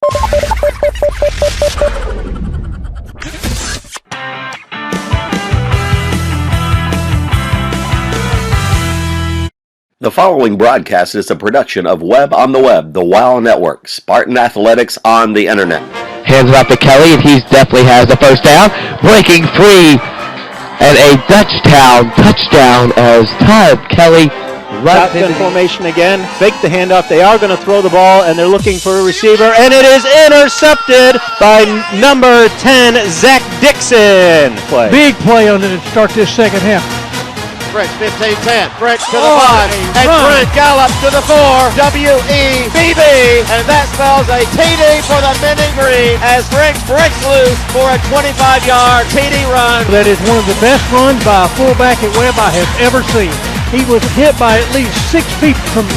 The following broadcast is a production of Webb on the Web, the WOW Network, Spartan Athletics on the Internet. Hands it off to Kelly, and he definitely has the first down. Breaking free, and a touchdown as Todd Kelly runs into formation again. Fake the handoff. They are going to throw the ball, and they're looking for a receiver, and it is intercepted by number 10, Zach Dixon. Big play on it to start this second half. French 15-10, French to the 5, and Trent gallops to the 4, W.E.B.B., and that spells a TD for the Mending Green as French breaks loose for a 25-yard TD run. That is one of the best runs by a fullback at Webb I have ever seen. He was hit by at least 6 people from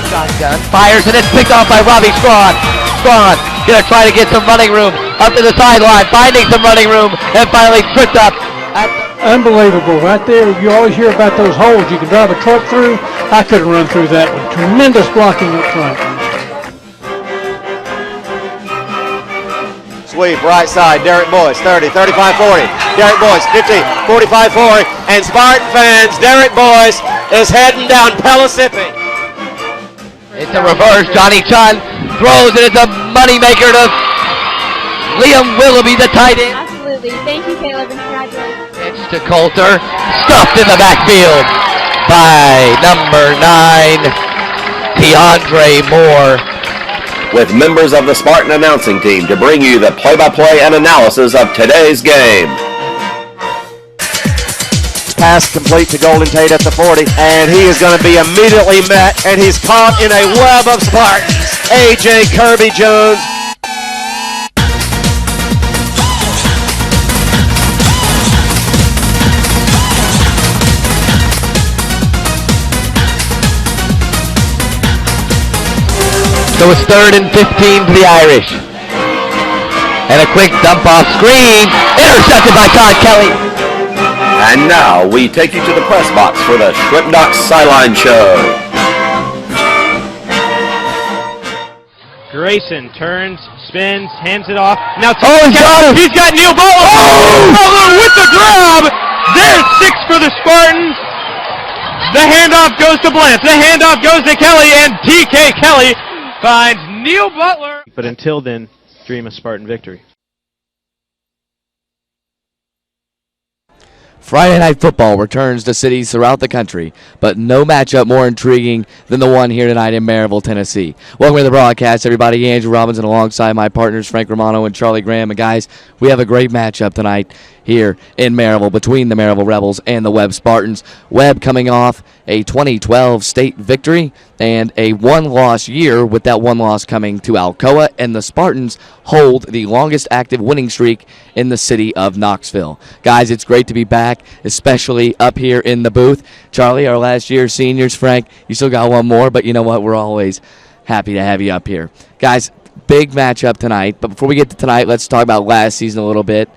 shotgun. Fires, and it's picked off by Robbie Strawn. Strawn gonna try to get some running room up to the sideline, finding some running room, and finally tripped up. Unbelievable right there. You always hear about those holes you can drive a truck through. I couldn't run through that one. Tremendous blocking up front. Sweep right side, Derek Boyce, 30, 35, 40. Derek Boyce, 50, 45, 40. And Spartan fans, Derek Boyce is heading down Pellissippi. It's a reverse. Johnny Chun throws it. It's a moneymaker to Liam Willoughby, the tight end. Absolutely. Thank you, Caleb, and congratulations. Pitch to Coulter. Stuffed in the backfield by number 9, DeAndre Moore. With members of the Spartan announcing team to bring you the play-by-play and analysis of today's game. Pass complete to Golden Tate at the 40, and he is going to be immediately met, and he's caught in a web of Spartans. A.J. Kirby Jones. So it's 3rd and 15 for the Irish. And a quick dump off screen. Intercepted by Todd Kelly. And now we take you to the press box for the Shrimpdock Sideline Show. Grayson turns, spins, hands it off. Now he's got Neil Butler. Butler with the grab. There's 6 for the Spartans. The handoff goes to Blanche. The handoff goes to Kelly, and TK Kelly finds Neil Butler. But until then, dream a Spartan victory. Friday Night Football returns to cities throughout the country, but no matchup more intriguing than the one here tonight in Maryville, Tennessee. Welcome to the broadcast, everybody. Andrew Robinson alongside my partners Frank Romano and Charlie Graham. And guys, we have a great matchup tonight here in Maryville between the Maryville Rebels and the Webb Spartans. Webb coming off a 2012 state victory and a one-loss year, with that one loss coming to Alcoa, and the Spartans hold the longest active winning streak in the city of Knoxville. Guys, it's great to be back, especially up here in the booth. Charlie, our last year seniors. Frank, you still got one more, but you know what? We're always happy to have you up here. Guys, big matchup tonight, but before we get to tonight, let's talk about last season a little bit.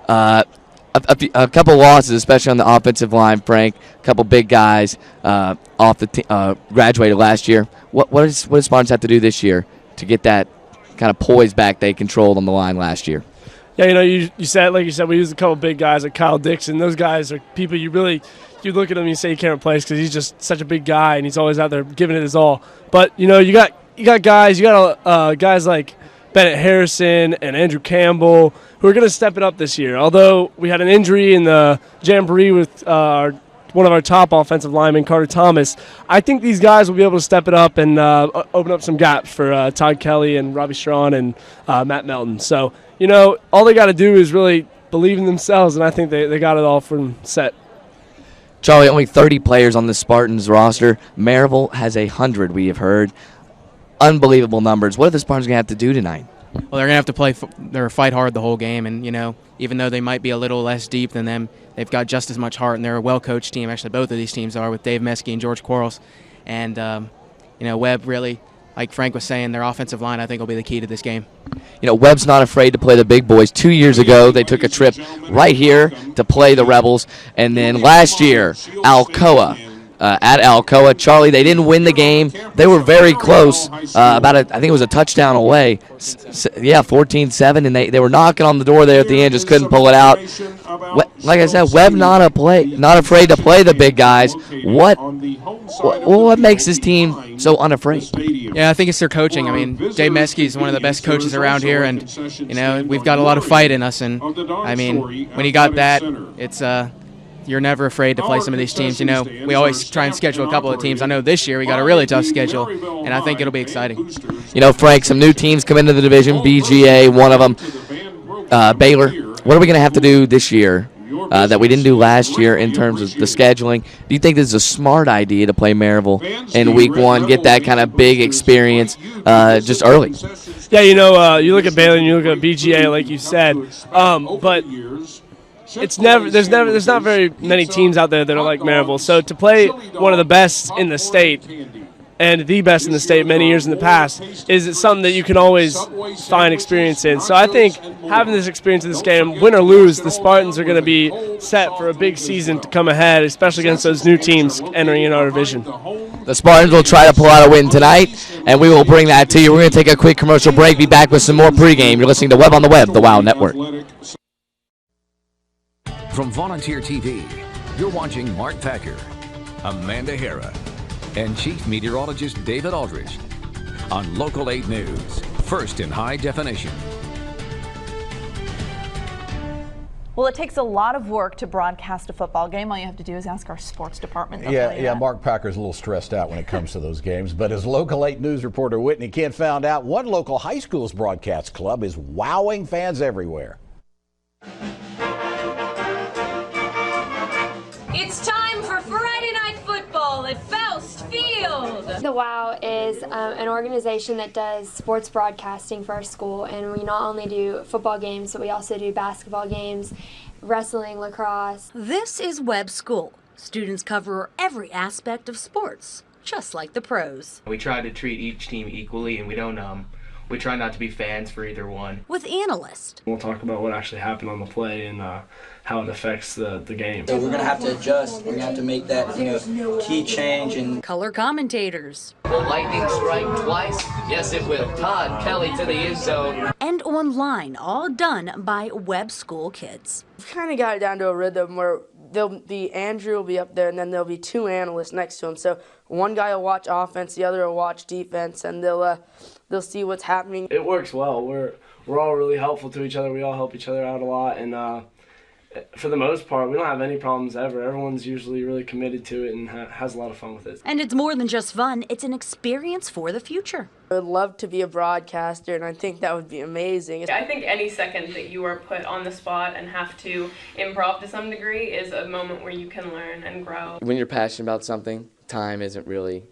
A couple losses, especially on the offensive line, Frank. A couple big guys off the graduated last year. What does Spartans have to do this year to get that kind of poise back they controlled on the line last year? Yeah, you said, like you said, we used a couple big guys like Kyle Dixon. Those guys are people you look at him and you say you can't replace because he's just such a big guy and he's always out there giving it his all. But you got guys, guys like Bennett Harrison and Andrew Campbell who are going to step it up this year. Although we had an injury in the jamboree with one of our top offensive linemen, Carter Thomas, I think these guys will be able to step it up and open up some gaps for Todd Kelly and Robbie Strawn and Matt Melton. So, all they got to do is really believe in themselves, and I think they got it all from set. Charlie, only 30 players on the Spartans roster. Maryville has 100, we have heard. Unbelievable numbers. What are the Spartans going to have to do tonight? Well, they're going to have to fight hard the whole game, and, even though they might be a little less deep than them, they've got just as much heart, and they're a well-coached team. Actually, both of these teams are, with Dave Meskey and George Quarles. And, Webb really, like Frank was saying, their offensive line, I think, will be the key to this game. Webb's not afraid to play the big boys. 2 years ago, they took a trip right here to play the Rebels. And then last year, Alcoa at Alcoa. Charlie, they didn't win the game. They were very close, I think it was a touchdown away. 14-7, and they were knocking on the door there at the end, just couldn't pull it out. Like I said, Webb not afraid to play the big guys. What makes this team so unafraid? Yeah, I think it's their coaching. I mean, Dave Meskey is one of the best coaches around here, and we've got a lot of fight in us. And I mean, when you got that, it's you're never afraid to play some of these teams. We always try and schedule a couple of teams. I know this year we got a really tough schedule, and I think it'll be exciting. Frank, some new teams come into the division. BGA, one of them. Baylor. What are we going to have to do this year that we didn't do last year in terms of the scheduling? Do you think this is a smart idea to play Maryville in week 1, get that kind of big experience just early? Yeah, you look at Baylor and you look at BGA, like you said, but there's not very many teams out there that are like Maryville. So to play one of the best in the state and the best in the state many years in the past is something that you can always find experience in. So I think having this experience in this game, win or lose, the Spartans are going to be set for a big season to come ahead, especially against those new teams entering in our division. The Spartans will try to pull out a win tonight, and we will bring that to you. We're going to take a quick commercial break, be back with some more pregame. You're listening to Webb on the Web, the WOW Network. From Volunteer TV, you're watching Mark Packer, Amanda Hara, and Chief Meteorologist David Aldridge on Local 8 News, first in high definition. Well, it takes a lot of work to broadcast a football game. All you have to do is ask our sports department. Yeah, Mark Packer's a little stressed out when it comes to those games. But as Local 8 News reporter Whitney Kent found out, one local high school's broadcast club is wowing fans everywhere. It's time for Friday Night Football at Faust Field. The WOW is an organization that does sports broadcasting for our school, and we not only do football games, but we also do basketball games, wrestling, lacrosse. This is Webb School. Students cover every aspect of sports, just like the pros. We try to treat each team equally, and we try not to be fans for either one. With analysts. We'll talk about what actually happened on the play and how it affects the game. So we're going to have to adjust. We're going to have to make that key change. And color commentators. Will lightning strike twice? Yes, it will. Todd Kelly to the end zone. And online, all done by Webb School kids. We've kind of got it down to a rhythm where Andrew will be up there, and then there'll be two analysts next to him. So one guy will watch offense, the other will watch defense, and they'll see what's happening. It works well. We're all really helpful to each other. We all help each other out a lot, and for the most part, we don't have any problems ever. Everyone's usually really committed to it and has a lot of fun with it. And it's more than just fun. It's an experience for the future. I would love to be a broadcaster, and I think that would be amazing. I think any second that you are put on the spot and have to improv to some degree is a moment where you can learn and grow. When you're passionate about something, time isn't really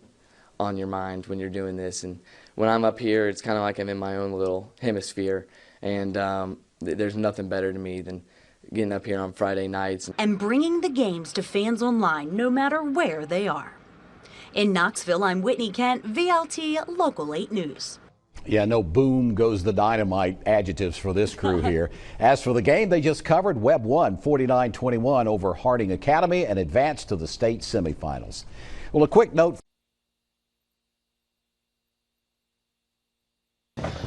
on your mind when you're doing this. And when I'm up here, it's kind of like I'm in my own little hemisphere. And there's nothing better to me than getting up here on Friday nights. And bringing the games to fans online, no matter where they are. In Knoxville, I'm Whitney Kent, VLT Local 8 News. Yeah, no boom goes the dynamite adjectives for this crew here. As for the game they just covered, Webb won 49-21 over Harding Academy and advanced to the state semifinals. Well, a quick note.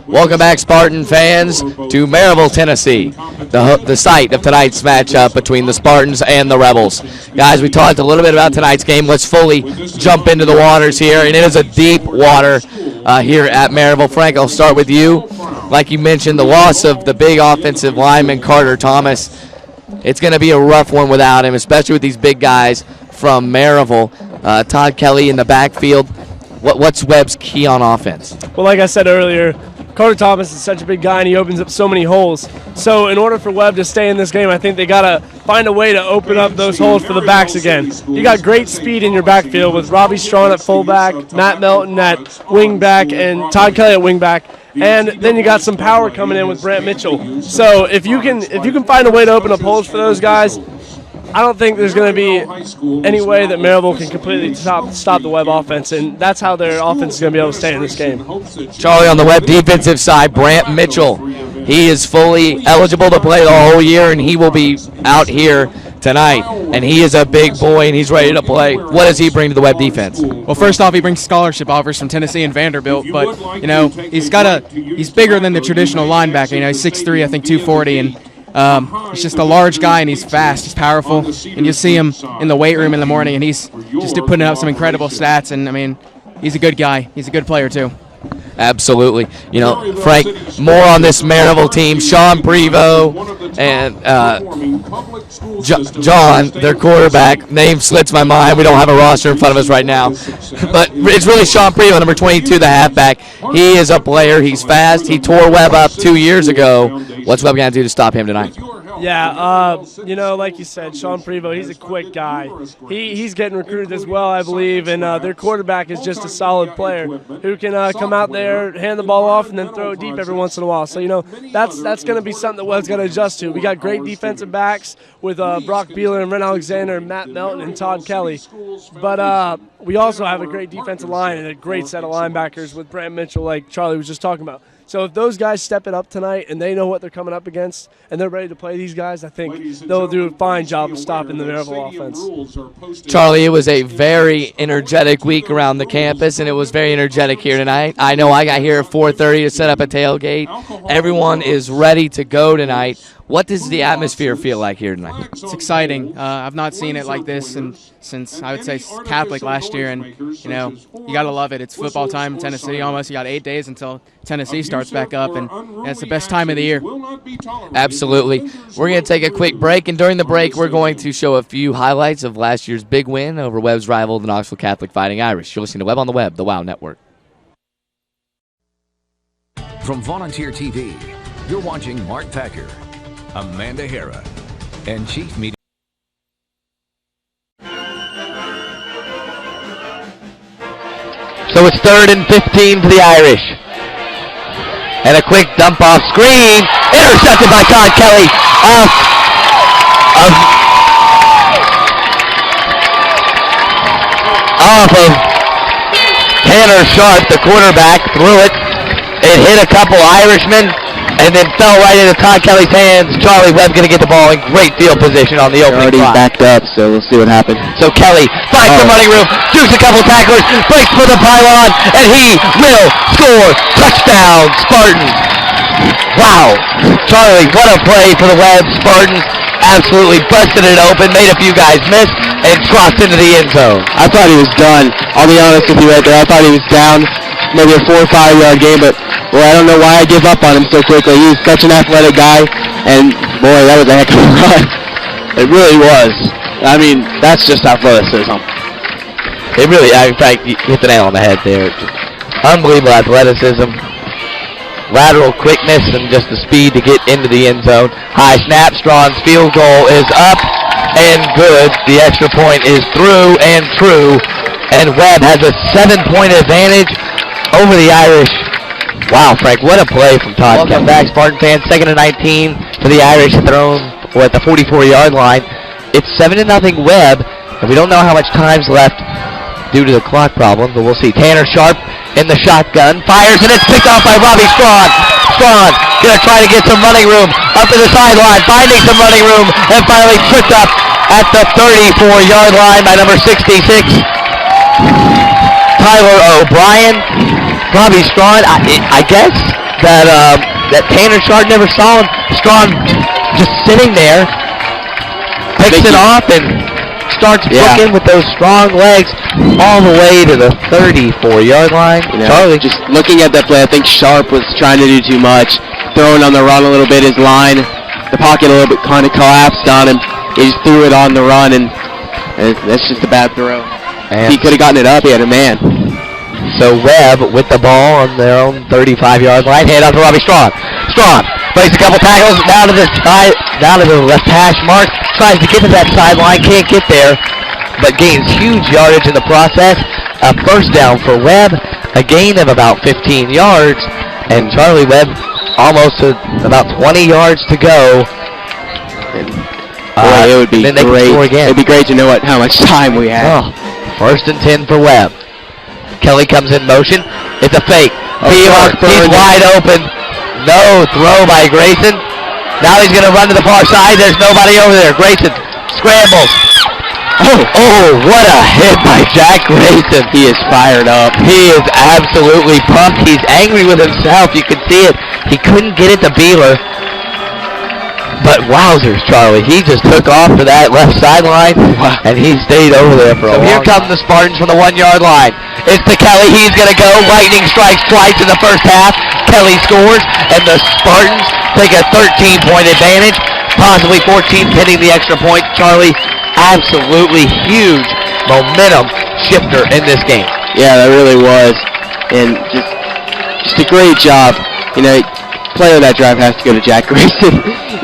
Welcome back, Spartan fans, to Maryville, Tennessee, the site of tonight's matchup between the Spartans and the Rebels. Guys, we talked a little bit about tonight's game. Let's fully jump into the waters here, and it is a deep water here at Maryville. Frank, I'll start with you. Like you mentioned, the loss of the big offensive lineman, Carter Thomas, it's going to be a rough one without him, especially with these big guys from Maryville. Todd Kelly in the backfield. What's Webb's key on offense? Well, like I said earlier, Carter Thomas is such a big guy, and he opens up so many holes. So in order for Webb to stay in this game, I think they got to find a way to open up those holes for the backs again. You got great speed in your backfield with Robbie Strawn at fullback, Matt Melton at wingback, and Todd Kelly at wingback. And then you got some power coming in with Brant Mitchell. So if you can find a way to open up holes for those guys, I don't think there's going to be any way that Maryville can completely stop the Webb offense, and that's how their offense is going to be able to stay in this game. Charlie, on the Webb defensive side, Brant Mitchell. He is fully eligible to play the whole year, and he will be out here tonight, and he is a big boy, and he's ready to play. What does he bring to the Webb defense? Well, first off, he brings scholarship offers from Tennessee and Vanderbilt, but he's bigger than the traditional linebacker. He's 6'3", I think 240, and he's just a large guy, and he's fast, he's powerful, and you see him in the weight room in the morning, and he's just putting up some incredible stats, and I mean, he's a good guy. He's a good player too. Absolutely. Frank, more on this Maryville team. Sean Prevo and John, their quarterback. Name slips my mind. We don't have a roster in front of us right now. But it's really Sean Prevo, number 22, the halfback. He is a player. He's fast. He tore Webb up 2 years ago. What's Webb going to do to stop him tonight? Yeah, like you said, Sean Prevo, he's a quick guy. He's getting recruited as well, I believe, and their quarterback is just a solid player who can come out there, hand the ball off, and then throw it deep every once in a while. So, that's going to be something that Webb's going to adjust to. We got great defensive backs with Brock Beeler and Ren Alexander and Matt Melton and Todd Kelly. But we also have a great defensive line and a great set of linebackers with Brant Mitchell, like Charlie was just talking about. So if those guys step it up tonight and they know what they're coming up against and they're ready to play these guys, I think they'll do a fine job of stopping the Maryville offense. Charlie, it was a very energetic week around the campus, and it was very energetic here tonight. I know I got here at 4:30 to set up a tailgate. Everyone is ready to go tonight. What does the atmosphere feel like here tonight? It's exciting. I've not seen it like this since I would say Catholic last year, and you got to love it. It's football time in Tennessee. Almost, you got 8 days until Tennessee starts back up, and it's the best time of the year. Absolutely. We're going to take a quick break, and during the break, we're going to show a few highlights of last year's big win over Webb's rival, the Knoxville Catholic Fighting Irish. You're listening to Webb on the Web, the WOW Network. From Volunteer TV, you're watching Mark Thacker, Amanda Hara, and Chief Media. So it's 3rd and 15 for the Irish. And a quick dump off screen. Intercepted by Todd Kelly off of Tanner Sharp, the quarterback, threw it. It hit a couple Irishmen and then fell right into Todd Kelly's hands. Charlie Webb going to get the ball in great field position on the opening drive. Backed up, so we'll see what happens. So Kelly finds some running room, shoots a couple tacklers, breaks for the pylon, and he will score. Touchdown, Spartans. Wow. Charlie, what a play for the Webb Spartans. Absolutely busted it open, made a few guys miss, and crossed into the end zone. I thought he was done. I'll be honest with you right there. I thought he was down, maybe a 4 or 5 yard game, but boy, I don't know why I give up on him so quickly. He's such an athletic guy, and boy, that was a heck of a run. It really was. I mean, that's just athleticism. It really, in fact, you hit the nail on the head there. Unbelievable athleticism, lateral quickness, and just the speed to get into the end zone. High snap, Strawn's field goal is up and good. The extra point is through and true, and Webb has a 7-point advantage over the Irish. Wow, Frank, what a play from Todd. Welcome back, Spartan fans. 2nd and 19 for the Irish, thrown at the 44-yard line. It's 7-0 Webb, and we don't know how much time's left due to the clock problem, but we'll see. Tanner Sharp in the shotgun, fires, and it's picked off by Robbie Strawn. Strawn going to try to get some running room up to the sideline, finding some running room, and finally tripped up at the 34-yard line by number 66, Tyler O'Brien. Robbie Strawn, I guess that Tanner Sharp never saw him. Strawn just sitting there, picks it off and starts booking with those strong legs all the way to the 34-yard line. Charlie, just looking at that play, I think Sharp was trying to do too much, throwing on the run a little bit. His line, the pocket a little bit kind of collapsed on him. He just threw it on the run, and that's just a bad throw. And he could have gotten it up. He had a man. So Webb with the ball on their own 35-yard line. Hand out to Robbie Strawn. Strawn plays a couple tackles down to the left hash mark. Tries to get to that sideline. Can't get there, but gains huge yardage in the process. A first down for Webb. A gain of about 15 yards. And Charlie Webb almost to about 20 yards to go. Boy, it would be great. It would be great to know how much time we have. 1st and 10 for Webb. Kelly comes in motion. It's a fake. He's wide open. No throw by Grayson. Now he's going to run to the far side. There's nobody over there. Grayson Scrambles. Oh, what a hit by Jack Grayson. He is fired up. He is absolutely pumped. He's angry with himself. You can see it. He couldn't get it to Beeler. But wowzers, Charlie. He just took off to that left sideline, and he stayed over there for a while. So here come the Spartans from the 1-yard line. It's to Kelly. He's going to go. Lightning strikes twice in the first half. Kelly scores, and the Spartans take a 13-point advantage, possibly 14 pending the extra point. Charlie, absolutely huge momentum shifter in this game. Yeah, that really was. And just a great job. You know, play on that drive has to go to Jack Grayson.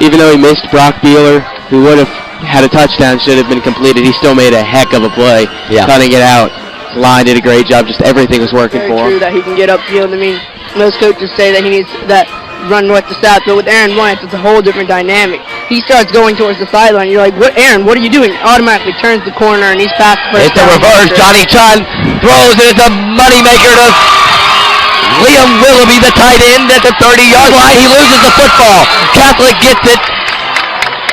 Even though he missed Brock Beeler, who would have had a touchdown, should have been completed, he still made a heck of a play, cutting it out. Line did a great job. Just everything was working for him. True that he can get upfield. I mean, most coaches say that he needs that run north to south, but with Aaron Wentz, it's a whole different dynamic. He starts going towards the sideline. You're like, "What, Aaron? What are you doing?" Automatically turns the corner and he's past the first. It's a reverse. Johnny Chun throws it. It's a moneymaker to Liam Willoughby, the tight end, at the 30-yard line. He loses the football. Catholic gets it.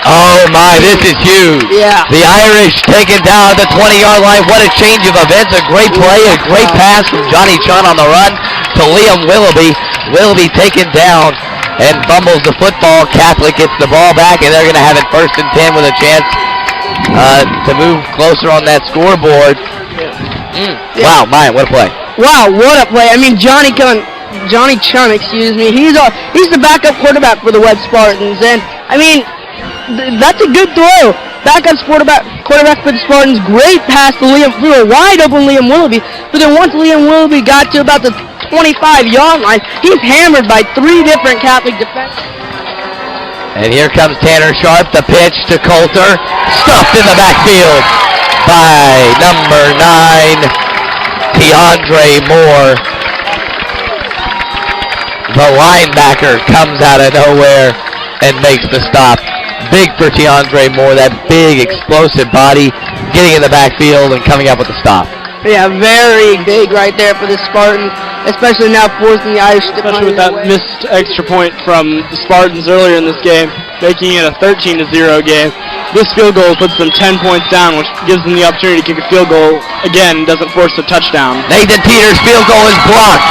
Oh, my, this is huge. Yeah. The Irish taken down at the 20-yard line. What a change of events. A great play, a great pass from Johnny Chun on the run to Liam Willoughby. Willoughby taken down and fumbles the football. Catholic gets the ball back, and they're going to have it 1st and 10 with a chance to move closer on that scoreboard. Wow, man, what a play. Wow, what a play. I mean, Johnny Chun, excuse me, he's the backup quarterback for the Webb Spartans, and I mean, that's a good throw. Backup quarterback for the Spartans, great pass to a wide open Liam Willoughby, but then once Liam Willoughby got to about the 25-yard line, he's hammered by 3 different Catholic defenders. And here comes Tanner Sharp, the pitch to Coulter, stuffed in the backfield by number 9, DeAndre Moore. The linebacker comes out of nowhere and makes the stop. Big for DeAndre Moore, that big explosive body getting in the backfield and coming up with the stop. Yeah, very big right there for the Spartans, especially now forcing the Irish to especially with that missed extra point from the Spartans earlier in this game, making it a 13-0 game. This field goal puts them 10 points down, which gives them the opportunity to kick a field goal again, doesn't force a touchdown. Nathan Peters' field goal is blocked.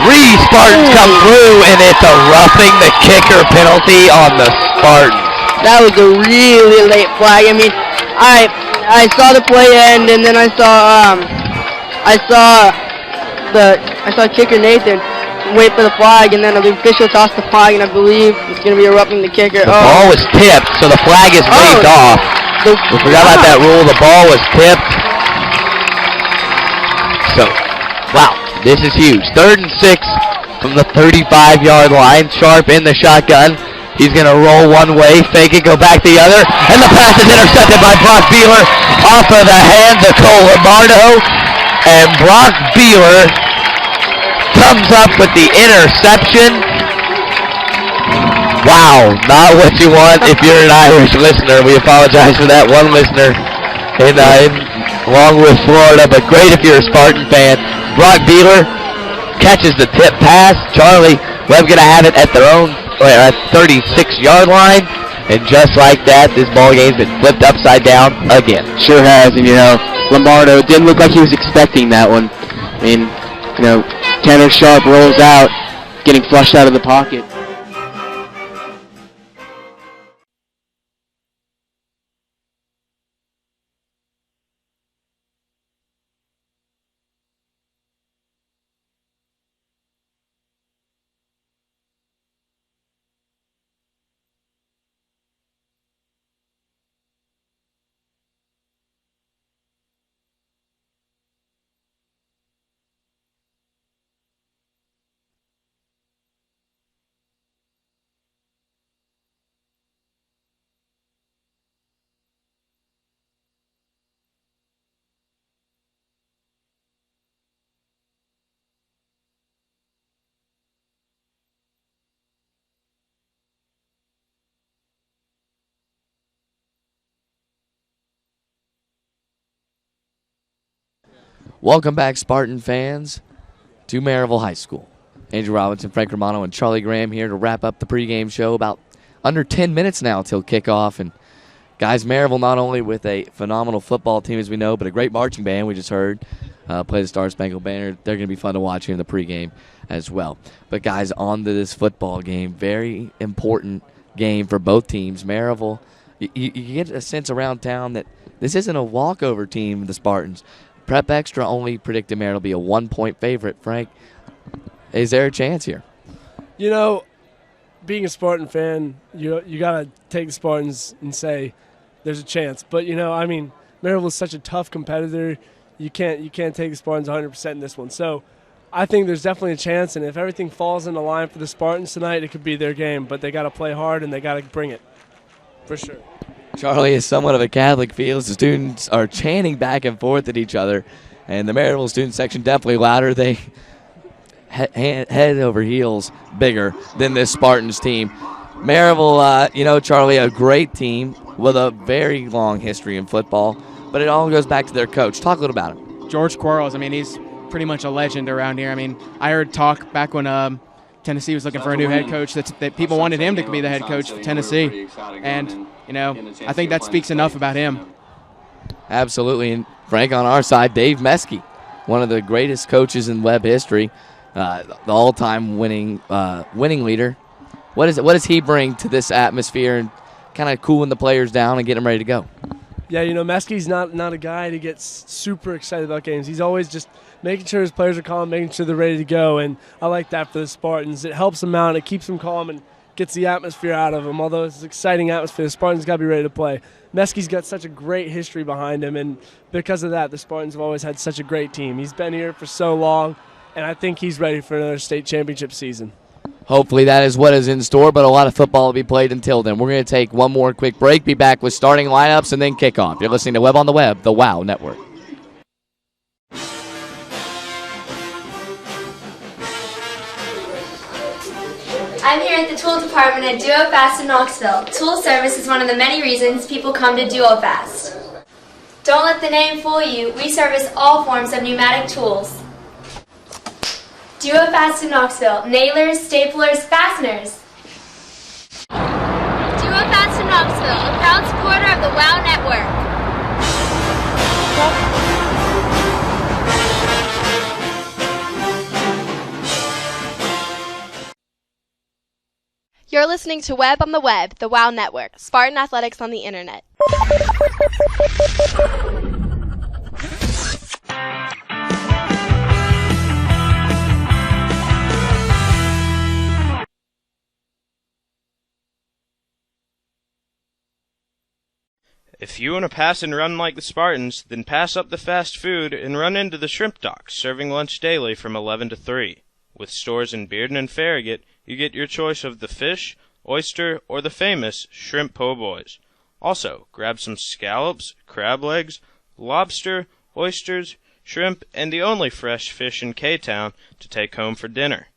3 Spartans come through, and it's a roughing the kicker penalty on the Spartans. That was a really late flag. I mean, I saw the play end, and then I saw kicker Nathan wait for the flag, and then the official tossed the flag, and I believe it's going to be a roughing the kicker. The ball was tipped, so the flag is waved off. We forgot about that rule. The ball was tipped. So, wow, this is huge. 3rd and 6 from the 35-yard line. Sharp in the shotgun. He's going to roll one way, fake it, go back the other, and the pass is intercepted by Brock Beeler off of the hands of Cole Lombardo, and Brock Beeler comes up with the interception. Wow, not what you want if you're an Irish listener. We apologize for that one listener along with Florida, but great if you're a Spartan fan. Brock Beeler catches the tip pass. Charlie, Webb going to have it at their own 36-yard line, and just like that, this ball game's been flipped upside down again. Sure has, and you know, Lombardo didn't look like he was expecting that one. I mean, you know, Tanner Sharp rolls out, getting flushed out of the pocket. Welcome back, Spartan fans, to Maryville High School. Andrew Robinson, Frank Romano, and Charlie Graham here to wrap up the pregame show. About under 10 minutes now till kickoff, and Guys, Maryville not only with a phenomenal football team, as we know, but a great marching band we just heard play the Star Spangled Banner. They're going to be fun to watch here in the pregame as well. But, guys, on to this football game. Very important game for both teams. Maryville, you get a sense around town that this isn't a walkover team, the Spartans. Prep Extra only predicted Maryville to be a 1-point favorite. Frank, is there a chance here? You know, being a Spartan fan, you got to take the Spartans and say there's a chance. But, you know, I mean, Maryville is such a tough competitor. You can't take the Spartans 100% in this one. So I think there's definitely a chance, and if everything falls into line for the Spartans tonight, it could be their game. But they got to play hard, and they got to bring it for sure. Charlie is somewhat of a Catholic feel. The students are chanting back and forth at each other, and the Maryville student section definitely louder. They head over heels bigger than this Spartans team. Maryville, you know, Charlie, a great team with a very long history in football, but it all goes back to their coach. Talk a little about him. George Quarles, I mean, he's pretty much a legend around here. I mean, I heard talk back when Tennessee was looking for a new head coach that people wanted him to be the head coach for Tennessee. And, you know, I think that speaks enough about him. Absolutely. And Frank, on our side, Dave Meskey, one of the greatest coaches in Webb history, the all-time winning leader. What does he bring to this atmosphere and kind of cooling the players down and getting them ready to go? Yeah, you know, Meskey's not a guy to get super excited about games. He's always just making sure his players are calm, making sure they're ready to go, and I like that for the Spartans. It helps them out, it keeps them calm, and gets the atmosphere out of them. Although it's an exciting atmosphere, the Spartans got to be ready to play. Meskey's got such a great history behind him, and because of that, the Spartans have always had such a great team. He's been here for so long, and I think he's ready for another state championship season. Hopefully that is what is in store, but a lot of football will be played until then. We're going to take one more quick break, be back with starting lineups, and then kickoff. You're listening to Webb on the Web, the WOW Network. I'm here at the tool department at Duo Fast in Knoxville. Tool service is one of the many reasons people come to Duo Fast. Don't let the name fool you. We service all forms of pneumatic tools. Duo Fast in Knoxville. Nailers, staplers, fasteners. Duo Fast in Knoxville, a proud supporter of the WOW Network. You're listening to Webb on the Web, the WOW Network, Spartan Athletics on the Internet. If you want to pass and run like the Spartans, then pass up the fast food and run into the Shrimpdock, serving lunch daily from 11 to 3. With stores in Bearden and Farragut, you get your choice of the fish, oyster, or the famous shrimp po' boys. Also, grab some scallops, crab legs, lobster, oysters, shrimp, and the only fresh fish in K-Town to take home for dinner.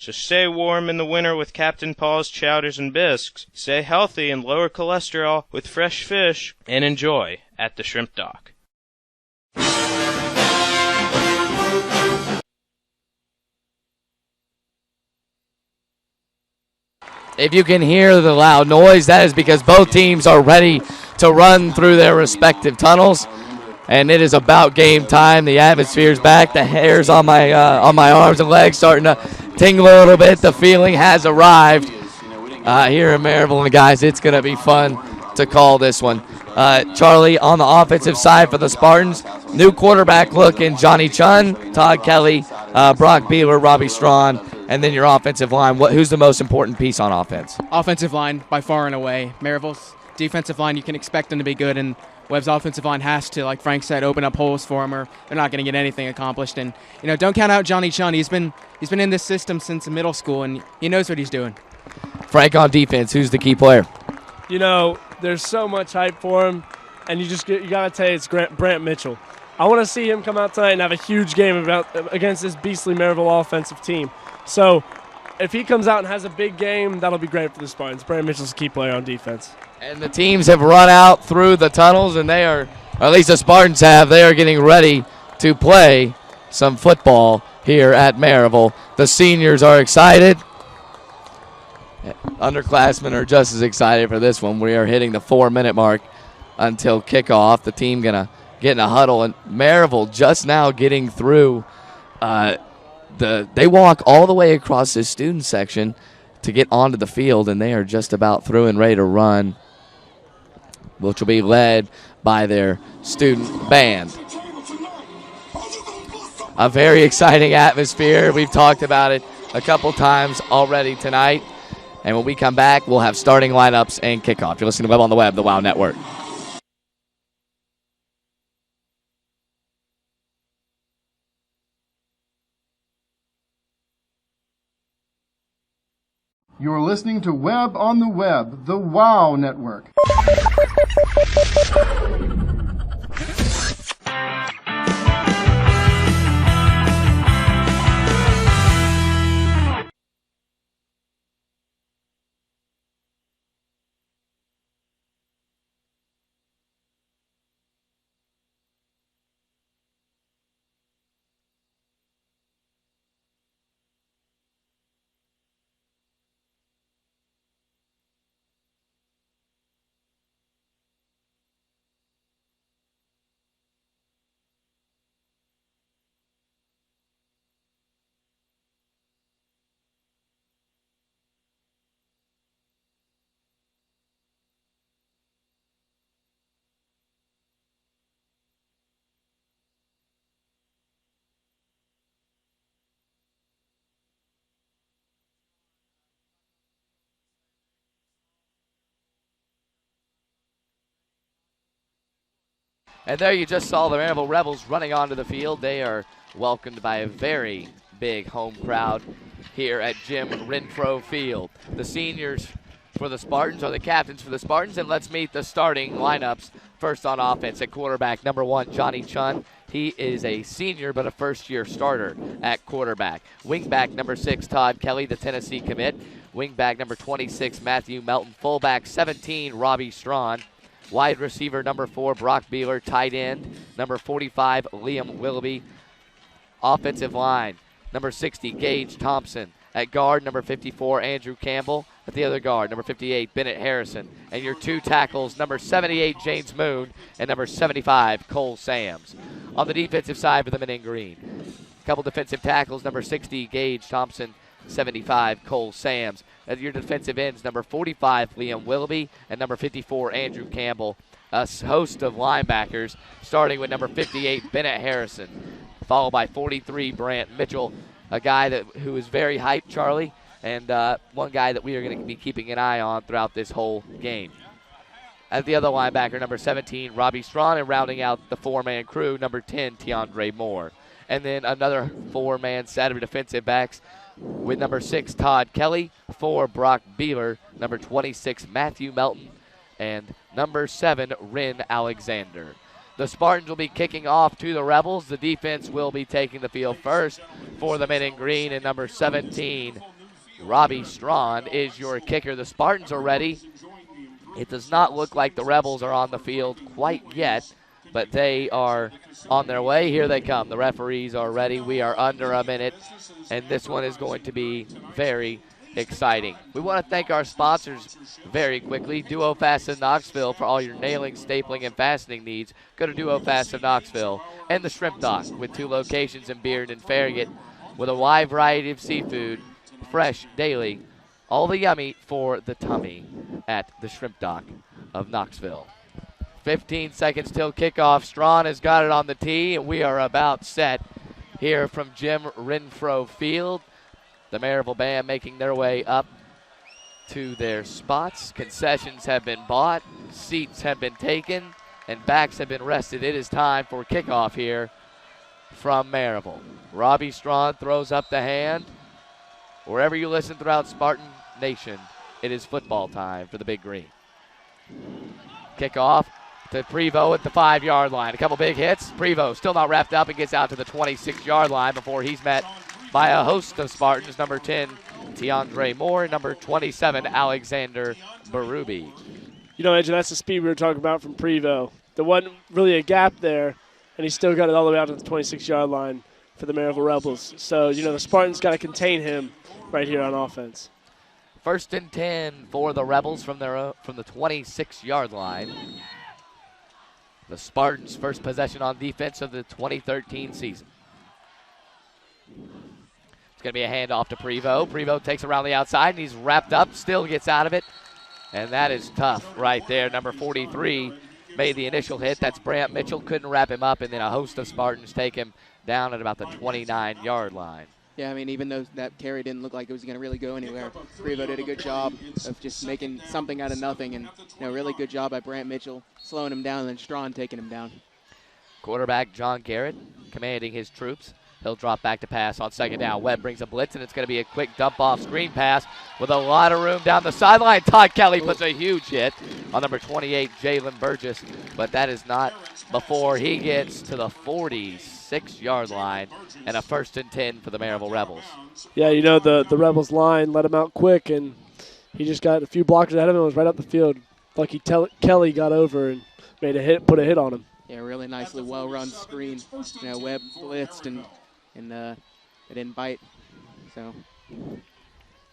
So stay warm in the winter with Captain Paul's chowders and bisques, stay healthy and lower cholesterol with fresh fish, and enjoy at the Shrimpdock. If you can hear the loud noise, that is because both teams are ready to run through their respective tunnels. And it is about game time. The atmosphere's back. The hairs on my arms and legs starting to tingle a little bit. The feeling has arrived here in Maryville. And guys, it's going to be fun to call this one. Charlie, on the offensive side for the Spartans, new quarterback look in Johnny Chun, Todd Kelly, Brock Beeler, Robbie Strawn, and then your offensive line. Who's the most important piece on offense? Offensive line, by far and away. Maryville's defensive line, you can expect them to be good, and Webb's offensive line has to, like Frank said, open up holes for them, or they're not going to get anything accomplished. And don't count out Johnny Chun. He's been in this system since middle school, and he knows what he's doing. Frank, on defense, who's the key player? There's so much hype for him, and you got to tell you it's Brant Mitchell. I want to see him come out tonight and have a huge game against this beastly Maryville offensive team. So if he comes out and has a big game, that'll be great for the Spartans. Brant Mitchell's a key player on defense. And the teams have run out through the tunnels, and they are, or at least the Spartans have, they are getting ready to play some football here at Maryville. The seniors are excited. Underclassmen are just as excited for this one. We are hitting the 4-minute mark until kickoff. The team going to get in a huddle, and Maryville just now getting through. They walk all the way across this student section to get onto the field, and they are just about through and ready to run, which will be led by their student band. A very exciting atmosphere. We've talked about it a couple times already tonight. And when we come back, we'll have starting lineups and kickoff. You're listening to Webb on the Web, the WOW Network. You're listening to Webb on the Web, the WOW Network. And there you just saw the Maryville Rebels running onto the field. They are welcomed by a very big home crowd here at Jim Renfro Field. The seniors for the Spartans are the captains for the Spartans, and let's meet the starting lineups. First on offense at quarterback, number 1, Johnny Chun. He is a senior but a first-year starter at quarterback. Wingback number 6, Todd Kelly, the Tennessee commit. Wingback number 26, Matthew Melton. Fullback 17, Robbie Strawn. Wide receiver number 4, Brock Beeler. Tight end number 45, Liam Willoughby. Offensive line number 60, Gage Thompson. At guard number 54, Andrew Campbell. At the other guard number 58, Bennett Harrison. And your 2 tackles, number 78, James Moon, and number 75, Cole Sams. On the defensive side for the men in green, a couple defensive tackles, number 60, Gage Thompson, 75, Cole Sams. At your defensive ends, number 45, Liam Willoughby, and number 54, Andrew Campbell. A host of linebackers, starting with number 58, Bennett Harrison, followed by 43, Brant Mitchell, a guy who is very hyped, Charlie, and one guy that we are going to be keeping an eye on throughout this whole game. At the other linebacker, number 17, Robbie Strawn, and rounding out the 4-man crew, number 10, Tiandre Moore. And then another 4-man set of defensive backs with number 6, Todd Kelly, 4, Brock Beeler, number 26, Matthew Melton, and number 7, Ren Alexander. The Spartans will be kicking off to the Rebels. The defense will be taking the field first for the men in green, and number 17, Robbie Strawn, is your kicker. The Spartans are ready. It does not look like the Rebels are on the field quite yet, but they are on their way. Here they come. The referees are ready. We are under a minute, and this one is going to be very exciting. We want to thank our sponsors very quickly. Duo Fast in Knoxville for all your nailing, stapling, and fastening needs. Go to Duo Fast in Knoxville. And the Shrimpdock with 2 locations in Bearden and Farragut with a wide variety of seafood, fresh daily. All the yummy for the tummy at the Shrimpdock of Knoxville. 15 seconds till kickoff. Strawn has got it on the tee, and we are about set here from Jim Renfro Field. The Maryville band making their way up to their spots. Concessions have been bought, seats have been taken, and backs have been rested. It is time for kickoff here from Maryville. Robbie Strawn throws up the hand. Wherever you listen throughout Spartan Nation, it is football time for the Big Green. Kickoff to Prevo at the 5-yard line. A couple big hits. Prevo still not wrapped up and gets out to the 26-yard line before he's met by a host of Spartans. Number 10, Tiandre Moore. Number 27, Alexander Berube. You know, Edge, that's the speed we were talking about from Prevo. There wasn't really a gap there, and he still got it all the way out to the 26-yard line for the Maryville Rebels. So, you know, the Spartans got to contain him right here on offense. 1st and 10 for the Rebels from the 26-yard line. The Spartans' first possession on defense of the 2013 season. It's going to be a handoff to Prevost. Prevost takes around the outside, and he's wrapped up, still gets out of it. And that is tough right there. Number 43 made the initial hit. That's Brant Mitchell. Couldn't wrap him up, and then a host of Spartans take him down at about the 29-yard line. Yeah, I mean, even though that carry didn't look like it was going to really go anywhere, Prevost did a good job of just making something out of nothing, and really good job by Brant Mitchell slowing him down and then Strawn taking him down. Quarterback John Garrett commanding his troops. He'll drop back to pass on second down. Webb brings a blitz, and it's going to be a quick dump-off screen pass with a lot of room down the sideline. Todd Kelly puts a huge hit on number 28, Jalen Burgess, but that is not before he gets to the 46-yard line and a 1st and 10 for the Maryville Rebels. Yeah, the Rebels line let him out quick, and he just got a few blockers ahead of him and was right up the field. Lucky Kelly got over and made a hit, put a hit on him. Yeah, really nicely well-run screen. Webb blitzed and it didn't bite. So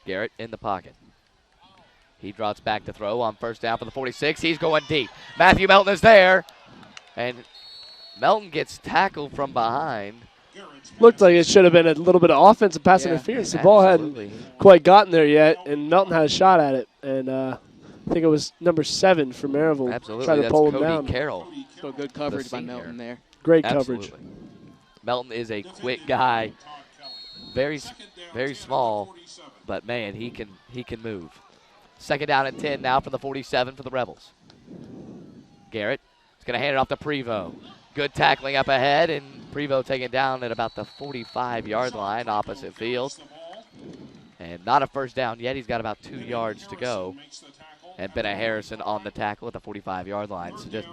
Garrett in the pocket. He drops back to throw on 1st down for the 46. He's going deep. Matthew Melton is there, and Melton gets tackled from behind. Looked like it should have been a little bit of offensive pass interference. The ball hadn't quite gotten there yet, and Melton had a shot at it. And I think it was number 7 for Maryville. Absolutely, trying to that's pull him Cody down. Carroll. So good coverage by Melton there. Great Absolutely. coverage. Melton is a quick guy, very small, but man, he can move. 2nd down and 10 now for the 47 for the Rebels. Garrett is going to hand it off to Prevost. Good tackling up ahead, and Prevost taken down at about the 45-yard line, opposite field. And not a 1st down yet. He's got about 2 yards to go. And Bennett Harrison on the tackle at the 45-yard line. So just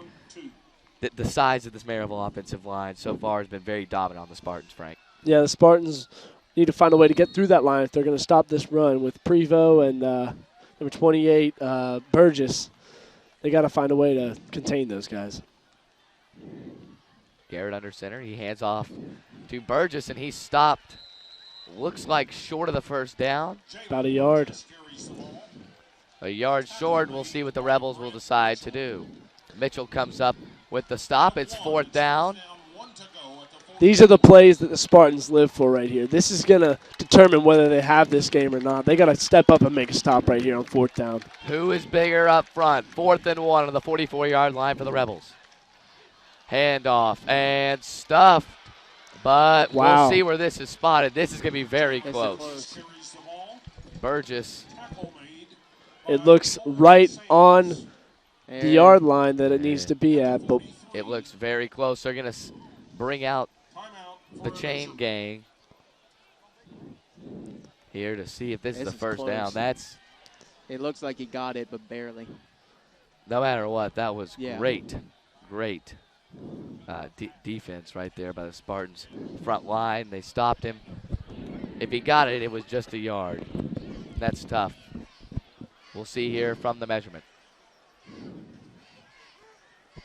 the size of this Maryville offensive line so far has been very dominant on the Spartans, Frank. Yeah, the Spartans need to find a way to get through that line if they're going to stop this run with Prevost and number 28, Burgess. They got to find a way to contain those guys. Garrett under center. He hands off to Burgess, and he's stopped. Looks like short of the 1st down. About a yard. A yard short. We'll see what the Rebels will decide to do. Mitchell comes up with the stop. It's 4th down. These are the plays that the Spartans live for right here. This is going to determine whether they have this game or not. They got to step up and make a stop right here on 4th down. Who is bigger up front? 4th and 1 on the 44-yard line for the Rebels. Handoff and stuffed, but we'll see where this is spotted. This is going to be very close. Burgess. It looks right on the yard line that it needs to be at, but it looks very close. They're going to bring out the chain gang here to see if this is the 1st down. It looks like he got it, but barely. No matter what, that was great defense right there by the Spartans front line. They stopped him. If he got it, it was just a yard. That's tough. We'll see here from the measurement.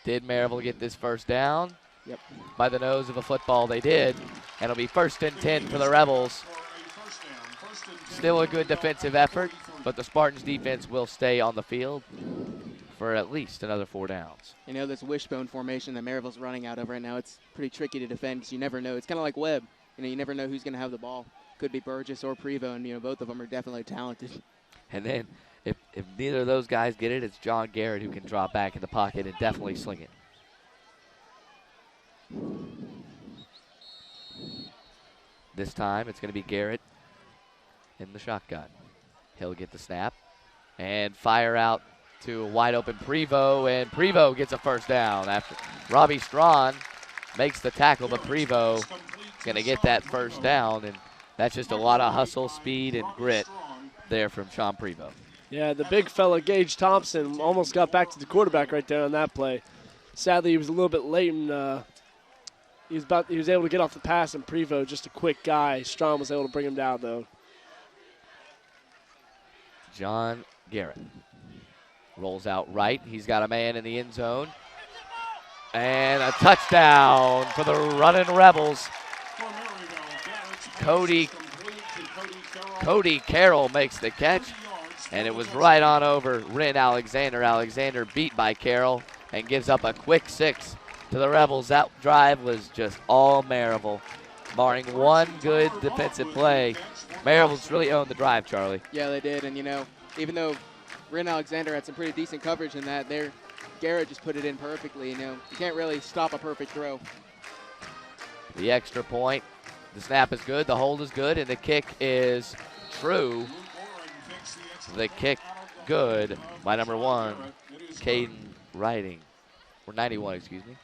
Did Maryville get this 1st down? Yep. By the nose of a football, they did. And it'll be 1st and 10 for the Rebels. Still a good defensive effort, but the Spartans defense will stay on the field for at least another 4 downs. This wishbone formation that Maryville's running out of right now, it's pretty tricky to defend because you never know. It's kind of like Webb. You never know who's going to have the ball. Could be Burgess or Prevost, and both of them are definitely talented. And then if neither of those guys get it, it's John Garrett who can drop back in the pocket and definitely sling it. This time it's going to be Garrett in the shotgun. He'll get the snap and fire out to a wide open Prevost, and Prevost gets a 1st down after Robbie Strawn makes the tackle, but Prevost going to get that 1st down, and that's just a lot of hustle, speed, and grit there from Sean Prevost. Yeah, the big fella, Gage Thompson, almost got back to the quarterback right there on that play. Sadly, he was a little bit late, and he was able to get off the pass, and Prevost, just a quick guy. Strawn was able to bring him down, though. John Garrett rolls out right. He's got a man in the end zone. And a touchdown for the running Rebels. Cody Carroll makes the catch, and it was right on over Ren Alexander. Alexander beat by Carroll and gives up a quick 6 to the Rebels. That drive was just all Maryville. Barring one good defensive play, Maryville's really owned the drive, Charlie. Yeah, they did. And, even though Ren Alexander had some pretty decent coverage in that, Garrett just put it in perfectly. You can't really stop a perfect throw. The extra point. The snap is good. The hold is good. And the kick is true. The kick good by number 1, Caden Writing. Or 91, excuse me.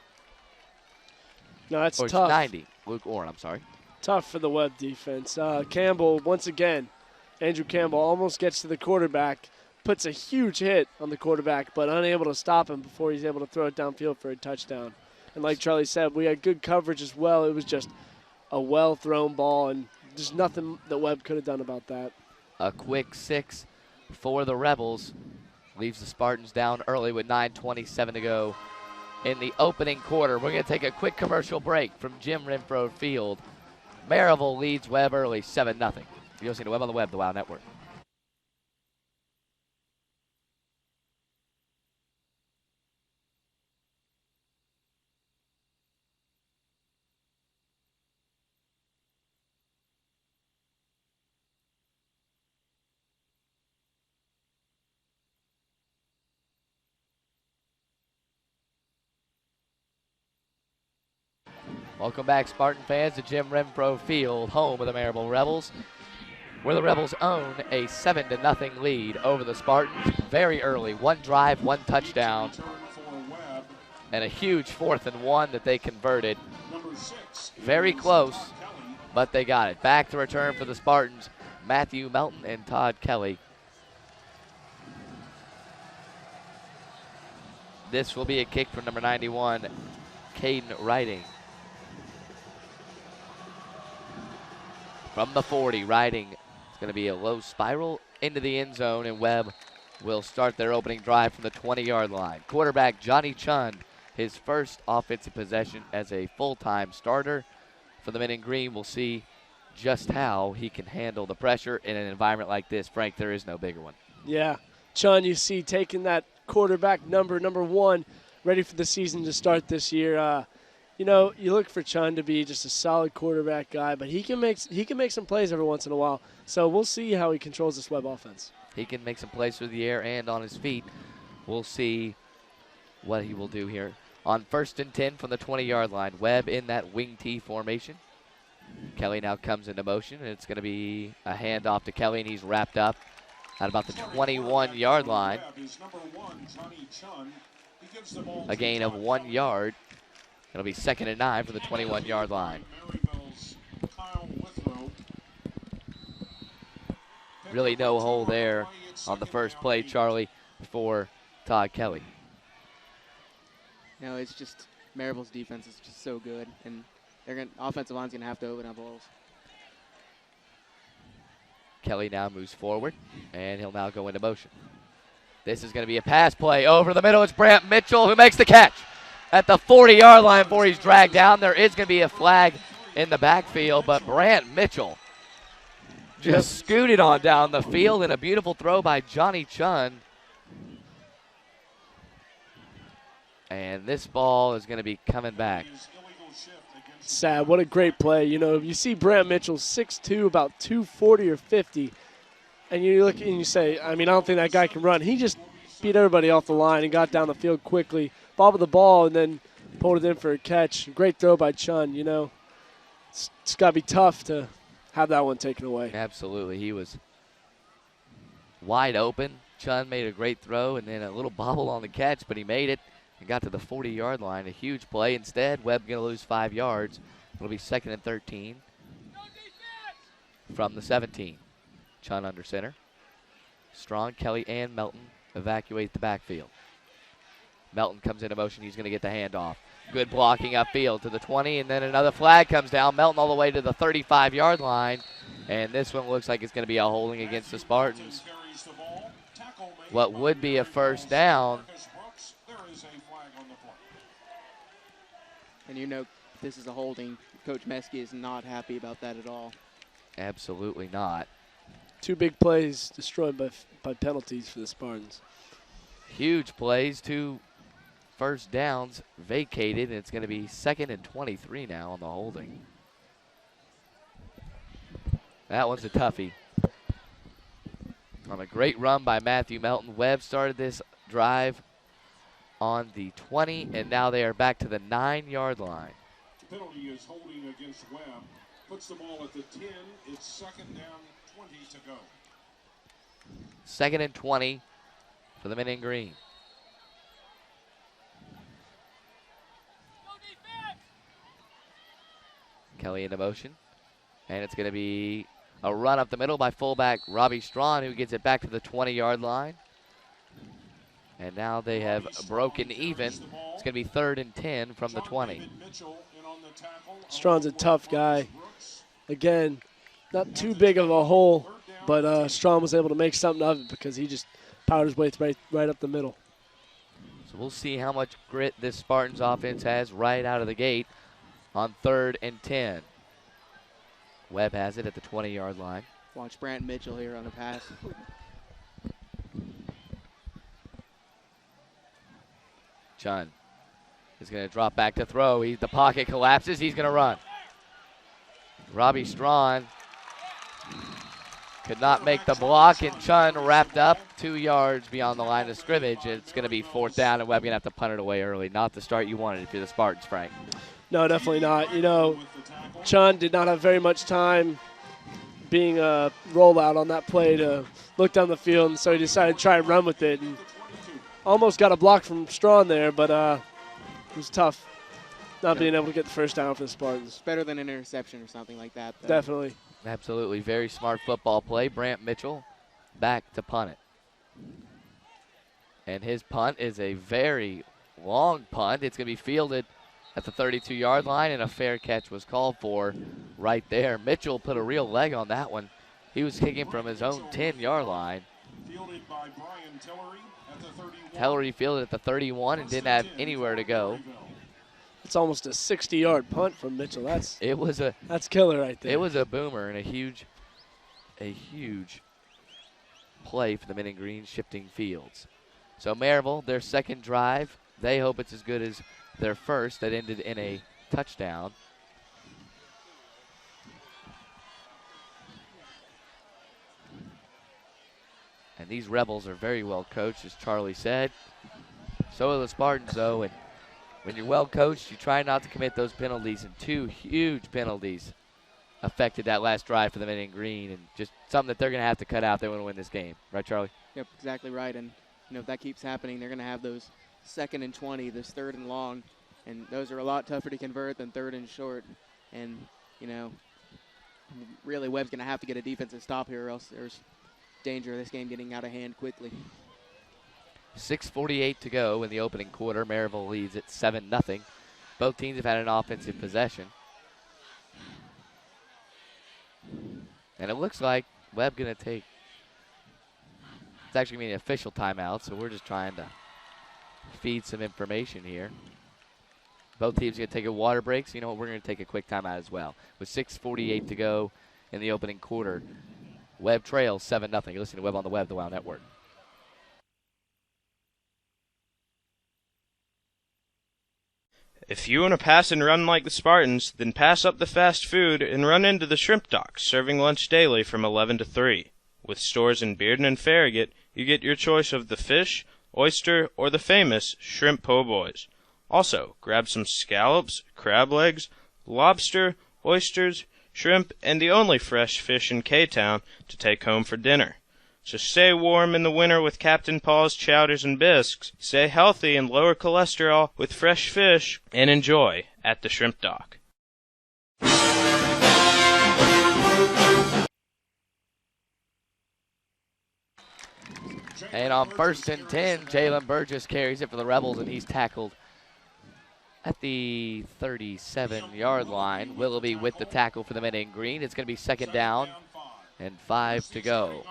No, that's or tough. 90. Luke Orr, I'm sorry. Tough for the Webb defense. Campbell, once again, Andrew Campbell almost gets to the quarterback, puts a huge hit on the quarterback, but unable to stop him before he's able to throw it downfield for a touchdown. And like Charlie said, we had good coverage as well. It was just a well-thrown ball, and there's nothing that Webb could have done about that. A quick 6 for the Rebels. Leaves the Spartans down early with 9:27 to go in the opening quarter. We're going to take a quick commercial break from Jim Renfro Field. Maryville leads Webb early, 7-0. You're listening to Webb on the Web, the WOW Network. Welcome back, Spartan fans, to Jim Renfro Field, home of the Maryville Rebels, where the Rebels own a 7-0 lead over the Spartans very early. One drive, one touchdown, and a huge 4th and 1 that they converted. Very close, but they got it. Back to return for the Spartans, Matthew Melton and Todd Kelly. This will be a kick from number 91, Caden Writing. From the 40, Riding. It's going to be a low spiral into the end zone, and Webb will start their opening drive from the 20-yard line. Quarterback Johnny Chund, his first offensive possession as a full-time starter for the men in green. We'll see just how he can handle the pressure in an environment like this. Frank, there is no bigger one. Yeah. Chun, you see, taking that quarterback number 1, ready for the season to start this year. You look for Chun to be just a solid quarterback guy, but he can make some plays every once in a while. So we'll see how he controls this Webb offense. He can make some plays through the air and on his feet. We'll see what he will do here. On 1st and 10 from the 20-yard line, Webb in that wing T formation. Kelly now comes into motion, and it's going to be a handoff to Kelly, and he's wrapped up at about the 21-yard line. A gain of 1 yard. It'll be 2nd and 9 for the 21-yard line. Really no hole there on the first play, Charlie, for Todd Kelly. It's just Maryville's defense is just so good, and offensive line's gonna have to open up holes. Kelly now moves forward, and he'll now go into motion. This is going to be a pass play over the middle. It's Brant Mitchell who makes the catch at the 40-yard line before he's dragged down. There is going to be a flag in the backfield, but Brant Mitchell just scooted on down the field, and a beautiful throw by Johnny Chun. And this ball is going to be coming back. Sad. What a great play. You see Brant Mitchell, 6'2", about 240 or 50, and you look and you say, I don't think that guy can run. He just beat everybody off the line and got down the field quickly, bobbled the ball, and then pulled it in for a catch. Great throw by Chun. It's got to be tough to have that one taken away. Absolutely. He was wide open. Chun made a great throw and then a little bobble on the catch, but he made it and got to the 40-yard line. A huge play. Instead, Webb going to lose 5 yards. It'll be 2nd and 13 from the 17. Chun under center. Strong, Kelly, and Melton evacuate the backfield. Melton comes into motion. He's going to get the handoff. Good blocking upfield to the 20, and then another flag comes down. Melton all the way to the 35-yard line, and this one looks like it's going to be a holding against the Spartans. What would be a first down. And this is a holding. Coach Meskey is not happy about that at all. Absolutely not. 2 big plays destroyed by penalties for the Spartans. Huge plays, 2 first downs vacated, and it's going to be 2nd and 23 now on the holding. That one's a toughie. On a great run by Matthew Melton, Webb started this drive on the 20, and now they are back to the 9-yard line. The penalty is holding against Webb. Puts the ball at the 10. It's 2nd down, 20 to go. 2nd and 20 for the men in green. Kelly into motion, and it's going to be a run up the middle by fullback Robbie Strawn, who gets it back to the 20-yard line. And now they have broken even. It's going to be 3rd and 10 from the 20. Strawn's a tough guy. Again, not too big of a hole, but Strawn was able to make something of it because he just powered his way right up the middle. So we'll see how much grit this Spartans offense has right out of the gate on 3rd and 10. Webb has it at the 20-yard line. Watch Brant Mitchell here on the pass. Chun is going to drop back to throw. The pocket collapses. He's going to run. Robbie Strawn could not make the block, and Chun wrapped up 2 yards beyond the line of scrimmage. It's going to be 4th down, and Webb going to have to punt it away early. Not the start you wanted if you're the Spartans, Frank. No, definitely not. You know, Chun did not have very much time being a rollout on that play to look down the field, and so he decided to try and run with it. And almost got a block from Strawn there, but it was tough not being able to get the first down for the Spartans. Better than an interception or something like that, though. Definitely. Absolutely. Very smart football play. Brant Mitchell back to punt it. And his punt is a very long punt. It's going to be fielded at the 32-yard line, and a fair catch was called for right there. Mitchell put a real leg on that one. He was kicking from his own 10-yard line. Fielded by Brian Tillery at the 31. Tillery fielded at the 31 and didn't have anywhere to go. It's almost a 60-yard punt from Mitchell. That's killer right there. It was a boomer and a huge play for the men in green, shifting fields. So Maryville, their second drive, they hope it's as good as their first that ended in a touchdown. And these Rebels are very well coached, as Charlie said. So are the Spartans, though. And when you're well coached, you try not to commit those penalties. And 2 huge penalties affected that last drive for the men in green. And just something that they're going to have to cut out if they want to win this game. Right, Charlie? Yep, exactly right. And, you know, if that keeps happening, they're going to have those 2nd and 20, this 3rd and long. And those are a lot tougher to convert than 3rd and short. And, you know, really Webb's going to have to get a defensive stop here or else there's danger of this game getting out of hand quickly. 6:48 to go in the opening quarter. Maryville leads at 7-0. Both teams have had an offensive possession. And it looks like Webb going to take, it's actually going to be an official timeout, so we're just trying to feed some information here. Both teams are going to take a water break, so you know what, we're going to take a quick timeout as well. With 6:48 to go in the opening quarter, Webb trails 7-0. You're listening to Webb on the Web, the WOW Network. If you want to pass and run like the Spartans, then pass up the fast food and run into the Shrimpdock, serving lunch daily from 11 to 3. With stores in Bearden and Farragut, you get your choice of the fish, oyster, or the famous shrimp po' boys. Also, grab some scallops, crab legs, lobster, oysters, shrimp, and the only fresh fish in K-Town to take home for dinner. So stay warm in the winter with Captain Paul's chowders and bisques, stay healthy and lower cholesterol with fresh fish, and enjoy at the Shrimpdock. And on 1st and 10, Jalen Burgess carries it for the Rebels, and he's tackled at the 37-yard line. Willoughby with the tackle for the men in green. It's going to be 2nd down and 5 to go.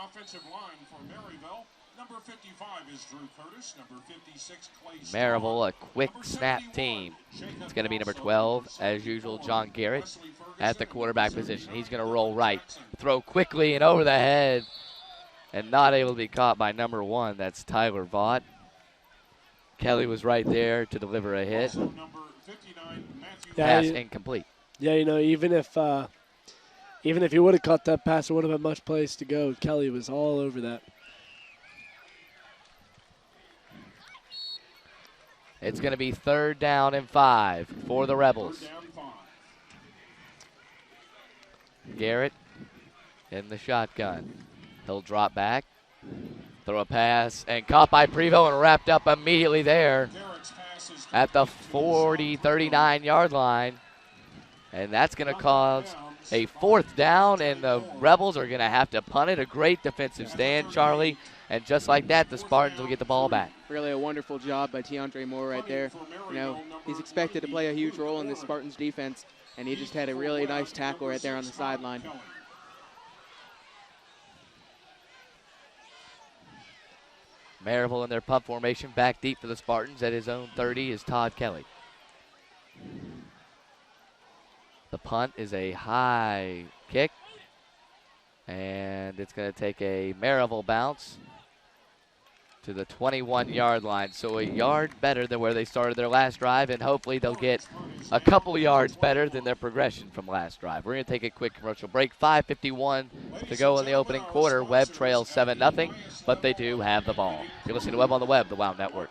Maryville, a quick snap team. It's going to be number 12, as usual, John Garrett at the quarterback position. He's going to roll right, throw quickly and over the head, and not able to be caught by number 1. That's Tyler Vaught. Kelly was right there to deliver a hit. Yeah, Pass incomplete. Yeah, even if he would have caught that pass, there wouldn't have been much place to go. Kelly was all over that. It's going to be 3rd down and 5 for the Rebels. Garrett in the shotgun. He'll drop back, throw a pass, and caught by Prevo and wrapped up immediately there at the 39-yard line. And that's going to cause a 4th down, and the Rebels are going to have to punt it. A great defensive stand, Charlie. And just like that, the Spartans will get the ball back. Really a wonderful job by Tiandre Moore right there. He's expected to play a huge role in this Spartans defense, and he just had a really nice tackle right there on the sideline. Maryville in their punt formation, back deep for the Spartans. At his own 30 is Todd Kelly. The punt is a high kick, and it's going to take a Maryville bounce to the 21-yard line. So a yard better than where they started their last drive, and hopefully they'll get a couple yards better than their progression from last drive. We're going to take a quick commercial break. 5:51 to go in the opening quarter. Webb trails 7-0, but they do have the ball. You're listening to Webb on the Web, the WOW Network.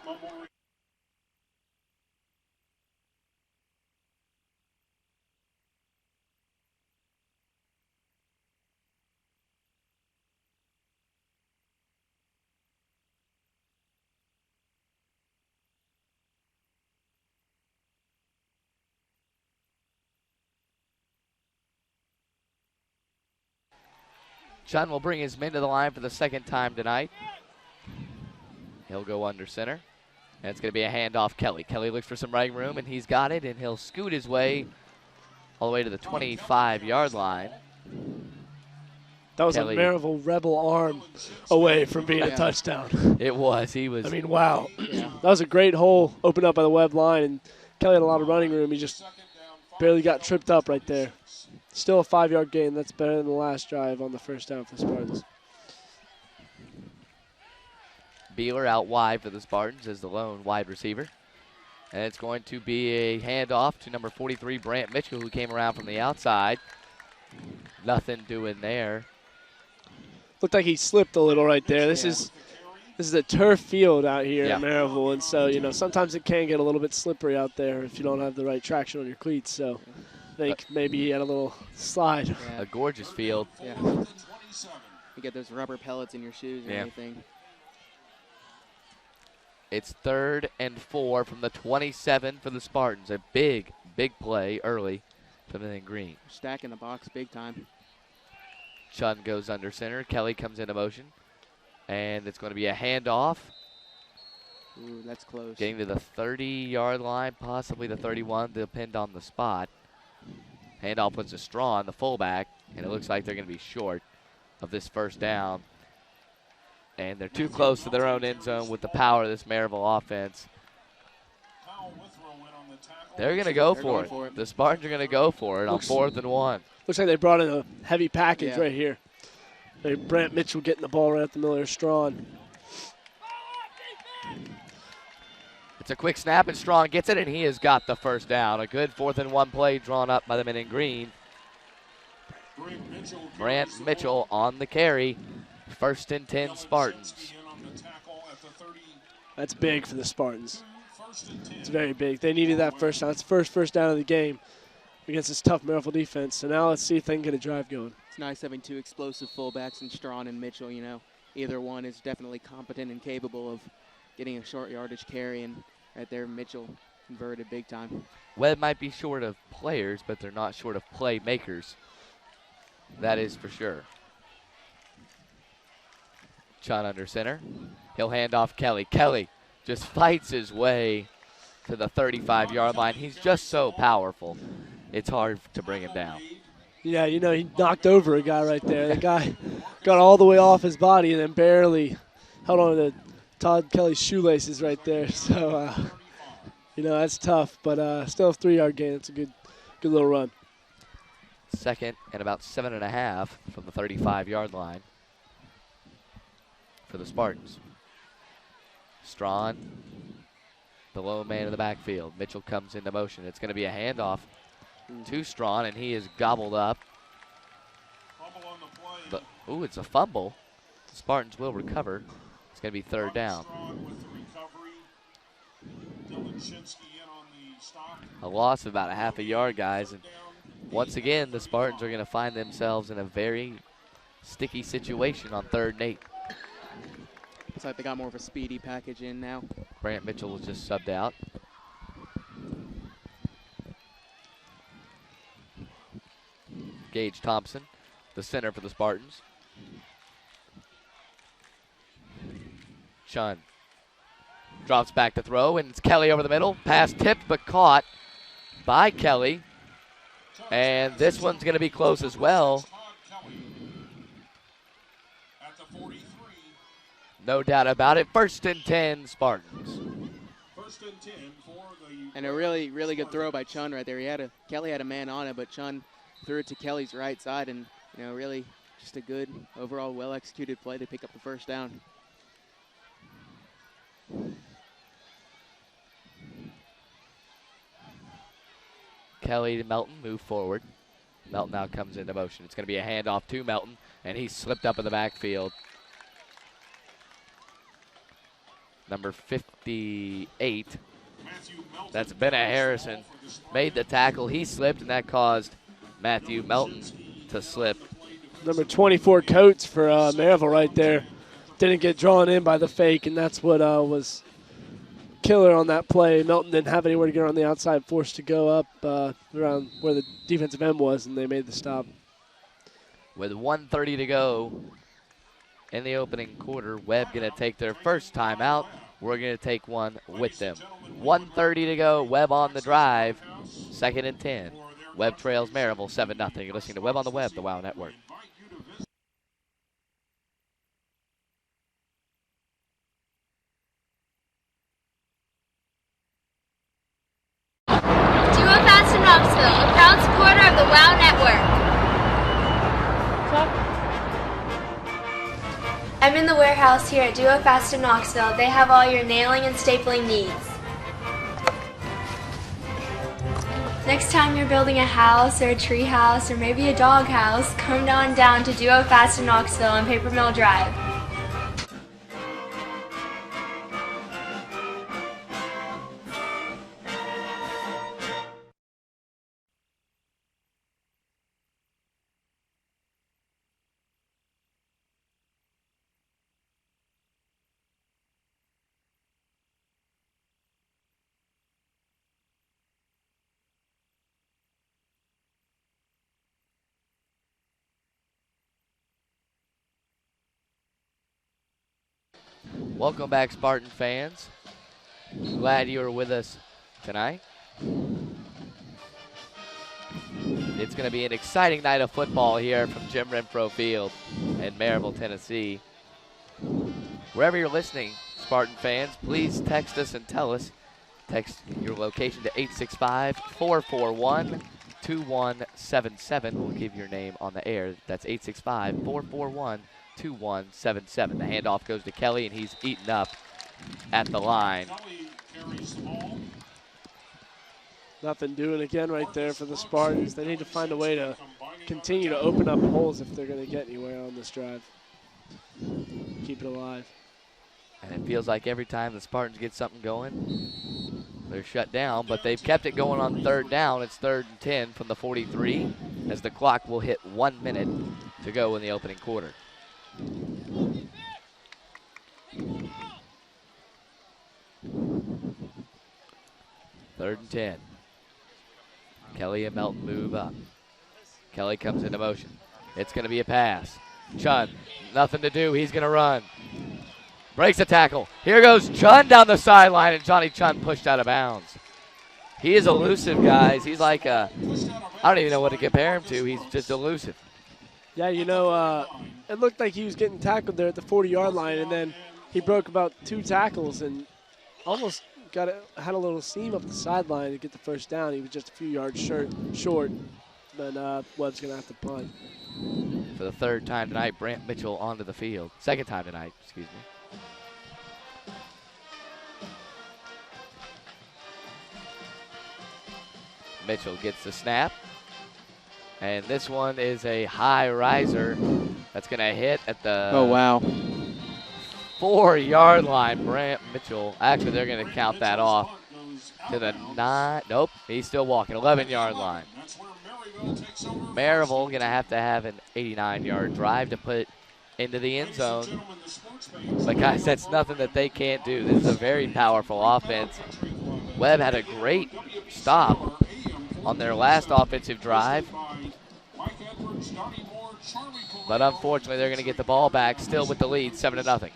Chun will bring his men to the line for the 2nd time tonight. He'll go under center. And it's going to be a handoff Kelly. Kelly looks for some running room, and he's got it, and he'll scoot his way all the way to the 25-yard line. That was Kelly, a Maryville Rebel arm away from being a touchdown. It was. He was. I mean, wow. That was a great hole opened up by the Webb line, and Kelly had a lot of running room. He just barely got tripped up right there. Still a 5-yard gain. That's better than the last drive on the 1st down for the Spartans. Beeler out wide for the Spartans as the lone wide receiver. And it's going to be a handoff to number 43, Brant Mitchell, who came around from the outside. Nothing doing there. Looked like he slipped a little right there. This is a turf field out here at Maryville, and so, sometimes it can get a little bit slippery out there if you don't have the right traction on your cleats. So I think maybe he had a little slide. Yeah. A gorgeous field. Yeah. You get those rubber pellets in your shoes and everything. It's 3rd and 4 from the 27 for the Spartans. A big, big play early from the green. Stacking the box big time. Chun goes under center. Kelly comes into motion. And it's going to be a handoff. Ooh, that's close. Getting to the 30-yard line, possibly the 31, depend on the spot. Handoff puts a straw on the fullback, and it looks like they're going to be short of this 1st down. And they're too close to their own end zone with the power of this Maryville offense. They're going to go for it. The Spartans are going to go for it on 4th and 1. Looks like they brought in a heavy package right here. Brant Mitchell getting the ball right at the middle of their Strawn. It's a quick snap, and Strong gets it, and he has got the 1st down. A good 4th and 1 play drawn up by the men in green. Brant Mitchell on the carry. 1st and 10 Spartans. That's big for the Spartans. It's very big. They needed that 1st down. It's the first down of the game against this tough Maryville defense. So now let's see if they can get a drive going. It's nice having 2 explosive fullbacks in Strawn and Mitchell. Either one is definitely competent and capable of getting a short yardage carry, and right there Mitchell converted big time. Webb might be short of players, but they're not short of playmakers. That is for sure. Chun under center. He'll hand off Kelly. Kelly just fights his way to the 35-yard line. He's just so powerful. It's hard to bring him down. Yeah, he knocked over a guy right there. The guy got all the way off his body and then barely held on to Todd Kelly's shoelaces right there. So, that's tough, but still a 3-yard gain. It's a good little run. 2nd and about 7.5 from the 35-yard line for the Spartans. Strawn the lone man in the backfield. Mitchell comes into motion. It's going to be a handoff to Strawn, and he is gobbled up. But, ooh, it's a fumble. The Spartans will recover. It's going to be third down. A loss of about a half a yard, guys. And once again, the Spartans are going to find themselves in a very sticky situation on 3rd and 8. Looks like they got more of a speedy package in now. Brant Mitchell was just subbed out. Gage Thompson, the center for the Spartans. Chun drops back to throw, and it's Kelly over the middle. Pass tipped but caught by Kelly. And this one's going to be close as well. No doubt about it. 1st and 10 Spartans. And a really, really good throw by Chun right there. Kelly had a man on it, but Chun threw it to Kelly's right side, and really just a good overall well-executed play to pick up the 1st down. Kelly to Melton move forward. Melton now comes into motion. It's going to be a handoff to Melton, and he slipped up in the backfield. Number 58, that's Benna Harrison, made the tackle. He slipped, and that caused Matthew Melton to slip. Number 24 Coates for Maryville right there. Didn't get drawn in by the fake, and that's what was killer on that play. Melton didn't have anywhere to get on the outside, forced to go up around where the defensive end was, and they made the stop. With 1:30 to go in the opening quarter, Webb going to take their first timeout. We're going to take one with them. 1:30 to go, Webb on the drive, 2nd and 10. Webb trails Maryville 7-0. You're listening to Webb on the Web, the WOW Network. Duo Fast in Knoxville, a proud supporter of the WOW Network. I'm in the warehouse here at Duo Fast in Knoxville. They have all your nailing and stapling needs. Next time you're building a house or a tree house or maybe a dog house, come on down to Duo Fast in Knoxville on Paper Mill Drive. Welcome back, Spartan fans. Glad you are with us tonight. It's going to be an exciting night of football here from Jim Renfro Field in Maryville, Tennessee. Wherever you're listening, Spartan fans, please text us and tell us. Text your location to 865-441-2177. We'll give your name on the air. That's 865-441-2177. The handoff goes to Kelly, and he's eaten up at the line. Nothing doing again right there for the Spartans. They need to find a way to continue to open up holes if they're going to get anywhere on this drive. Keep it alive. And it feels like every time the Spartans get something going, they're shut down, but they've kept it going on 3rd down. It's 3rd and 10 from the 43 as the clock will hit 1 minute to go in the opening quarter. Third and 10. Kelly and Melton move up. Kelly comes into motion. It's going to be a pass. Chun, nothing to do. He's going to run. Breaks a tackle. Here goes Chun down the sideline, and Johnny Chun pushed out of bounds. He is elusive, guys. He's like I don't even know what to compare him to. He's just elusive. Yeah, it looked like he was getting tackled there at the 40-yard line, and then he broke about 2 tackles and almost had a little seam up the sideline to get the first down. He was just a few yards short. Then Webb's going to have to punt. For the 3rd time tonight, Brant Mitchell onto the field. 2nd time tonight, excuse me. Mitchell gets the snap. And this one is a high riser that's going to hit at the Oh, wow. 4-yard line. Brant Mitchell, actually, they're going to count that off to the 9. Nope, he's still walking. 11-yard line. Maryville going to have an 89-yard drive to put into the end zone. But, guys, that's nothing that they can't do. This is a very powerful offense. Webb had a great stop on their last offensive drive. But unfortunately, they're going to get the ball back, still with the lead, 7-0.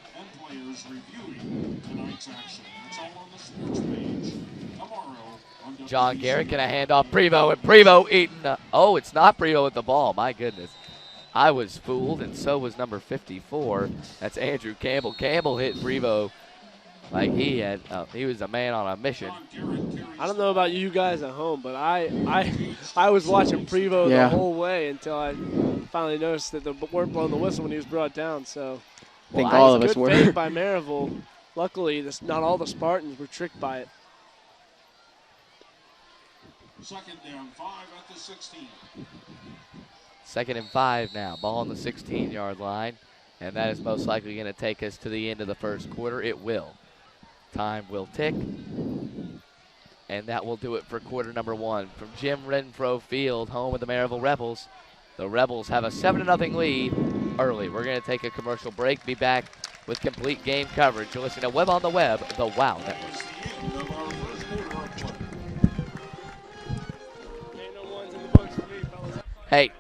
John Garrett going to hand off Prevo, and Prevo eating. Oh, it's not Prevo with the ball. My goodness. I was fooled, and so was number 54. That's Andrew Campbell. Campbell hit Prevo like he was a man on a mission. I don't know about you guys at home, but I was watching Prevo the whole way until I finally noticed that they weren't blowing the whistle when he was brought down. So I think all of us were. Good fake by Maryville. Luckily, not all the Spartans were tricked by it. 2nd down, 5 at the 16. 2nd and 5 now. Ball on the 16-yard line, and that is most likely going to take us to the end of the first quarter. It will. Time will tick, and that will do it for quarter number 1. From Jim Renfro Field, home of the Maryville Rebels, the Rebels have a 7-0 lead early. We're going to take a commercial break, be back with complete game coverage. You're listening to Webb on the Web, the WOW Network. Hey.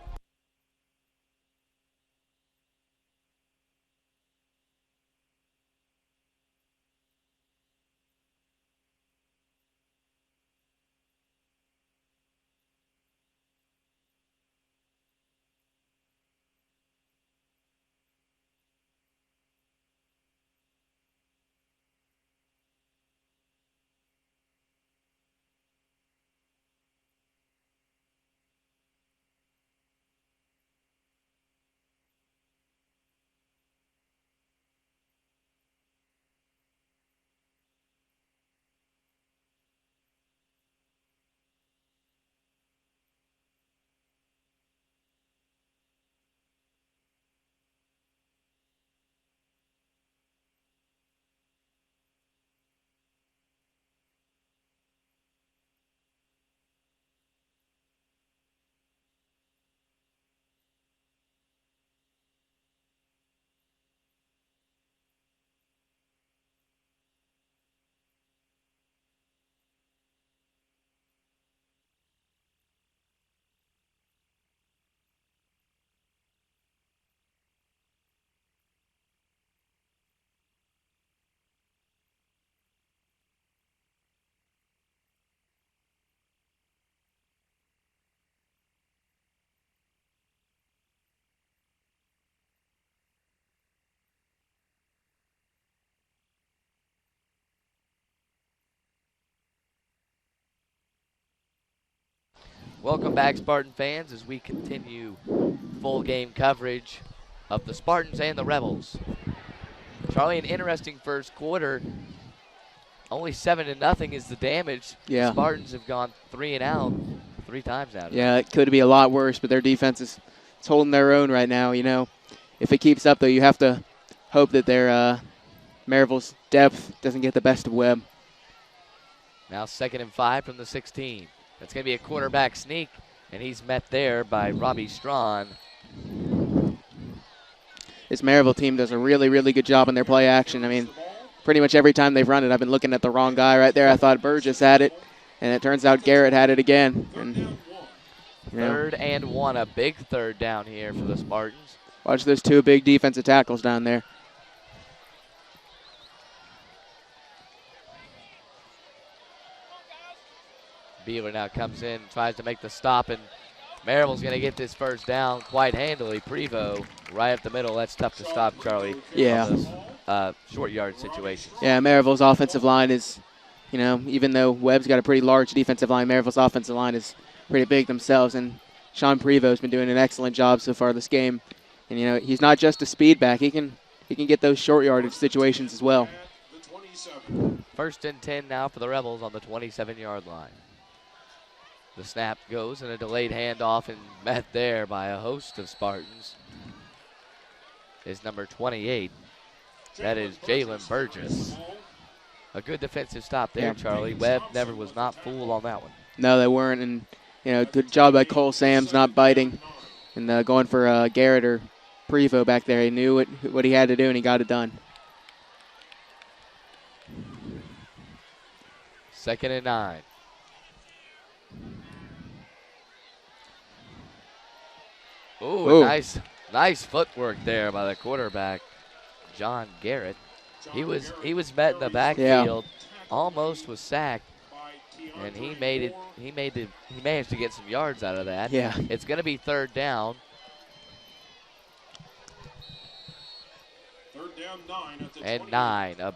Welcome back, Spartan fans, as we continue full game coverage of the Spartans and the Rebels. Charlie, an interesting first quarter. Only 7-0 is the damage. Yeah. The Spartans have gone 3 and out 3 times now. Yeah, it could be a lot worse, but their defense is holding their own right now. You know, if it keeps up, though, you have to hope that their Maryville's depth doesn't get the best of Webb. Now 2nd and 5 from the 16. That's going to be a quarterback sneak, and he's met there by Robbie Strawn. This Maryville team does a really, really good job in their play action. I mean, pretty much every time they've run it, I've been looking at the wrong guy right there. I thought Burgess had it, and it turns out Garrett had it again. And, you know, 3rd and 1, a big 3rd down here for the Spartans. Watch those 2 big defensive tackles down there. Beeler now comes in, tries to make the stop, and Maryville's going to get this first down quite handily. Prevo right up the middle. That's tough to stop, Charlie. Yeah. Those, short yard situations. Yeah, Maryville's offensive line is, you know, even though Webb's got a pretty large defensive line, Maryville's offensive line is pretty big themselves, and Sean Prevo's been doing an excellent job so far this game. And, you know, he's not just a speed back. He can get those short yardage situations as well. 1st and 10 now for the Rebels on the 27-yard line. The snap goes and a delayed handoff and met there by a host of Spartans is number 28. That is Jalen Burgess. A good defensive stop there, Charlie. Webb never was not fooled on that one. No, they weren't, and good job by Cole Sams not biting and going for Garrett or Prevo back there. He knew what he had to do, and he got it done. 2nd and 9. Ooh, nice footwork there by the quarterback, John Garrett. He was met in the backfield, almost was sacked, and he managed to get some yards out of that. Yeah. It's going to be 3rd down. 3rd down, 9 at the 20. And 9.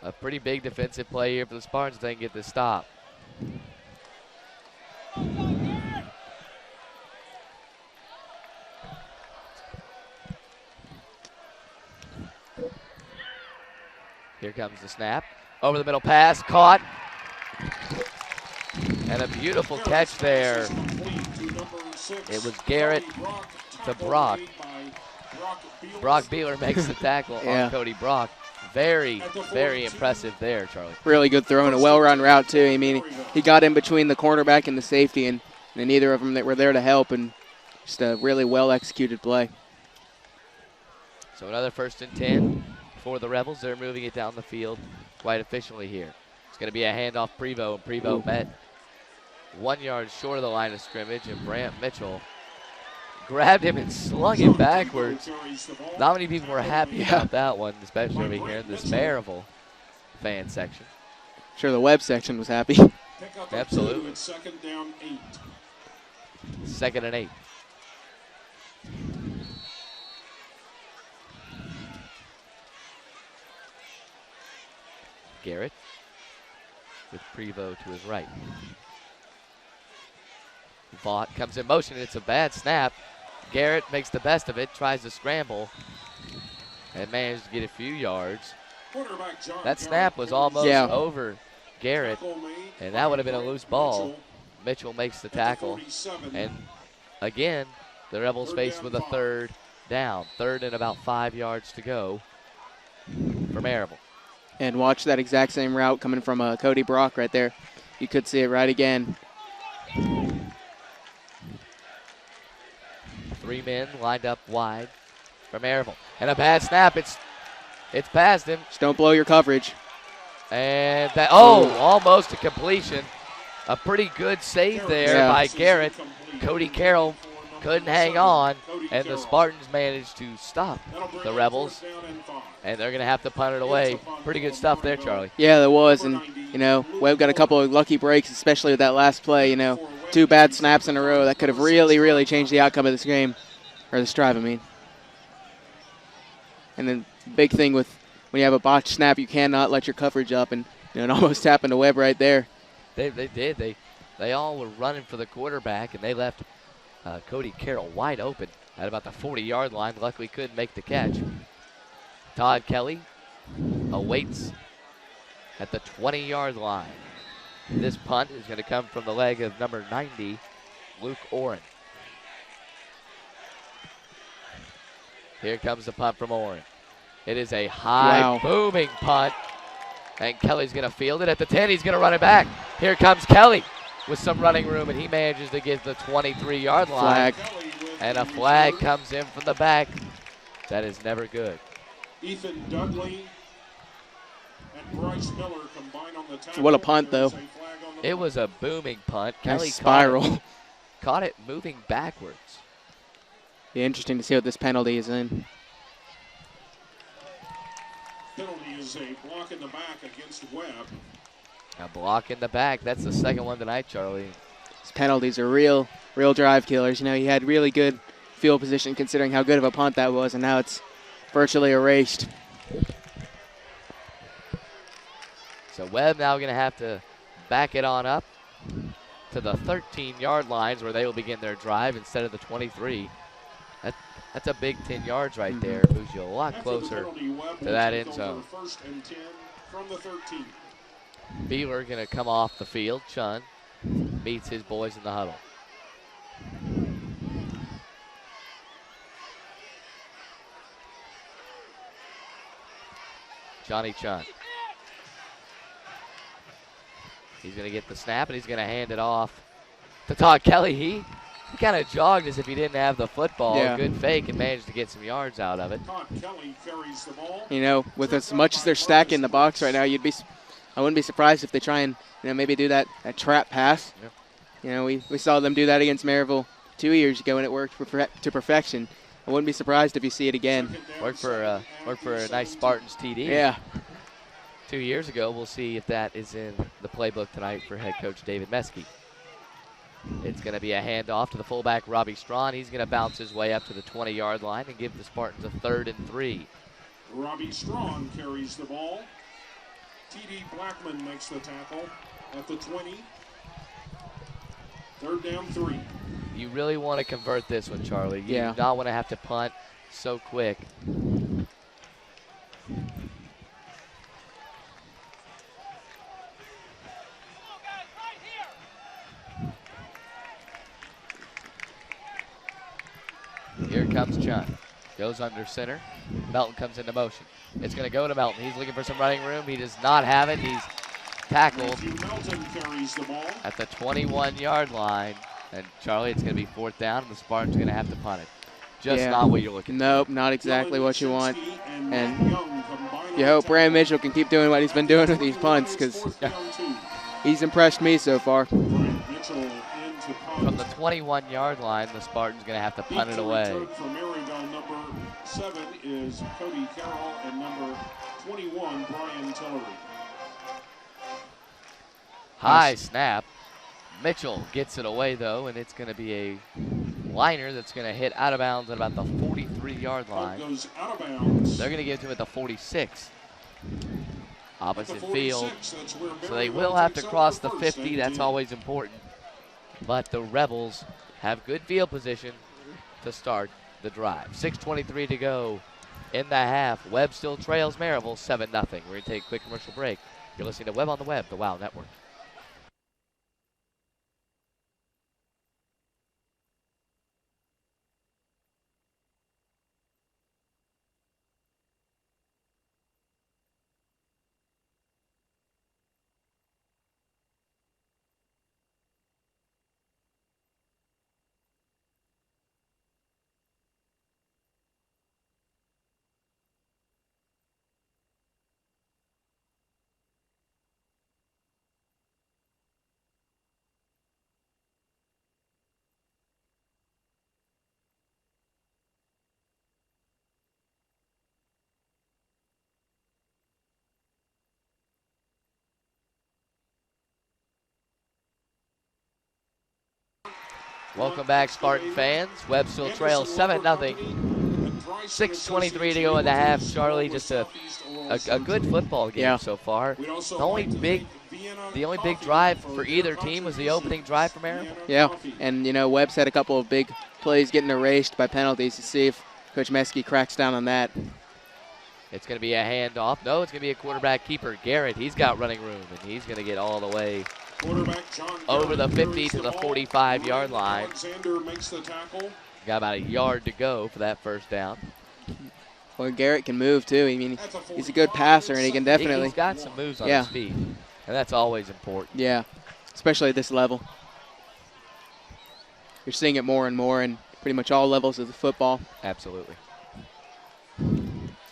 A pretty big defensive play here for the Spartans. They can get the stop. Here comes the snap. Over the middle pass, caught. And a beautiful catch there. It was Garrett to Brock. Brock Beeler makes the tackle on Cody Brock. Very, very impressive there, Charlie. Really good throw and a well-run route, too. I mean, he got in between the cornerback and the safety, and neither of them that were there to help, and just a really well-executed play. So another 1st and 10 for the Rebels. They're moving it down the field quite efficiently here. It's going to be a handoff Prevo, and Prevo met 1 yard short of the line of scrimmage, and Brant Mitchell grabbed him and slung him backwards. Not many people were happy about that one, especially over here in this Maryville fan section. Sure, the Webb section was happy. Absolutely. 2nd down, 8. 2nd and 8. Garrett with Prevo to his right. Vaught comes in motion. It's a bad snap. Garrett makes the best of it, tries to scramble, and managed to get a few yards. That snap was almost over Garrett, and that would have been a loose ball. Mitchell makes the tackle, and again, the Rebels faced with a 3rd down. 3rd and about 5 yards to go for Maryville. And watch that exact same route coming from Cody Brock right there. You could see it right again. 3 men lined up wide for Maryville. And a bad snap. It's past him. Just don't blow your coverage. And that, almost a completion. A pretty good save there by Garrett. Cody Carroll couldn't hang on, and the Spartans managed to stop the Rebels, and they're going to have to punt it away. Pretty good stuff there, Charlie. Yeah, there was, and, Webb got a couple of lucky breaks, especially with that last play, 2 bad snaps in a row. That could have really, really changed the outcome of this game, or this drive, I mean. And then big thing with when you have a botched snap, you cannot let your coverage up, and it almost happened to Webb right there. They did. They all were running for the quarterback, and they left Cody Carroll wide open at about the 40-yard line. Luckily couldn't make the catch. Todd Kelly awaits at the 20-yard line. This punt is going to come from the leg of number 90, Luke Oren. Here comes the punt from Oren. It is a high, booming punt, and Kelly's going to field it at the 10. He's going to run it back. Here comes Kelly with some running room, and he manages to get the 23-yard line. And a flag comes in from the back. That is never good. Ethan Dudley and Bryce Miller combined on the tackle. What a punt, though. It was a booming punt. Nice Kelly spiral. Caught it moving backwards. Be interesting to see what this penalty is in. Penalty is a block in the back against Webb. A block in the back. That's the second one tonight, Charlie. These penalties are real drive killers. He had really good field position considering how good of a punt that was, and now it's virtually erased. So Webb now going to have to back it on up to the 13-yard lines where they will begin their drive instead of the 23. That's a big 10 yards right there. Moves you a lot closer to that end zone. First and 10 from the 13. Beeler going to come off the field. Chun meets his boys in the huddle. Johnny Chun. He's going to get the snap, and he's going to hand it off to Todd Kelly. He kind of jogged as if he didn't have the football. Yeah. Good fake and managed to get some yards out of it. Todd Kelly carries the ball. You know, with as much as they're stacking the box right now, I wouldn't be surprised if they try and maybe do that trap pass. Yep. You know, we saw them do that against Maryville 2 years ago, and it worked to perfection. I wouldn't be surprised if you see it again. Worked for a nice Spartans TD. Yeah. 2 years ago. We'll see if that is in the playbook tonight for head coach David Meskey. It's going to be a handoff to the fullback Robbie Strawn. He's going to bounce his way up to the 20-yard line and give the Spartans a 3rd and 3. Robbie Strawn carries the ball. T.D. Blackman makes the tackle at the 20. 3rd down 3. You really want to convert this one, Charlie. You Yeah. do not want to have to punt so quick. Here comes Chun. Goes under center. Melton comes into motion. It's going to go to Melton. He's looking for some running room. He does not have it. He's tackled Melton carries the ball at the 21-yard line. And, Charlie, it's going to be 4th down, and the Spartans are going to have to punt it. Just not what you're looking for. Nope, not exactly what you want. And you hope Brandon Mitchell can keep doing what he's been doing with these punts, because he's impressed me so far. From the 21-yard line, the Spartans going to have to punt it away. For Maryville, number 7 is Cody Carroll, and number 21, Brian Tillery. High snap. Mitchell gets it away, though, and it's going to be a liner that's going to hit out of bounds at about the 43-yard line. Goes out of bounds. They're going to give it to him at the 46. Opposite At the 46, field. that's where So they Maryville will have to takes cross over the first 50. and That's 10. always important. But the Rebels have good field position to start the drive. 6:23 to go in the half. Webb still trails Maryville 7-0. We're going to take a quick commercial break. You're listening to Webb on the Web, the WOW Network. Welcome back, Spartan fans. Webb still trails 7-0. 6:23 to go in the half. Charlie, just a good football game so far. The only big drive for either team was the opening drive for Maryville. Yeah, and you know, Webb's had a couple of big plays getting erased by penalties. To see if Coach Meskey cracks down on that. It's going to be a handoff. No, it's going to be a quarterback keeper. Garrett, he's got running room, and he's going to get all the way over the 50 to the 45-yard line. Alexander makes the tackle. Got about a yard to go for that first down. Well, Garrett can move too. I mean, he's a good passer, and he can definitely. He's got some moves on his feet, and that's always important. Yeah, especially at this level. You're seeing it more and more in pretty much all levels of the football. Absolutely.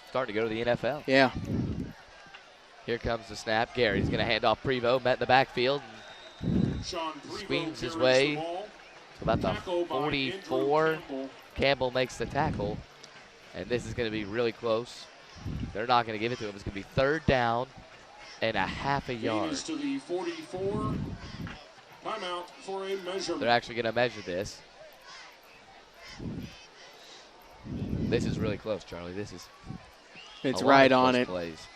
Starting to go to the NFL. Yeah. Here comes the snap. Gary's going to hand off Prevost, met in the backfield. Squeams his way to about the 44. Campbell makes the tackle. And this is going to be really close. They're not going to give it to him. It's going to be 3rd down and a half a yard. To the 44. Timeout for a measurement. They're actually going to measure this. This is really close, Charlie. It's right on it. Plays.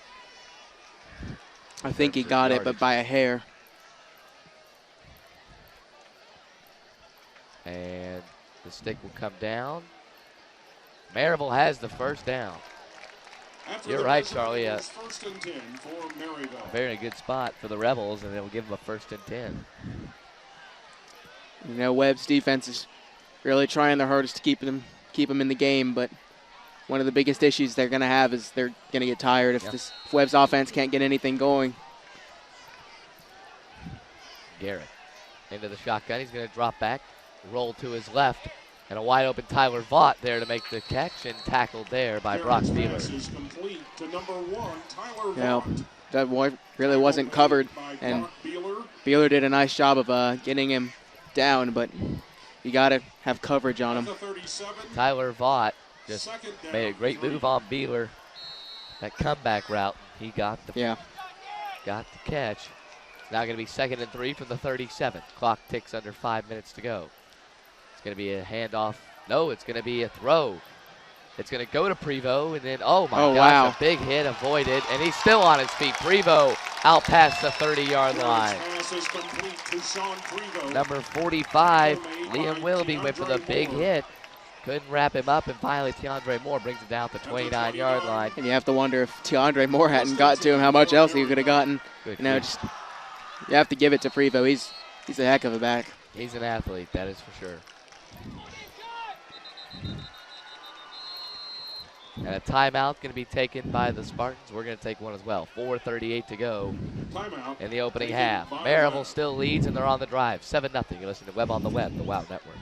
I think he got it, but by a hair. And the stick will come down. Maryville has the first down. You're right, Charlie. First and 10 for Maryville. Very good spot for the Rebels, and they'll give them a 1st and 10. You know, Webb's defense is really trying their hardest to keep them in the game, but one of the biggest issues they're going to have is they're going to get tired if Webb's offense can't get anything going. Garrett into the shotgun. He's going to drop back, roll to his left, and a wide open Tyler Vaught there to make the catch, and tackled there by Brock Beeler. That really wasn't covered, and Beeler did a nice job of getting him down, but you got to have coverage on him. Tyler Vaught just made a great move on Beeler. That comeback route, he got the catch. It's now going to be 2nd and 3 from the 37. Clock ticks under 5 minutes to go. It's going to be a handoff. No, it's going to be a throw. It's going to go to Prevo, and then, oh my gosh, wow. A big hit avoided, and he's still on his feet. Prevo out past the 30-yard line. Number 45, Liam Willoughby went for the big hit. Couldn't wrap him up, and finally Tiandre Moore brings him down to the 29-yard line. And you have to wonder if Tiandre Moore hadn't got to him, how much else he could have gotten. Good you know, just you have to give it to Prevo. He's a heck of a back. He's an athlete, that is for sure. And a timeout going to be taken by the Spartans. We're going to take one as well. 4:38 to go in the opening half. Maryville still leads, and they're on the drive. 7-0. You listen to Webb on the Web, the WOW Network.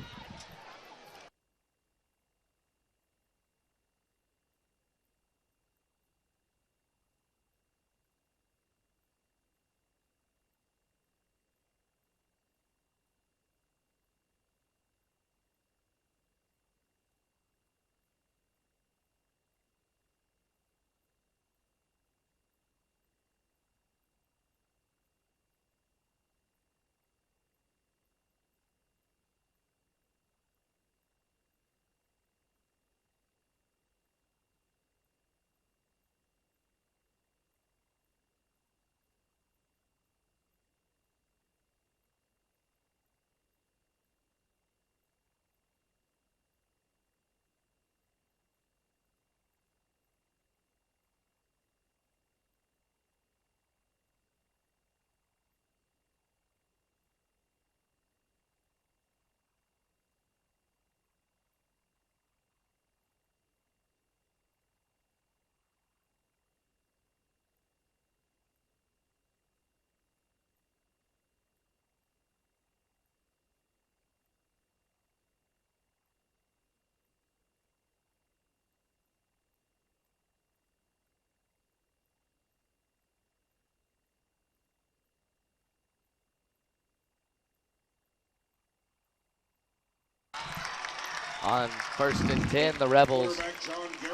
On 1st and 10, the Rebels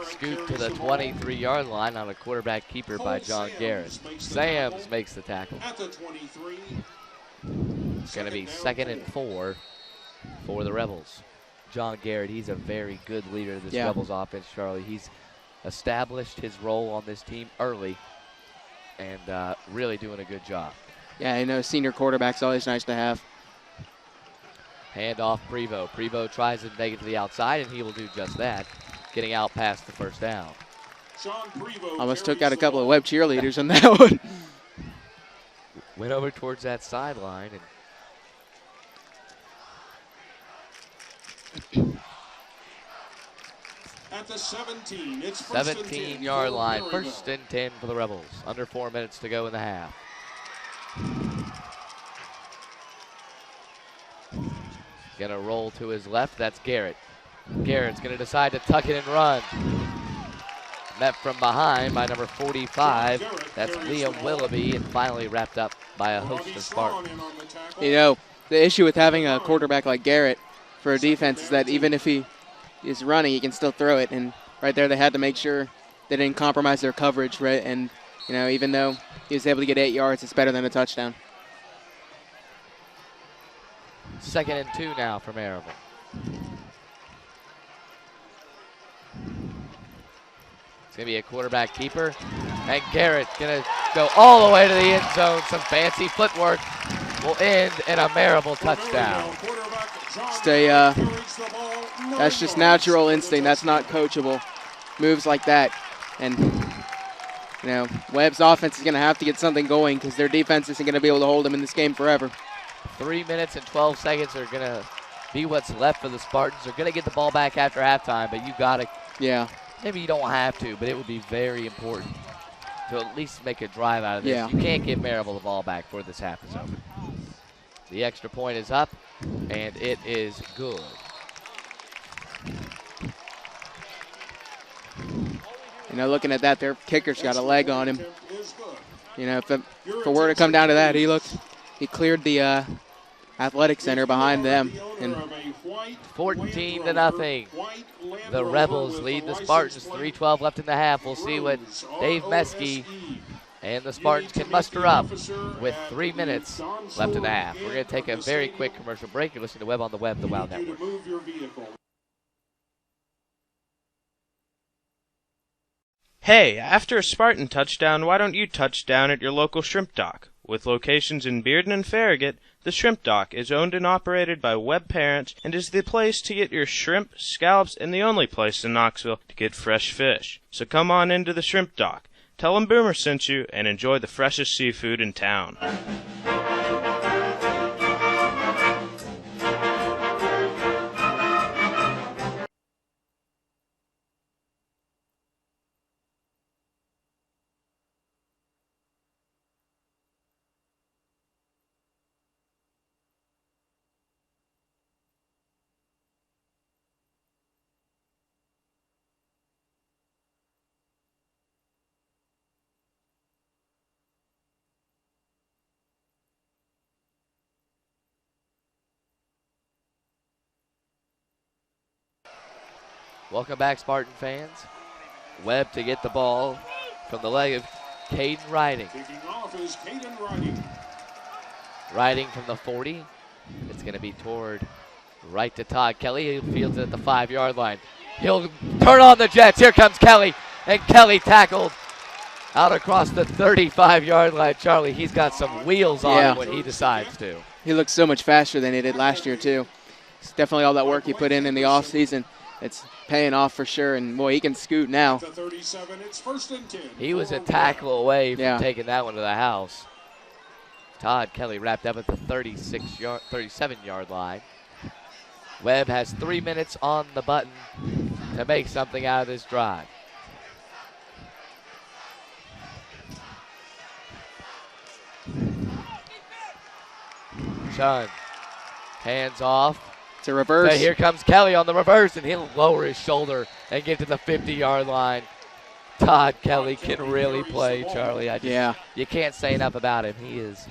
scoot to the 23-yard line on a quarterback keeper by John Garrett. Sams makes the tackle. It's going to be 2nd and 4 for the Rebels. John Garrett, he's a very good leader of this Rebels offense, Charlie. He's established his role on this team early and really doing a good job. Yeah, I know senior quarterback's always nice to have. Hand off Prevo. Prevo tries to make it to the outside, and he will do just that, getting out past the first down. Almost took out a couple of Webb cheerleaders on that one. Went over towards that sideline. And at the 17, it's 17-yard line, 1st and 10 for the Rebels. Under 4 minutes to go in the half. Going to roll to his left. That's Garrett. Garrett's going to decide to tuck it and run. Met from behind by number 45. That's Liam Willoughby, and finally wrapped up by a host of Spartans. You know, the issue with having a quarterback like Garrett for a defense is that even if he is running, he can still throw it. And right there, they had to make sure they didn't compromise their coverage, right? And, you know, even though he was able to get 8 yards, it's better than a touchdown. 2nd and 2 now for Maryville. It's going to be a quarterback keeper. And Garrett going to go all the way to the end zone. Some fancy footwork will end in a Maryville touchdown. That's just natural instinct. That's not coachable. Moves like that. And, you know, Webb's offense is going to have to get something going because their defense isn't going to be able to hold them in this game forever. 3 minutes and 12 seconds are going to be what's left for the Spartans. They're going to get the ball back after halftime, but you got to. Yeah. Maybe you don't have to, but it would be very important to at least make a drive out of this. Yeah. You can't give Maryville the ball back before this half is over. The extra point is up, and it is good. Looking at that, their kicker's got a leg on him. If it were to come down to that, he cleared the athletic center behind them. And 14-0. The Rebels lead the Spartans. 3:12 left in the half. We'll see what Dave Meskey and the Spartans can muster up with 3 minutes left in the half. We're going to take a very quick commercial break. You're listening to Webb on the Web, the WOW Network. Hey, after a Spartan touchdown, why don't you touch down at your local shrimp dock? With locations in Bearden and Farragut, the Shrimp Dock is owned and operated by Webb parents and is the place to get your shrimp, scallops, and the only place in Knoxville to get fresh fish. So come on into the Shrimp Dock. Tell them Boomer sent you and enjoy the freshest seafood in town. Welcome back, Spartan fans. Webb to get the ball from the leg of Caden Riding. Kicking off is Caden Riding. Riding from the 40. It's going to be toward right to Todd Kelly, who fields it at the 5-yard line. He'll turn on the Jets. Here comes Kelly, and Kelly tackled out across the 35-yard line. Charlie, he's got some wheels on him when he decides to. He looks so much faster than he did last year, too. It's definitely all that work he put in the offseason. It's paying off for sure, and boy, he can scoot now. It's 1st and 10. He was a tackle away from taking that one to the house. Todd Kelly wrapped up at the 37-yard line. Webb has 3 minutes on the button to make something out of this drive. Chun, hands off. It's a reverse. So here comes Kelly on the reverse, and he'll lower his shoulder and get to the 50-yard line. Todd Kelly can really play, Charlie. You can't say enough about him. He is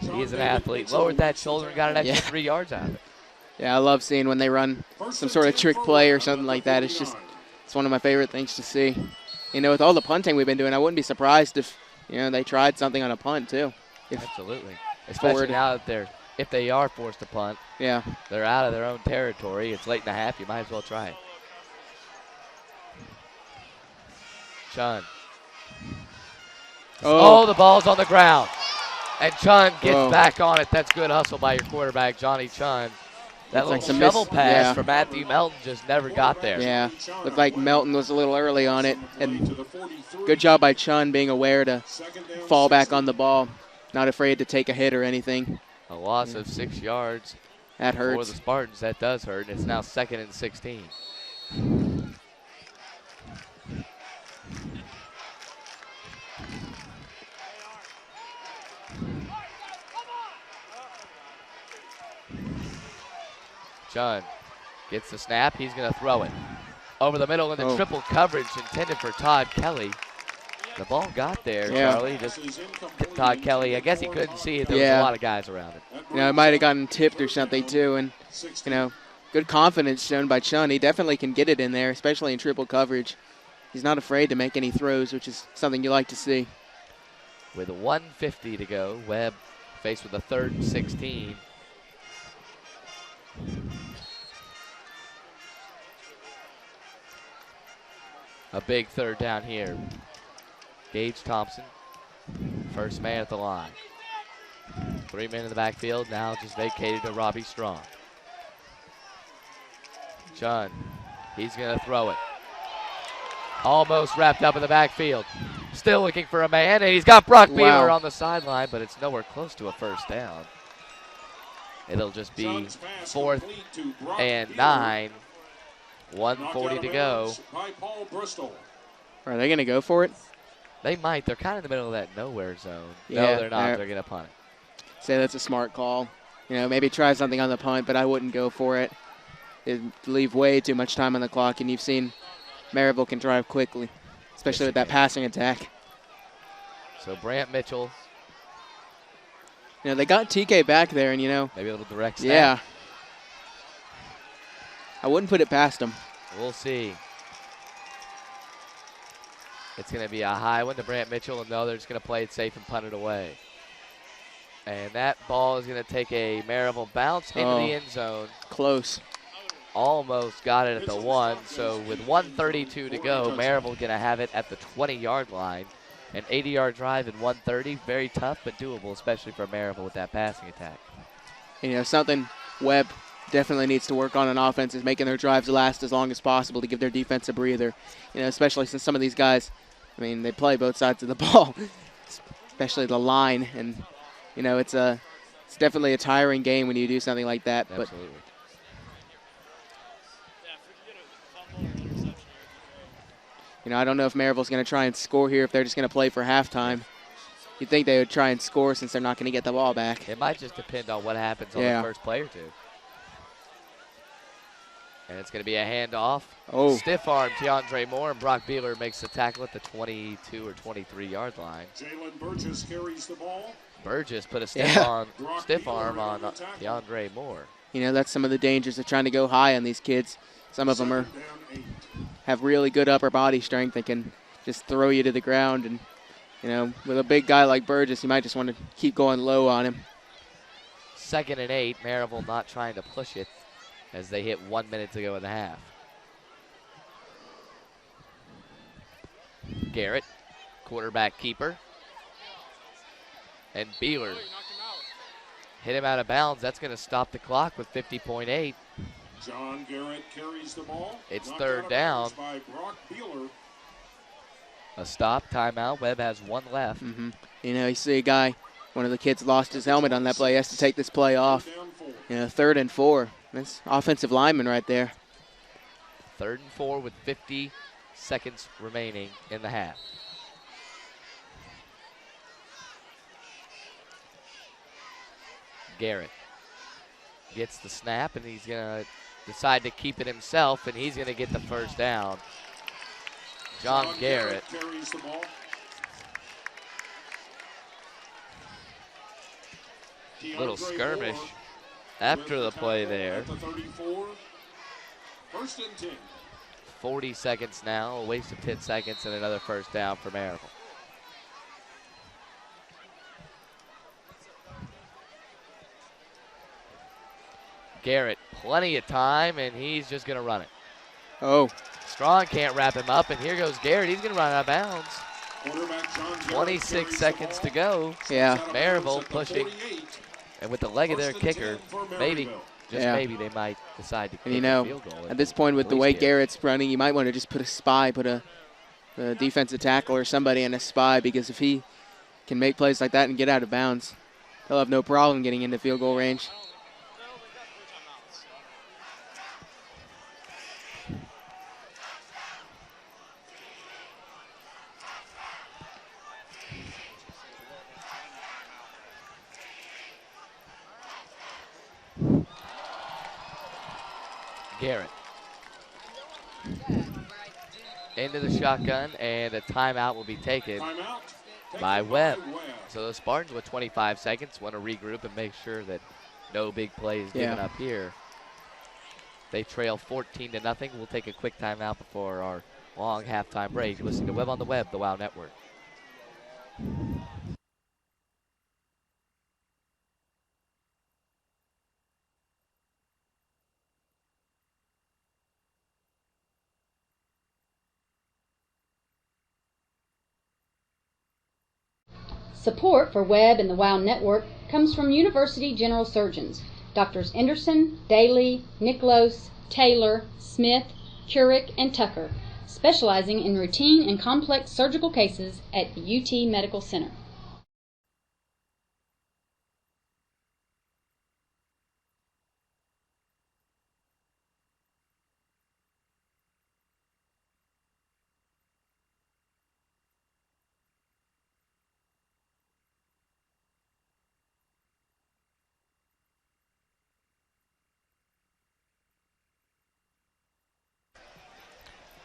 an athlete. Lowered that shoulder and got an extra 3 yards out of it. Yeah, I love seeing when they run some sort of trick play or something like that. It's one of my favorite things to see. With all the punting we've been doing, I wouldn't be surprised if they tried something on a punt too. Absolutely, especially now that if they are forced to punt, they're out of their own territory. It's late in the half. You might as well try it. Chun. Oh, the ball's on the ground. And Chun gets back on it. That's good hustle by your quarterback, Johnny Chun. That little shovel pass for Matthew Melton just never got there. Yeah, looked like Melton was a little early on it. And good job by Chun being aware to fall back on the ball. Not afraid to take a hit or anything. A loss of 6 yards. That hurts. For the Spartans, that does hurt. It's now 2nd and 16. Chun gets the snap. He's going to throw it. Over the middle in the triple coverage intended for Todd Kelly. The ball got there, Charlie. Just Todd Kelly, I guess he couldn't see it. There was a lot of guys around it. It might have gotten tipped or something too. And, good confidence shown by Chun. He definitely can get it in there, especially in triple coverage. He's not afraid to make any throws, which is something you like to see. With 1:50 to go, Webb faced with a 3rd and 16. A big 3rd down here. Gage Thompson, first man at the line. 3 men in the backfield, now just vacated to Robbie Strong. Chun, he's going to throw it. Almost wrapped up in the backfield. Still looking for a man, and he's got Brock Beaver on the sideline, but it's nowhere close to a 1st down. It'll just be 4th and 9. 1:40 to go. Are they going to go for it? They might. They're kind of in the middle of that nowhere zone. Yeah, no, they're not. They're going to punt it. Say that's a smart call. You know, maybe try something on the punt, but I wouldn't go for it. It'd leave way too much time on the clock, and you've seen Maryville can drive quickly, especially with that passing attack. So Brant Mitchell. You know, they got TK back there, and, you know. Maybe a little direct snap. Yeah. I wouldn't put it past him. We'll see. It's going to be a high one to Brant Mitchell, and no, they're just going to play it safe and punt it away. And that ball is going to take a Maryville bounce into the end zone. Close. Almost got it at the 1. So with 1:32 to go, Maryville going to have it at the 20-yard line. An 80-yard drive in 1:30, very tough but doable, especially for Maryville with that passing attack. And, you know, something Webb definitely needs to work on offense is making their drives last as long as possible to give their defense a breather. You know, especially since some of these guys, I mean, they play both sides of the ball, especially the line. And, you know, it's definitely a tiring game when you do something like that. Absolutely. But, you know, I don't know if Maryville's going to try and score here, if they're just going to play for halftime. You'd think they would try and score since they're not going to get the ball back. It might just depend on what happens on the first play or two. And it's going to be a handoff. Oh. Stiff arm, DeAndre Moore, and Brock Beeler makes the tackle at the 22 or 23-yard line. Jalen Burgess carries the ball. Burgess put a stiff arm on DeAndre Moore. You know, that's some of the dangers of trying to go high on these kids. Some of them have really good upper body strength and can just throw you to the ground. And, you know, with a big guy like Burgess, you might just want to keep going low on him. 2nd and 8, Maryville not trying to push it as they hit 1 minute to go in the half. Garrett, quarterback keeper. And Beeler hit him out of bounds. That's going to stop the clock with 50.8. John Garrett carries the ball. It's 3rd down. By Brock Beeler. A stop, timeout. Webb has 1 left. You know, you see a guy, one of the kids lost his helmet on that play. He has to take this play off. You know, 3rd and 4. That's offensive lineman right there. 3rd and 4 with 50 seconds remaining in the half. Garrett gets the snap, and he's going to decide to keep it himself, and he's going to get the 1st down. John Garrett carries the ball. Little skirmish after the play there. At the 34. 1st and 10. 40 seconds now, a waste of 10 seconds, and another 1st down for Maryville. Garrett, plenty of time, and he's just going to run it. Oh. Strong can't wrap him up, and here goes Garrett. He's going to run out of bounds. 26 seconds to go. Yeah. Maryville pushing. And with the leg of their kicker, maybe, maybe they might decide to kick a field goal. At this point with the way Garrett's running, you might want to just put a spy, put a defensive tackle or somebody in a spy, because if he can make plays like that and get out of bounds, he'll have no problem getting into field goal range. Garrett into the shotgun, and a timeout will be taken by Webb. So the Spartans with 25 seconds want to regroup and make sure that no big play is given up here. They trail 14-0. We'll take a quick timeout before our long halftime break. You're listening to Webb on the Web, the WOW Network. Support for Webb and the WOW Network comes from University General Surgeons, Drs. Anderson, Daly, Nicholas, Taylor, Smith, Curick, and Tucker, specializing in routine and complex surgical cases at the UT Medical Center.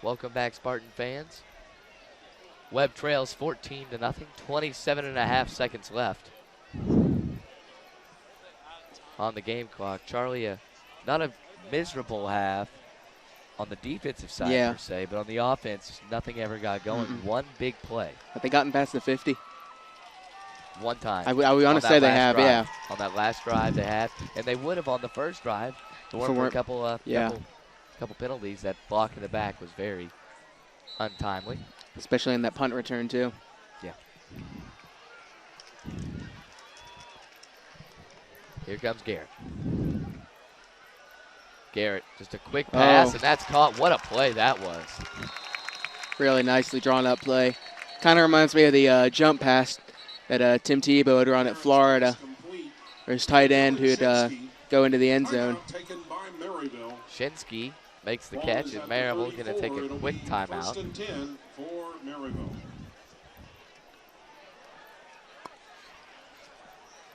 Welcome back, Spartan fans. Webb trails 14-0, 27.5 seconds left on the game clock. Charlie, not a miserable half on the defensive side per se, but on the offense, nothing ever got going. One big play. Have they gotten past the 50? One time. I want to say they have, drive. On that last drive they had, and they would have on the first drive. There were a couple penalties. That block in the back was very untimely. Especially in that punt return, too. Yeah. Here comes Garrett. Garrett, just a quick pass, and that's caught. What a play that was. Really nicely drawn up play. Kind of reminds me of the jump pass that Tim Tebow had run at Florida, or his tight end who'd go into the end zone. Shinsky makes the catch, and Maryville going to take a quick timeout.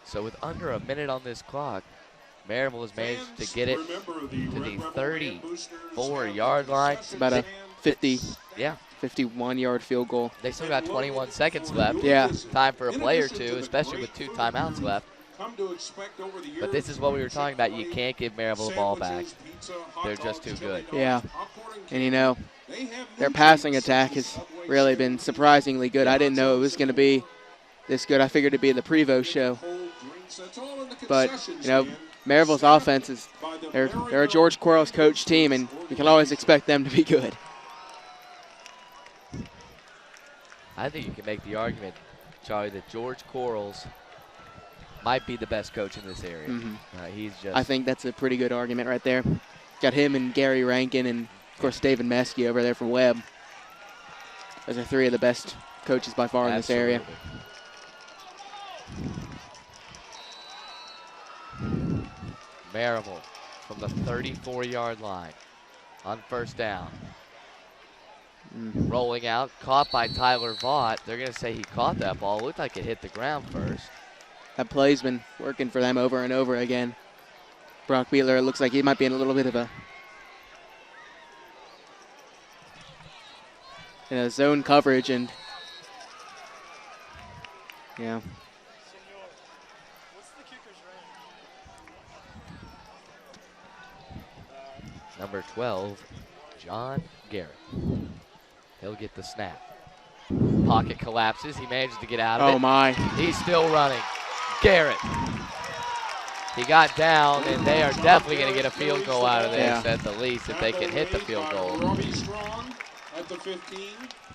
So with under a minute on this clock, Maryville has managed to get it to the 34-yard line. It's about a 51-yard field goal. They still got 21 seconds left. Yeah. Time for a play or two, especially with 2 timeouts left. But this is what we were talking about. You can't give Maryville the ball back. They're just too good. Yeah. And, you know, their passing attack has really been surprisingly good. I didn't know it was going to be this good. I figured it'd be the Prevo show. But, you know, Maryville's offense is they're a George Quarles coach team, and you can always expect them to be good. I think you can make the argument, Charlie, that George Quarles might be the best coach in this area. He's just. I think that's a pretty good argument right there. Got him and Gary Rankin and, of course, David Meskey over there from Webb. Those are 3 of the best coaches by far in this area. Maryville from the 34-yard line on first down. Rolling out, caught by Tyler Vaught. They're going to say he caught that ball. It looked like it hit the ground first. That play's been working for them over and over again. Brock Wheeler, it looks like he might be in a little bit of a zone coverage, and yeah. Number 12, John Garrett. He'll get the snap. Pocket collapses. He manages to get out of it. Oh, my. He's still running. Garrett. He got down, and they are definitely going to get a field goal out of this at the least if they can hit the field goal.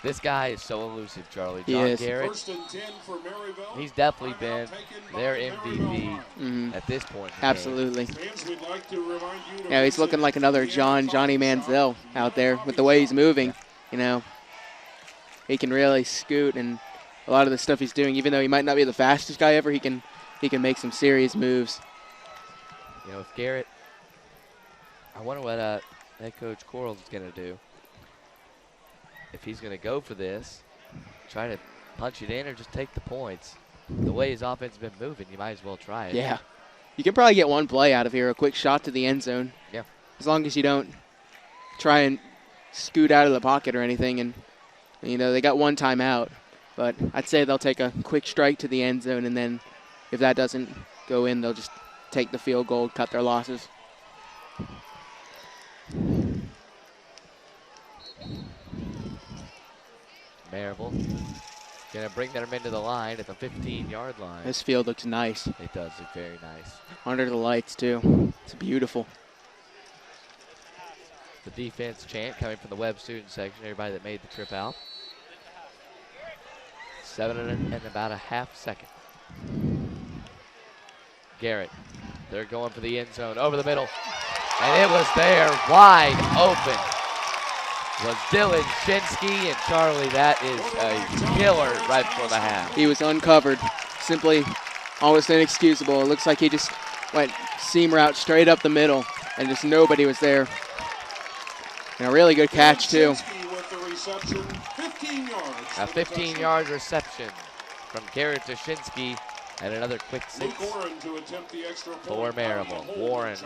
This guy is so elusive, Charlie. John Garrett. He's definitely been their MVP at this point. Absolutely. Yeah, he's looking like another Johnny Manziel out there with the way he's moving. You know, he can really scoot, and a lot of the stuff he's doing, even though he might not be the fastest guy ever, he can make some serious moves. You know, if Garrett, I wonder what head coach Quarles is going to do. If he's going to go for this, try to punch it in or just take the points. The way his offense has been moving, you might as well try it. Yeah. You can probably get one play out of here, a quick shot to the end zone. Yeah. As long as you don't try and scoot out of the pocket or anything. And, you know, they got one timeout. But I'd say they'll take a quick strike to the end zone, and then if that doesn't go in, they'll just take the field goal, cut their losses. Maryville going to bring them into the line at the 15-yard line. This field looks nice. It does look very nice. Under the lights, too. It's beautiful. The defense chant coming from the Webb student section, everybody that made the trip out. 7 and about a half second. Garrett, they're going for the end zone, over the middle. And it was there, wide open. Was Dylan Shinsky, and Charlie, that is a killer right before the half. He was uncovered, simply almost inexcusable. It looks like he just went seam route straight up the middle, and just nobody was there. And a really good catch, too. A 15-yard reception from Garrett to Shinsky, and another quick 6 for Maryville. Warren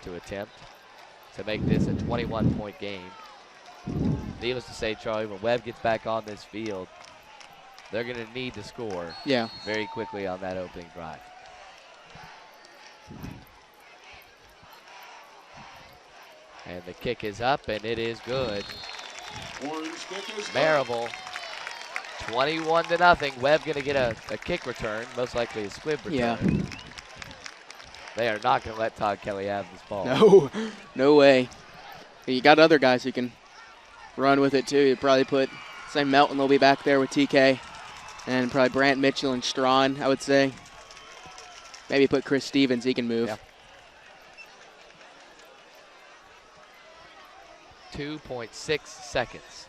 to attempt to make this a 21-point game. Needless to say, Charlie, when Webb gets back on this field, they're going to need to score very quickly on that opening drive. And the kick is up, and it is good. Orange kick is Maryville, 21-0. Webb going to get a kick return, most likely a squib return. Yeah. They are not going to let Todd Kelly have this ball. No, no way. You got other guys who can run with it too. You probably put Sam Melton will be back there with TK, and probably Brant Mitchell and Strawn, I would say. Maybe put Chris Stevens, he can move. Yeah. 2.6 seconds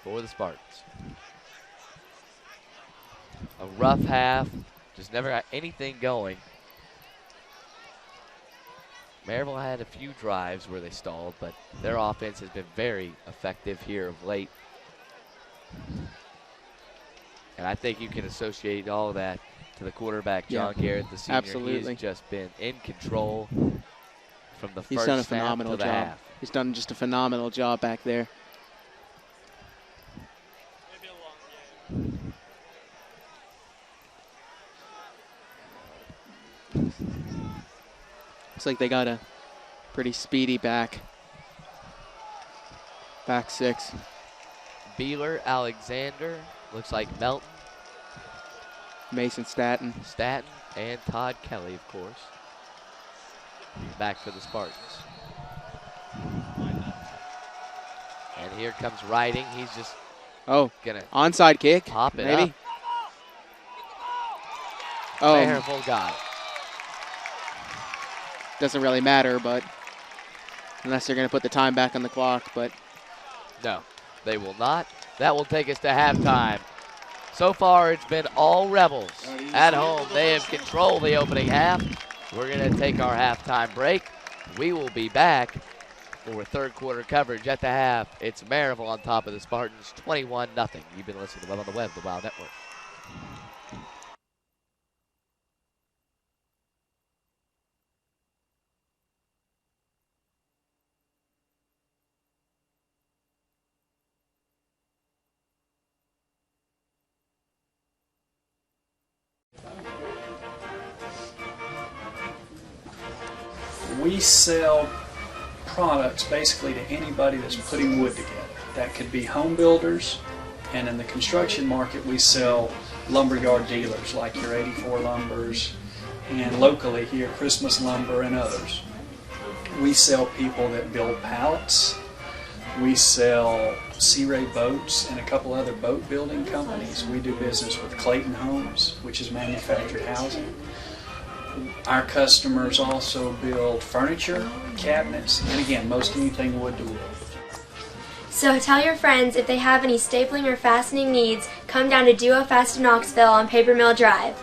for the Spartans. A rough half, just never got anything going. Maryville had a few drives where they stalled, but their offense has been very effective here of late. And I think you can associate all of that to the quarterback, John Garrett, the senior. Absolutely. He's just been in control from the He's first done a snap phenomenal to the job. half. He's done just a phenomenal job back there. Looks like they got a pretty speedy back six. Beeler, Alexander, looks like Melton. Mason Staton. And Todd Kelly, of course. Back for the Spartans. And here comes Riding. He's just gonna onside kick. Pop it maybe. up. Oh, Maryville got it. Doesn't really matter, but unless they're going to put the time back on the clock, but no, they will not. That will take us to halftime. So far, it's been all Rebels at home. They have controlled the opening half. We're going to take our halftime break. We will be back for third quarter coverage at the half. It's Maryville on top of the Spartans, 21-0. You've been listening to Webb on the Web, the WOW Network. We sell products basically to anybody that's putting wood together. That could be home builders, and in the construction market we sell lumberyard dealers like your 84 Lumbers, and locally here Christmas Lumber and others. We sell people that build pallets. We sell Sea Ray boats and a couple other boat building companies. We do business with Clayton Homes, which is manufactured housing. Our customers also build furniture, cabinets, and again, most anything wood to wood. So tell your friends if they have any stapling or fastening needs, come down to Duo Fast in Knoxville on Paper Mill Drive.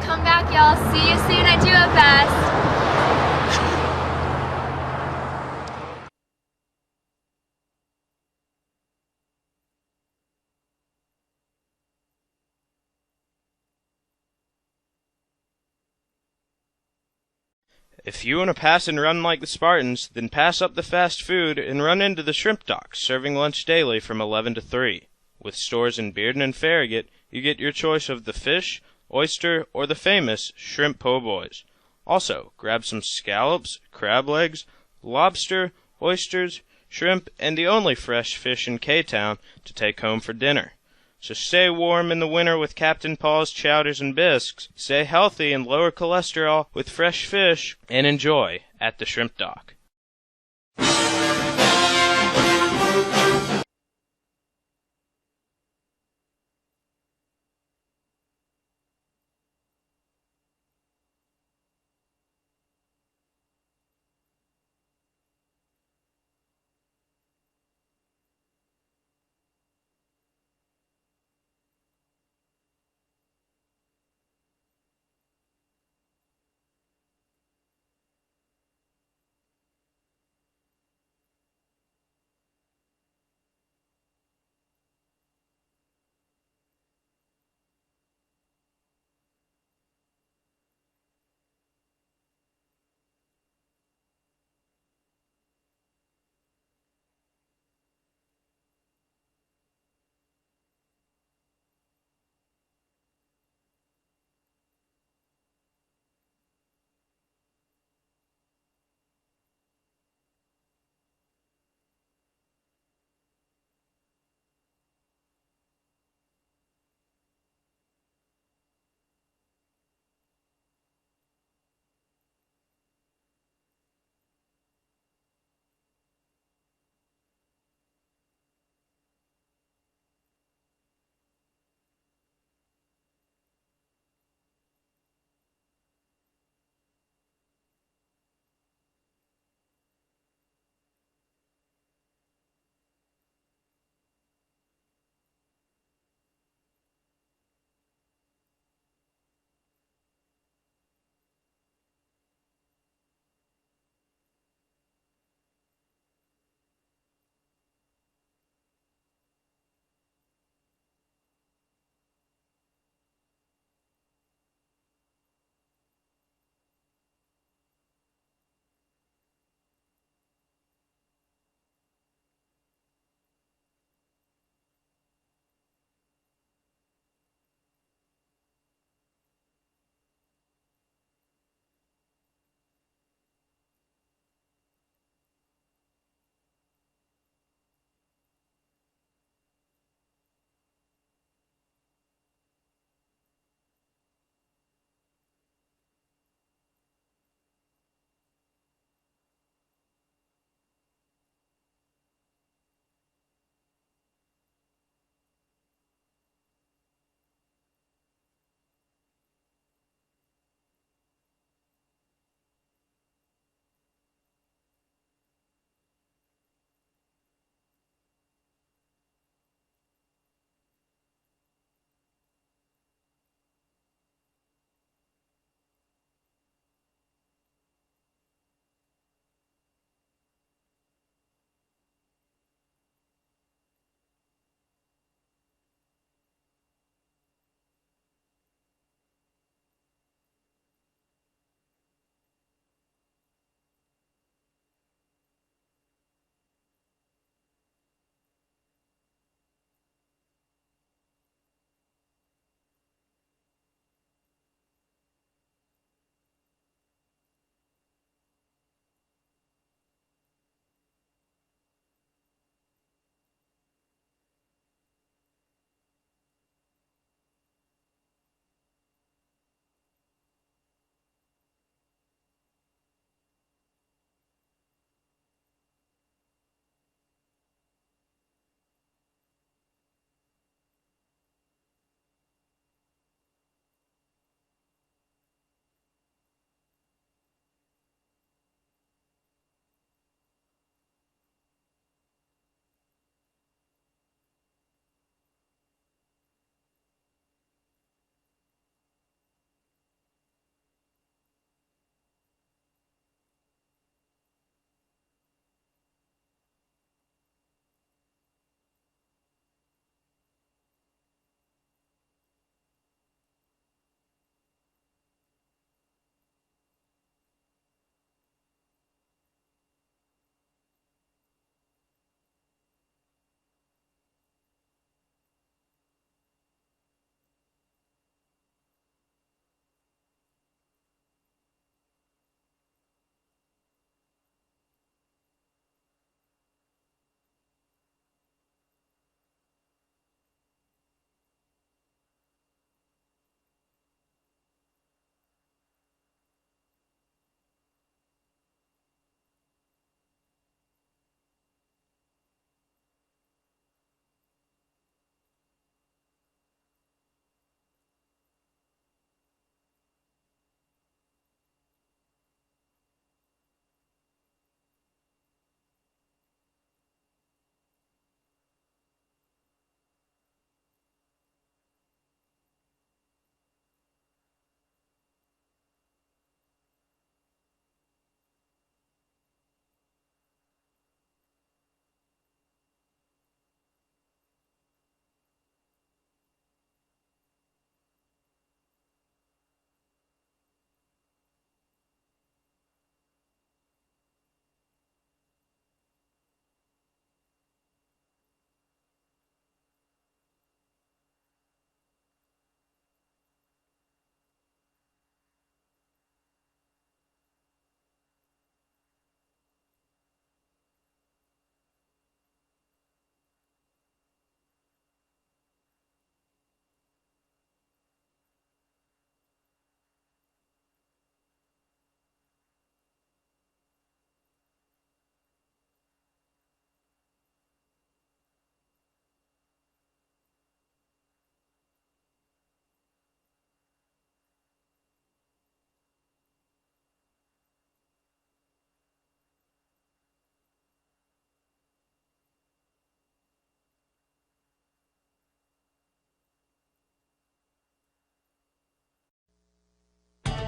Come back, y'all. See you soon at Duo Fast. If you want to pass and run like the Spartans, then pass up the fast food and run into the Shrimpdock, serving lunch daily from 11 to 3. With stores in Bearden and Farragut, you get your choice of the fish, oyster, or the famous shrimp po' boys. Also, grab some scallops, crab legs, lobster, oysters, shrimp, and the only fresh fish in K-Town to take home for dinner. So stay warm in the winter with Captain Paul's chowders and bisques, stay healthy and lower cholesterol with fresh fish, and enjoy at the Shrimpdock.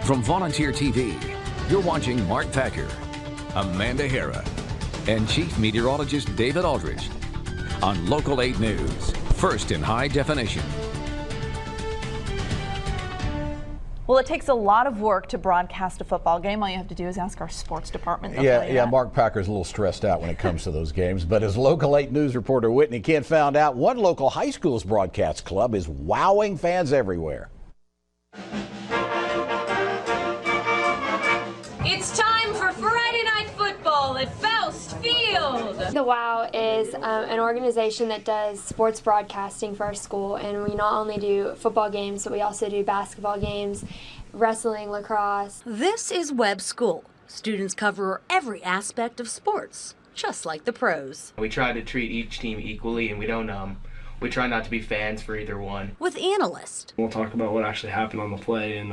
From Volunteer TV, you're watching Mark Thacker, Amanda Hera, and Chief Meteorologist David Aldridge on Local 8 News, first in high definition. Well, it takes a lot of work to broadcast a football game. All you have to do is ask our sports department. Yeah, Mark Packer's a little stressed out when it comes to those games. But as Local 8 News reporter Whitney Kent found out, one local high school's broadcast club is wowing fans everywhere. It's time for Friday Night Football at Faust Field. The WOW is an organization that does sports broadcasting for our school, and we not only do football games, but we also do basketball games, wrestling, lacrosse. This is Webb School. Students cover every aspect of sports, just like the pros. We try to treat each team equally, and we try not to be fans for either one. With analysts. We'll talk about what actually happened on the play and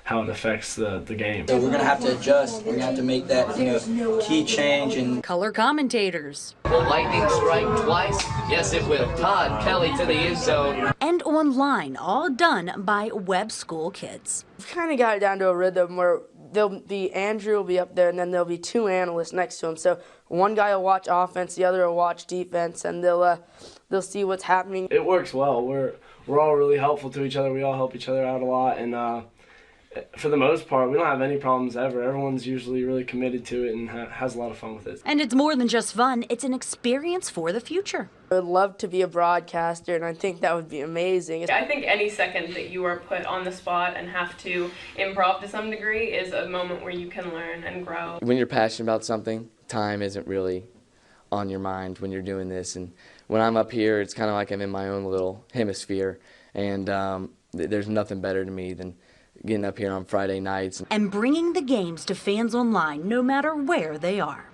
how it affects the game. So we're going to have to adjust. We're going to have to make that key change. And color commentators. Will lightning strike twice? Yes, it will. Todd Kelly to the end zone. And online, all done by Webb School kids. We've kind of got it down to a rhythm where Andrew will be up there, and then there'll be two analysts next to him. So one guy will watch offense, the other will watch defense, and they'll see what's happening. It works well. We're all really helpful to each other. We all help each other out a lot, and for the most part, we don't have any problems ever. Everyone's usually really committed to it and has a lot of fun with it. And it's more than just fun. It's an experience for the future. I would love to be a broadcaster, and I think that would be amazing. I think any second that you are put on the spot and have to improv to some degree is a moment where you can learn and grow. When you're passionate about something, time isn't really on your mind when you're doing this. And when I'm up here, it's kind of like I'm in my own little hemisphere. And there's nothing better to me than getting up here on Friday nights. And bringing the games to fans online, no matter where they are.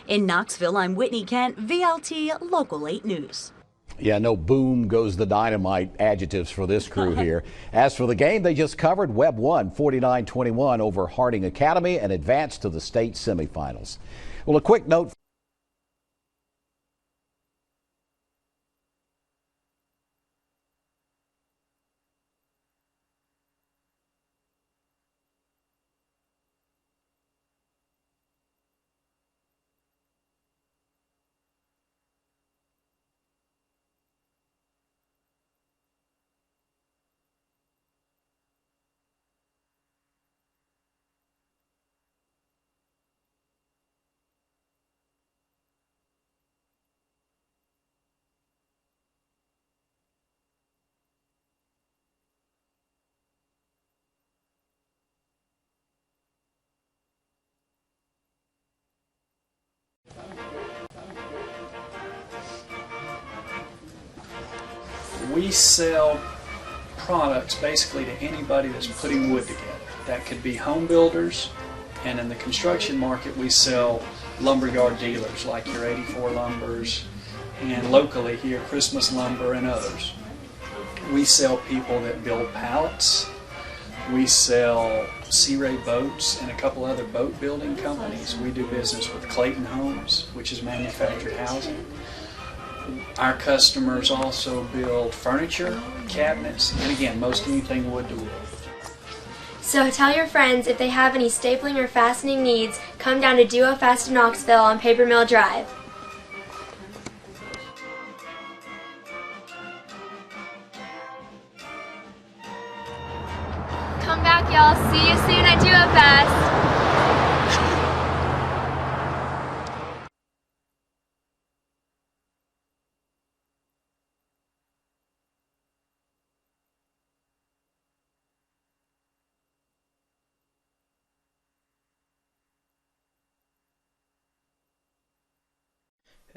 In Knoxville, I'm Whitney Kent, VLT Local 8 News. Yeah, no boom goes the dynamite adjectives for this crew here. As for the game they just covered, Webb won 49-21 over Harding Academy and advanced to the state semifinals. Well, a quick note. We sell products basically to anybody that's putting wood together. That could be home builders, and in the construction market we sell lumberyard dealers like your 84 Lumbers, and locally here Christmas Lumber and others. We sell people that build pallets. We sell Sea Ray boats and a couple other boat building companies. We do business with Clayton Homes, which is manufactured housing. Our customers also build furniture, cabinets, and again, most anything wood to wood. So tell your friends if they have any stapling or fastening needs, come down to Duo Fast in Knoxville on Paper Mill Drive. Come back, y'all. See you soon at Duo Fast.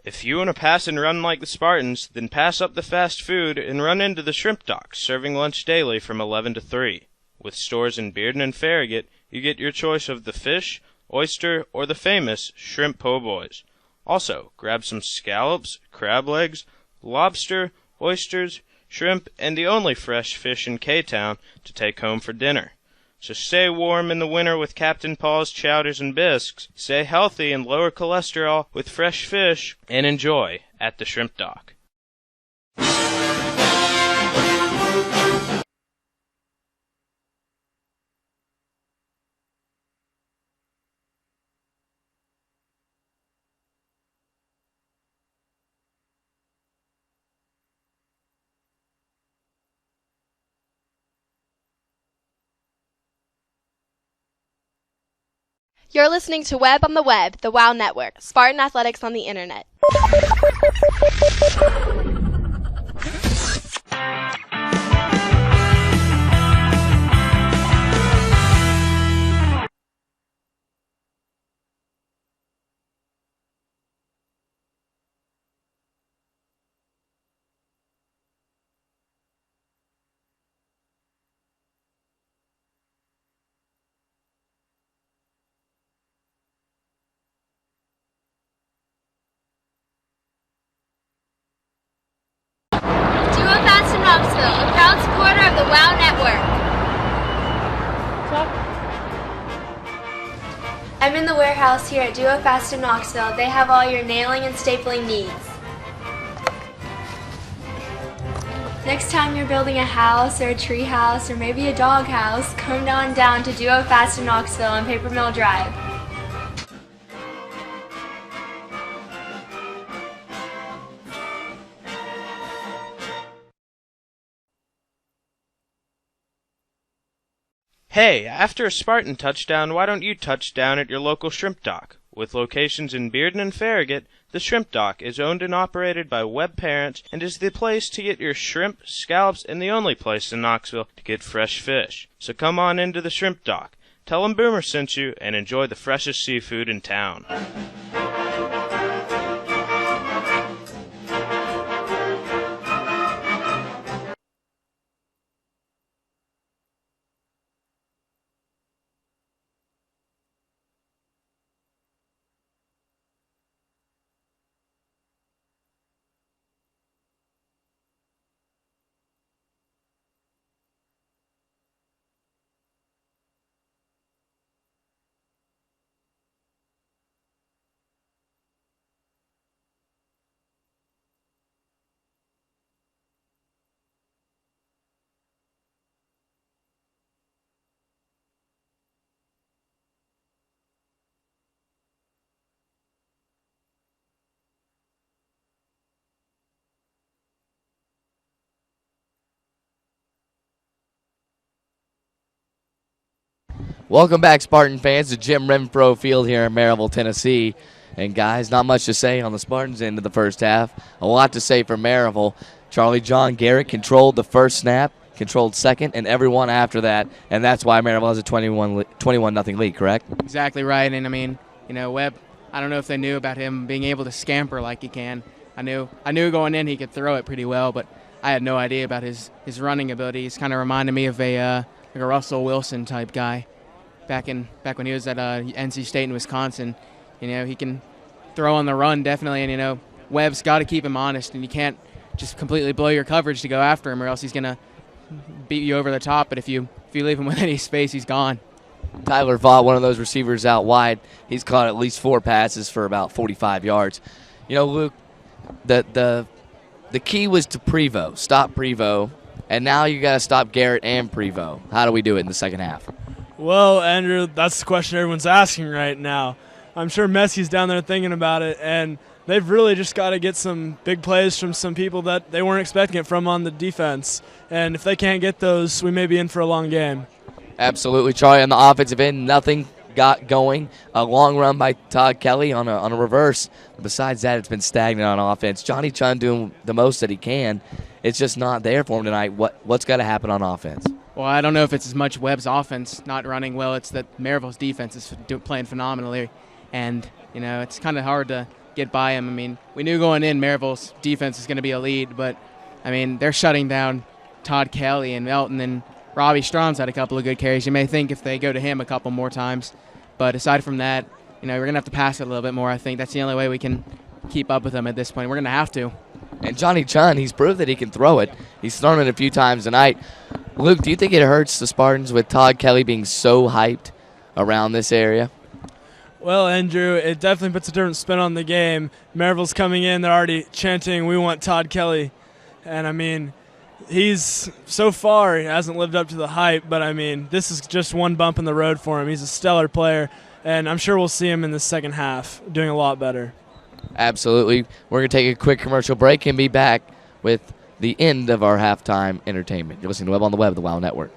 If you want to pass and run like the Spartans, then pass up the fast food and run into the Shrimpdock, serving lunch daily from 11 to 3. With stores in Bearden and Farragut, you get your choice of the fish, oyster, or the famous shrimp po' boys. Also, grab some scallops, crab legs, lobster, oysters, shrimp, and the only fresh fish in K-Town to take home for dinner. So stay warm in the winter with Captain Paul's chowders and bisques, stay healthy and lower cholesterol with fresh fish, and enjoy at the Shrimpdock. You're listening to Webb on the Web, the WOW Network, Spartan Athletics on the Internet. Knoxville, a proud supporter of the WOW Network. I'm in the warehouse here at Duo Fast in Knoxville. They have all your nailing and stapling needs. Next time you're building a house or a tree house or maybe a dog house, come down to Duo Fast in Knoxville on Paper Mill Drive. Hey, after a Spartan touchdown, why don't you touch down at your local shrimp dock? With locations in Bearden and Farragut, the Shrimp Dock is owned and operated by Webb parents and is the place to get your shrimp, scallops, and the only place in Knoxville to get fresh fish. So come on into the Shrimp Dock. Tell them Boomer sent you and enjoy the freshest seafood in town. Welcome back, Spartan fans, to Jim Renfro Field here in Maryville, Tennessee. And, guys, not much to say on the Spartans' end of the first half. A lot to say for Maryville. Charlie John Garrett controlled the first snap, controlled second, and everyone after that. And that's why Maryville has a 21-0 lead, correct? Exactly right. And, I mean, you know, Webb, I don't know if they knew about him being able to scamper like he can. I knew going in he could throw it pretty well, but I had no idea about his running ability. He's kind of reminded me of like a Russell Wilson type guy. Back when he was at NC State in Wisconsin, you know, he can throw on the run definitely, and you know, Webb's got to keep him honest, and you can't just completely blow your coverage to go after him, or else he's gonna beat you over the top. But if you leave him with any space, he's gone. Tyler Vaught, one of those receivers out wide, he's caught at least 4 passes for about 45 yards. You know, Luke, the key was to stop Prevo, and now you got to stop Garrett and Prevo. How do we do it in the second half? Well, Andrew, that's the question everyone's asking right now. I'm sure Messi's down there thinking about it, and they've really just got to get some big plays from some people that they weren't expecting it from on the defense. And if they can't get those, we may be in for a long game. Absolutely, Charlie. On the offensive end, nothing got going. A long run by Todd Kelly on a reverse. Besides that, it's been stagnant on offense. Johnny Chun doing the most that he can. It's just not there for him tonight. What's got to happen on offense? Well, I don't know if it's as much Webb's offense not running well. It's that Maryville's defense is playing phenomenally. And, you know, it's kind of hard to get by him. I mean, we knew going in Maryville's defense is going to be a lead, but, I mean, they're shutting down Todd Kelly and Melton, and Robbie Strom's had a couple of good carries. You may think if they go to him a couple more times. But aside from that, you know, we're going to have to pass it a little bit more, I think. That's the only way we can keep up with them at this point. We're going to have to. And Johnny Chun, he's proved that he can throw it. He's thrown it a few times tonight. Luke, do you think it hurts the Spartans with Todd Kelly being so hyped around this area? Well, Andrew, it definitely puts a different spin on the game. Maryville's coming in. They're already chanting, "We want Todd Kelly." And, I mean, he's so far, he hasn't lived up to the hype. But, I mean, this is just one bump in the road for him. He's a stellar player. And I'm sure we'll see him in the second half doing a lot better. Absolutely. We're going to take a quick commercial break and be back with the end of our halftime entertainment. You're listening to Webb on the Web, the WOW Network.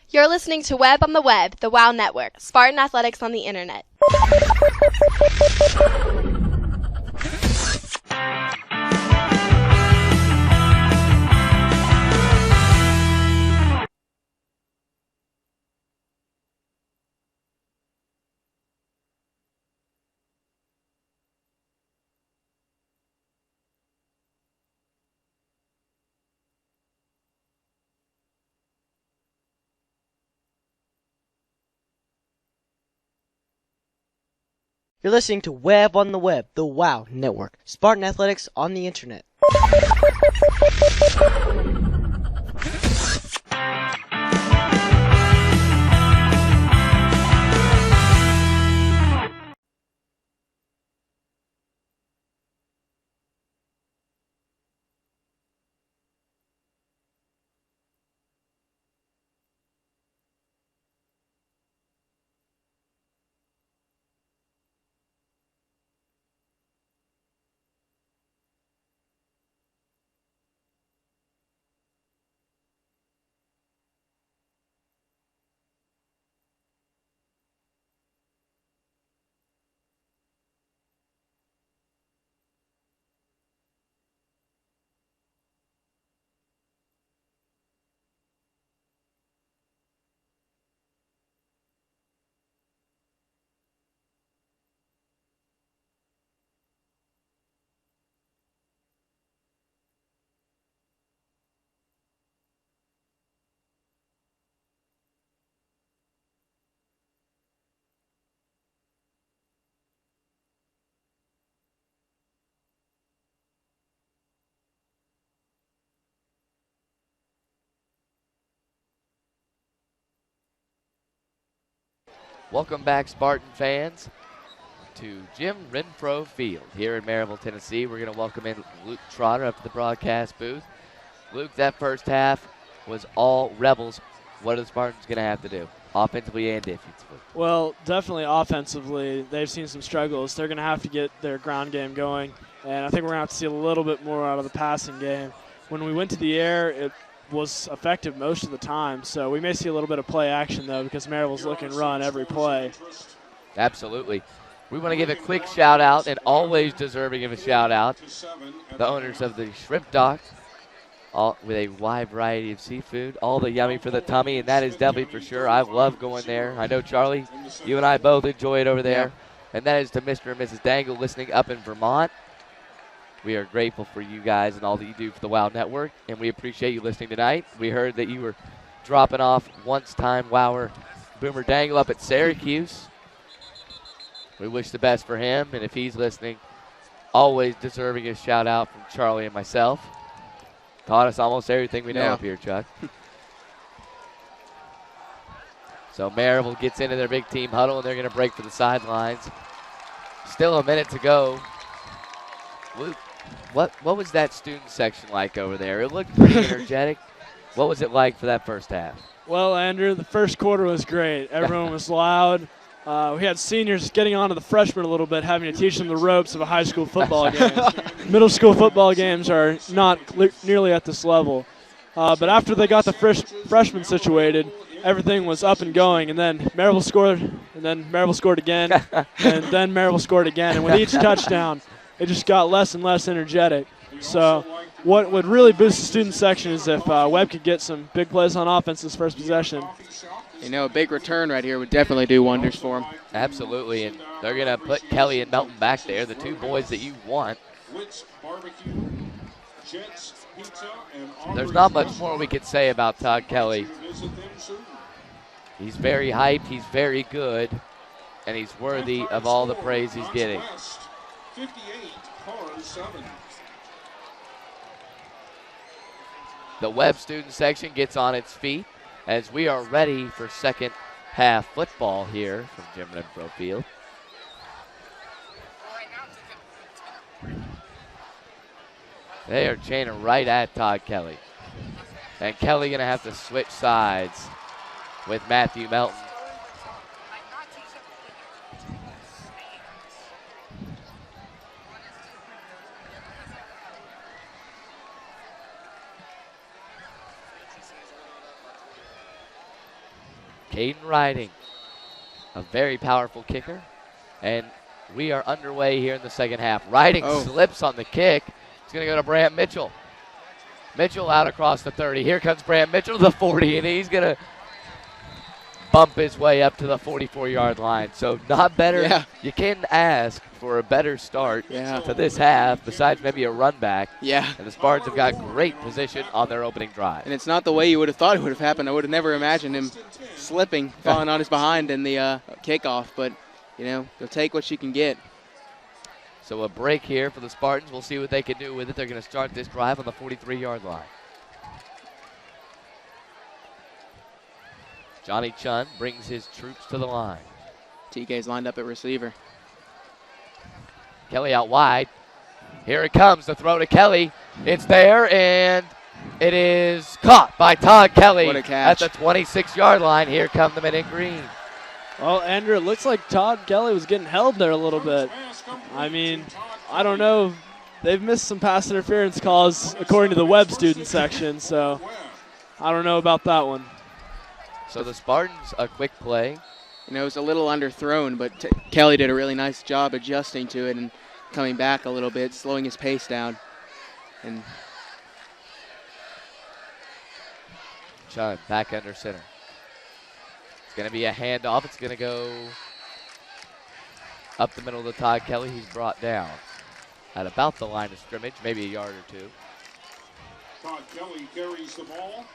You're listening to Webb on the Web, the WOW Network, Spartan Athletics on the Internet. You're listening to Webb on the Web, the WOW Network, Spartan Athletics on the Internet. Welcome back, Spartan fans, to Jim Renfro Field here in Maryville, Tennessee. We're going to welcome in Luke Trotter up to the broadcast booth. Luke, that first half was all Rebels. What are the Spartans going to have to do, offensively and defensively? Well, definitely offensively, they've seen some struggles. They're going to have to get their ground game going, and I think we're going to have to see a little bit more out of the passing game. When we went to the air, it was effective most of the time, so we may see a little bit of play action, though, because Maryville's looking run every play. Absolutely. We want to give a quick shout-out, and always deserving of a shout-out, the owners of the Shrimpdock, with a wide variety of seafood, all the yummy for the tummy, and that is definitely for sure. I love going there. I know, Charlie, you and I both enjoy it over there. Yeah. And that is to Mr. and Mrs. Dangle listening up in Vermont. We are grateful for you guys and all that you do for the WOW Network, and we appreciate you listening tonight. We heard that you were dropping off once-time WOWer Boomer Dangle up at Syracuse. We wish the best for him, and if he's listening, always deserving a shout-out from Charlie and myself. Taught us almost everything we know up here, Chuck. So Maryville gets into their big team huddle, and they're going to break for the sidelines. Still a minute to go. Luke, what was that student section like over there? It looked pretty energetic. What was it like for that first half? Well, Andrew, the first quarter was great. Everyone was loud. We had seniors getting on to the freshmen a little bit, having to teach them the ropes of a high school football game. Middle school football games are not nearly at this level. But after they got the freshmen situated, everything was up and going, and then Maryville scored, and then Maryville scored again, and then Maryville scored again. And with each touchdown, it just got less and less energetic. So what would really boost the student section is if Webb could get some big plays on offense this first possession. You know, a big return right here would definitely do wonders for them. Absolutely, and they're going to put Kelly and Melton back there, the two boys that you want. There's not much more we could say about Todd Kelly. He's very hyped, he's very good, and he's worthy of all the praise he's getting. The Webb student section gets on its feet as we are ready for second half football here from Jim Renfro Field. They are chaining right at Todd Kelly. And Kelly going to have to switch sides with Matthew Melton. Caden Riding, a very powerful kicker. And we are underway here in the second half. Riding slips on the kick. It's going to go to Brant Mitchell. Mitchell out across the 30. Here comes Brant Mitchell to the 40, and he's going to bump his way up to the 44-yard line. So not better. Yeah. You can ask for a better start to this half, besides maybe a run back. Yeah. And the Spartans have got great position on their opening drive. And it's not the way you would have thought it would have happened. I would have never imagined him slipping, falling on his behind in the kickoff. But, you know, they'll take what you can get. So a break here for the Spartans. We'll see what they can do with it. They're going to start this drive on the 43-yard line. Johnny Chun brings his troops to the line. TK's lined up at receiver. Kelly out wide. Here it comes, the throw to Kelly. It's there, and it is caught by Todd Kelly What a catch. at the 26-yard line. Here come the men in green. Well, Andrew, it looks like Todd Kelly was getting held there a little bit. I mean, I don't know. They've missed some pass interference calls according to the Webb student section, so I don't know about that one. So the Spartans, a quick play. You know, it was a little underthrown, but Kelly did a really nice job adjusting to it and coming back a little bit, slowing his pace down. And Chun back under center. It's going to be a handoff. It's going to go up the middle to Todd Kelly. He's brought down at about the line of scrimmage, maybe a yard or two. Todd Kelly carries the ball.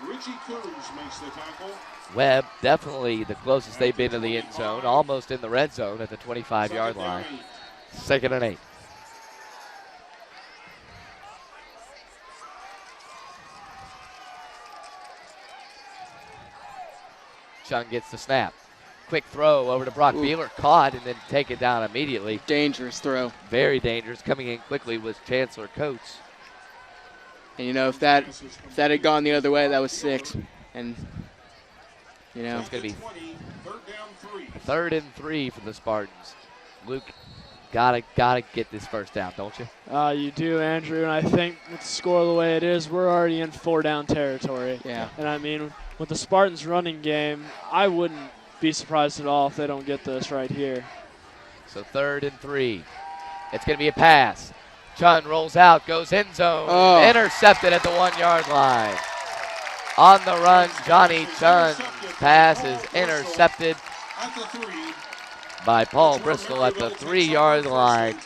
Richie Coons makes the tackle. Webb, definitely the closest they've been to the end zone, almost in the red zone at the 25-yard line. 2nd and 8. Chung gets the snap. Quick throw over to Brock Beeler, caught and then taken down immediately. Dangerous throw. Very dangerous. Coming in quickly was Chancellor Coates. And, you know, if that had gone the other way, that was 6. And, you know. It's going to be 3rd and 3 for the Spartans. Luke, gotta get this first down, don't you? You do, Andrew, and I think with the score the way it is, we're already in 4-down territory. Yeah. And, I mean, with the Spartans' running game, I wouldn't be surprised at all if they don't get this right here. So 3rd and 3. It's going to be a pass. Chun rolls out, goes end zone, intercepted at the 1-yard line. On the run, Johnny Chun's pass is intercepted by Paul Bristol at the 3-yard line.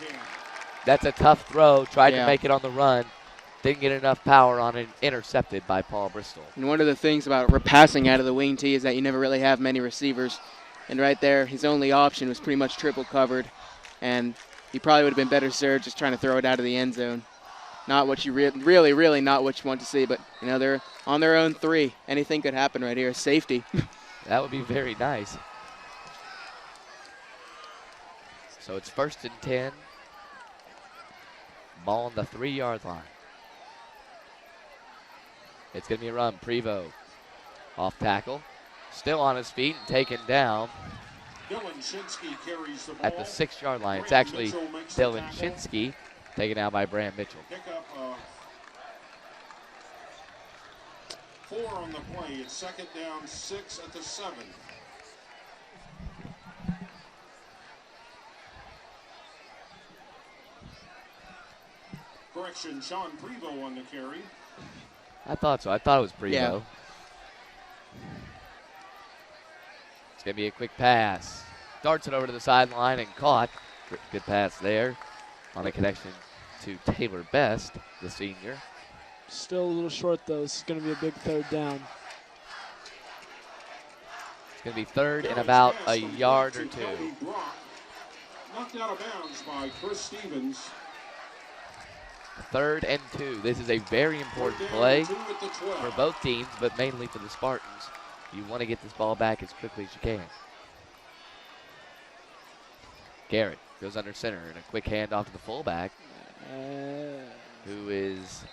That's a tough throw, tried to make it on the run. Didn't get enough power on it, intercepted by Paul Bristol. And one of the things about passing out of the wing tee is that you never really have many receivers. And right there, his only option was pretty much triple covered. And he probably would have been better served just trying to throw it out of the end zone. Not what you really not what you want to see. But, you know, they're on their own 3. Anything could happen right here. Safety. That would be very nice. So it's 1st and 10. Ball on the 3-yard line. It's going to be a run. Prevo off tackle. Still on his feet and taken down at the 6-yard line. It's actually Dylan Shinsky taken out by Brant Mitchell. Pick up 4 on the play. It's 2nd down, 6 at the 7. Correction, Sean Prevo on the carry. I thought so. I thought it was Prevo. Yeah. It's going to be a quick pass. Darts it over to the sideline and caught. Good pass there on the connection to Taylor Best, the senior. Still a little short, though. This is going to be a big 3rd down. It's going to be 3rd and about a yard or 2. Knocked out of bounds by Chris Stevens. 3rd and 2. This is a very important play for both teams, but mainly for the Spartans. You want to get this ball back as quickly as you can. Garrett goes under center and a quick handoff to the fullback, who is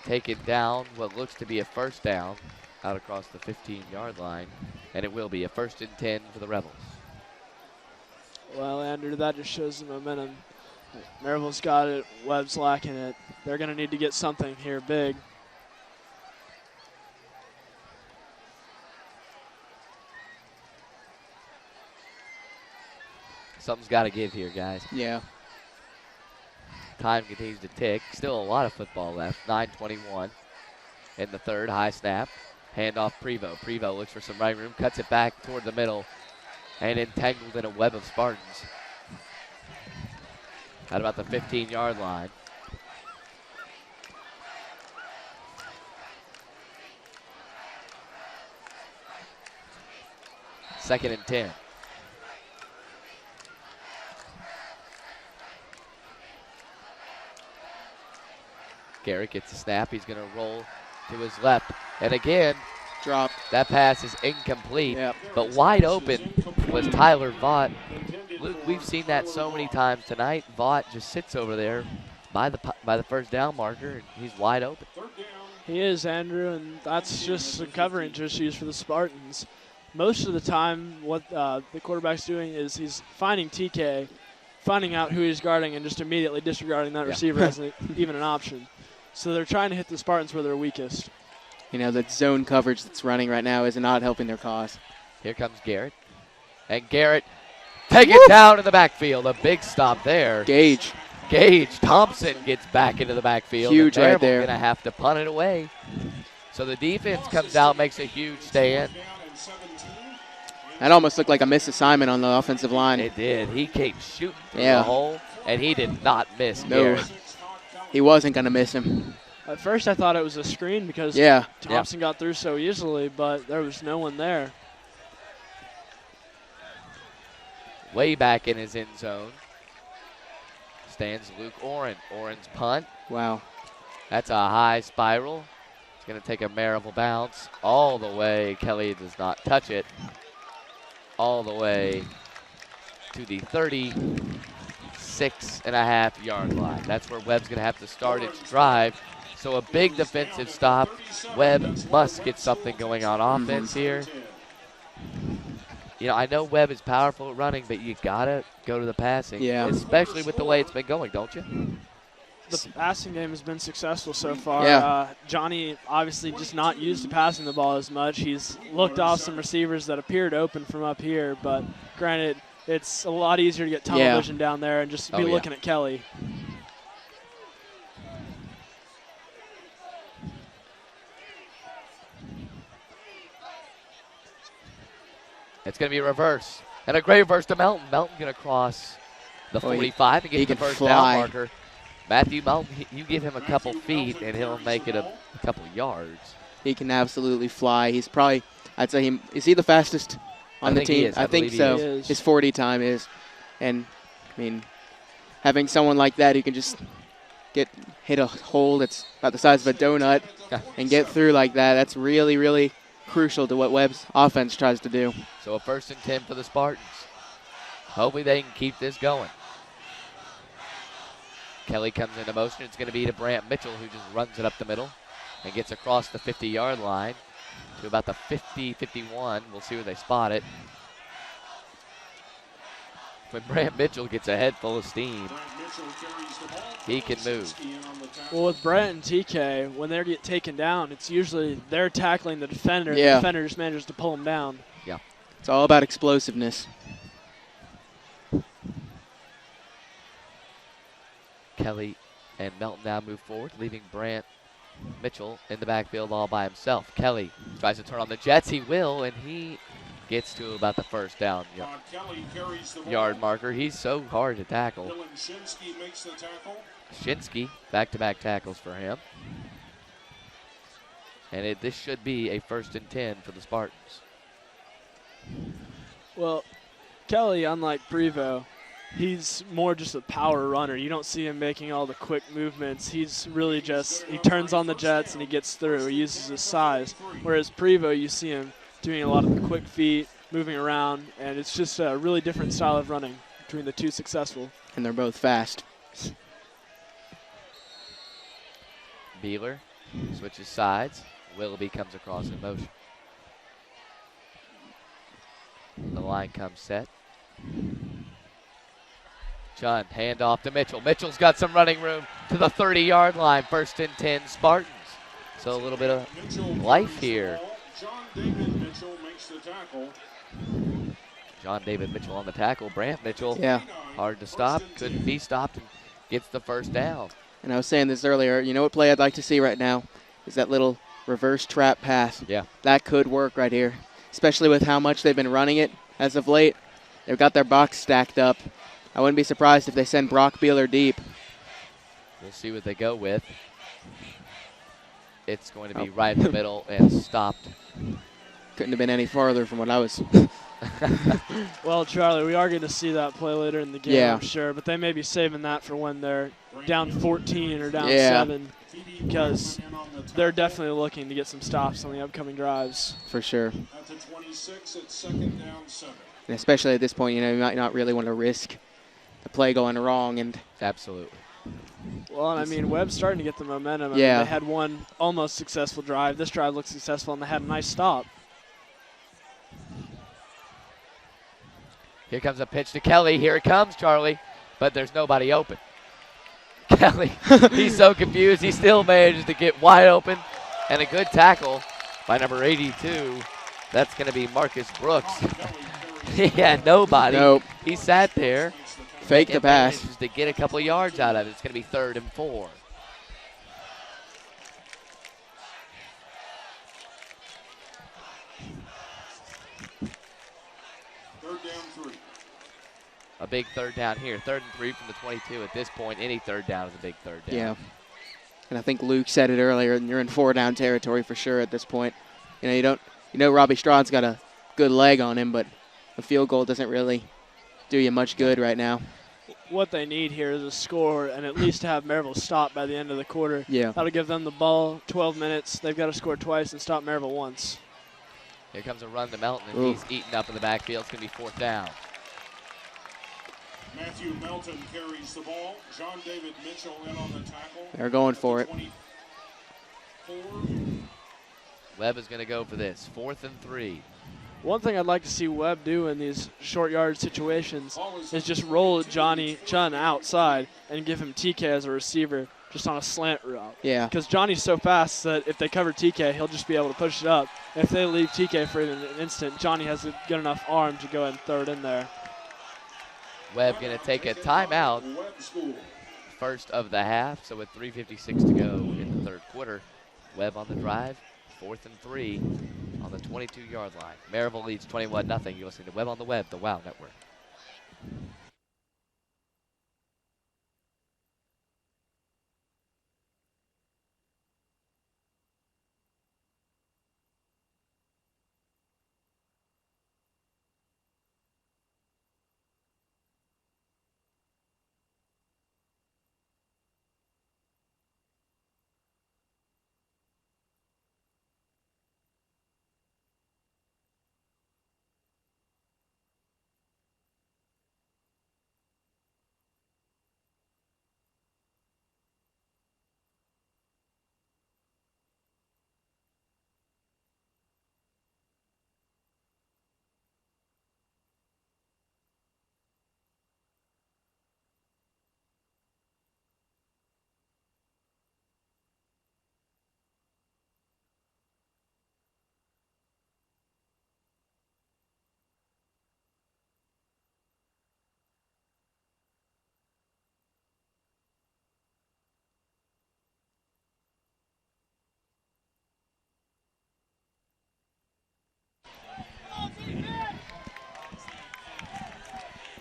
taken down what looks to be a 1st down out across the 15-yard line, and it will be a 1st and 10 for the Rebels. Well, Andrew, that just shows the momentum. Maryville's got it. Webb's lacking it. They're going to need to get something here big. Something's got to give here, guys. Yeah. Time continues to tick. Still a lot of football left. 9:21 in the third. High snap. Handoff Prevo. Prevo looks for some running room. Cuts it back toward the middle. And entangled in a web of Spartans. At about the 15-yard line. Second and 10. Garrett gets the snap. He's going to roll to his left. And again, dropped. That pass is incomplete. Yep. But wide open was Tyler Vaught. Luke, we've seen that so many times tonight. Vaught just sits over there by the first down marker, and he's wide open. He is, Andrew, and that's just some coverage issues for the Spartans. Most of the time, what the quarterback's doing is he's finding TK, finding out who he's guarding, and just immediately disregarding that receiver as even an option. So they're trying to hit the Spartans where they're weakest. You know, that zone coverage that's running right now is not helping their cause. Here comes Garrett. And Garrett take it down in the backfield. A big stop there. Gage Thompson gets back into the backfield. Huge right there. Going to have to punt it away. So the defense comes out, makes a huge stand. That almost looked like a missed assignment on the offensive line. It did. He came shooting through the hole, and he did not miss Garrett. He wasn't going to miss him. At first I thought it was a screen because Thompson got through so easily, but there was no one there. Way back in his end zone stands Luke Oren. Oren's punt. Wow. That's a high spiral. It's going to take a Maryville bounce all the way. Kelly does not touch it. All the way to the 36.5-yard line. That's where Webb's going to have to start its drive. So a big defensive stop. Webb must get something going on offense here. You know, I know Webb is powerful at running, but you got to go to the passing. Yeah. Especially with the way it's been going, don't you? The passing game has been successful so far. Yeah. Johnny obviously just not used to passing the ball as much. He's looked off some receivers that appeared open from up here, but granted, it's a lot easier to get tunnel vision down there and just be looking at Kelly. It's going to be a reverse. And a great reverse to Melton. Melton going to cross the 45 and get the first down marker. Matthew Melton, you give him a couple feet, and he'll make it a couple yards. He can absolutely fly. He's probably, I'd say, is he the fastest on the team? I think so. His 40 time is. And, I mean, having someone like that who can just hit a hole that's about the size of a donut and get through like that, that's really, really crucial to what Webb's offense tries to do. So a 1st and 10 for the Spartans. Hopefully they can keep this going. Kelly comes into motion. It's going to be to Brant Mitchell, who just runs it up the middle and gets across the 50-yard line to about the 50-51. We'll see where they spot it. When Brant Mitchell gets a head full of steam, he can move. Well, with Brant and TK, when they get taken down, it's usually they're tackling the defender. Yeah. The defender just manages to pull them down. Yeah. It's all about explosiveness. Kelly and Melton now move forward, leaving Brant Mitchell in the backfield all by himself. Kelly tries to turn on the Jets. He will, and he gets to about the first down yard marker. He's so hard to tackle. Shinsky makes the tackle. Shinsky, back-to-back tackles for him. And this should be a 1st and 10 for the Spartans. Well, Kelly, unlike Prevo, he's more just a power runner. You don't see him making all the quick movements. He's really just, he turns on the Jets and he gets through. He uses his size. Whereas Prevo, you see him doing a lot of the quick feet, moving around, and it's just a really different style of running between the two successful. And they're both fast. Beeler switches sides. Willoughby comes across in motion. The line comes set. Chun, hand off to Mitchell. Mitchell's got some running room to the 30-yard line. 1st and 10 Spartans. So a little bit of life here. John David Mitchell makes the tackle. John David Mitchell on the tackle. Brant Mitchell, Yeah. hard to stop, couldn't be stopped, and gets the first down. And I was saying this earlier, you know what play I'd like to see right now is that little reverse trap pass. Yeah. That could work right here, especially with how much they've been running it as of late. They've got their box stacked up. I wouldn't be surprised if they send Brock Beeler deep. We'll see what they go with. It's going to be right in the middle and stopped. Couldn't have been any farther from what I was. Well, Charlie, we are going to see that play later in the game, Yeah. I'm sure, but they may be saving that for when they're down 14 or down Yeah. 7, because they're definitely looking to get some stops on the upcoming drives. For sure. At the 26, it's second down 7. And especially at this point, you know, you might not really want to risk the play going wrong. And absolutely. Well, and I mean, Webb's starting to get the momentum. I Yeah. mean, they had one almost successful drive. This drive looked successful, and they had a nice stop. Here comes a pitch to Kelly. Here it comes, Charlie. But there's nobody open. Kelly, he's so confused. He still manages to get wide open. And a good tackle by number 82. That's going to be Marcus Brooks. He had nobody. Nope. He sat there. Fake the pass. Manages to get a couple of yards out of it. It's going to be 3rd and 4. Third down 3. A big 3rd down here. 3rd and 3 from the 22. At this point, any 3rd down is a big 3rd down. yeah. And I think Luke said it earlier, and you're in 4-down territory for sure at this point. You know, Robbie Strawn's got a good leg on him, but a field goal doesn't really do you much good right now. What they need here is a score and at least have Maryville stop by the end of the quarter. Yeah. That'll give them the ball 12 minutes. They've got to score twice and stop Maryville once. Here comes a run to Melton, and Ooh. he's eaten up in the backfield. It's going to be 4th down. Matthew Melton carries the ball. John David Mitchell in on the tackle. They're going for it. 24. Webb is going to go for this. 4th and 3. One thing I'd like to see Webb do in these short yard situations is just roll Johnny Chun outside and give him TK as a receiver just on a slant route. Yeah. Because Johnny's so fast that if they cover TK, he'll just be able to push it up. If they leave TK for even an instant, Johnny has a good enough arm to go and third in there. Webb going to take a timeout. First of the half, so with 3:56 to go in the 3rd quarter. Webb on the drive, 4th and 3 on the 22-yard line. Maryville leads 21-0. You're listening to Webb on the Web, the WOW Network.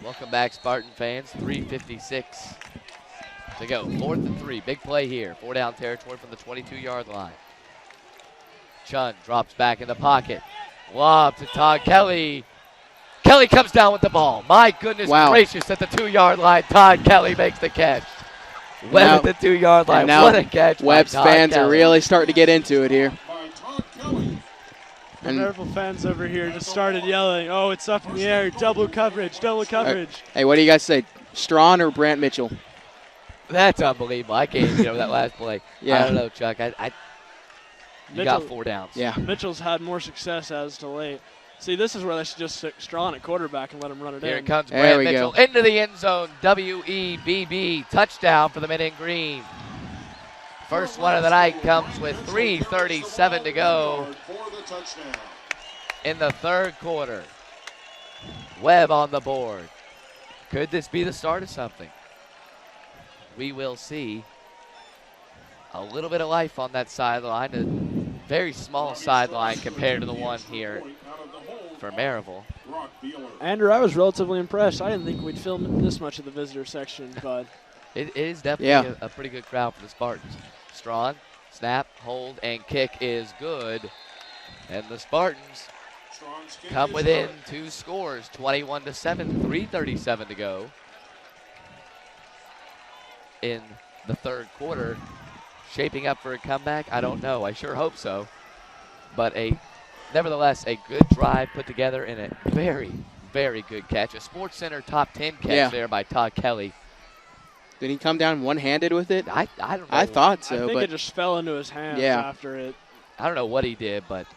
Welcome back, Spartan fans. 3:56 to go. 4th and 3. Big play here. 4-down territory from the 22-yard line. Chun drops back in the pocket. Lob to Todd Kelly. Kelly comes down with the ball. My goodness gracious, at the 2-yard line, Todd Kelly makes the catch. Webb at the 2-yard line. Now What a catch. Webb's fans are really starting to get into it here. The Maryville fans over here just started yelling, oh, it's up in the air, double coverage, double coverage. Hey, what do you guys say, Strawn or Brant Mitchell? That's unbelievable. I can't even get over that last play. Yeah. I don't know, Chuck. You got 4 downs. Yeah. Mitchell's had more success as to late. See, this is where they should just stick Strawn at quarterback and let him run it in. Here it comes, Brant Mitchell into the end zone. W.E.B.B. touchdown for the men in green. First one of the night comes with 3:37 to go in the 3rd quarter. Webb on the board. Could this be the start of something? We will see. A little bit of life on that sideline. A very small sideline compared to the one here for Maryville. Andrew, I was relatively impressed. I didn't think we'd film this much of the visitor section, but It is definitely a pretty good crowd for the Spartans. Strawn, snap, hold, and kick is good. And the Spartans come within 2 scores, 21-7, 3:37 to go in the third quarter. Shaping up for a comeback? I don't know. I sure hope so. But nevertheless, a good drive put together and a very, very good catch. A Sports Center top 10 catch there by Todd Kelly. Did he come down one-handed with it? I don't know. I thought so. I think but it just fell into his hands after it. I don't know what he did, but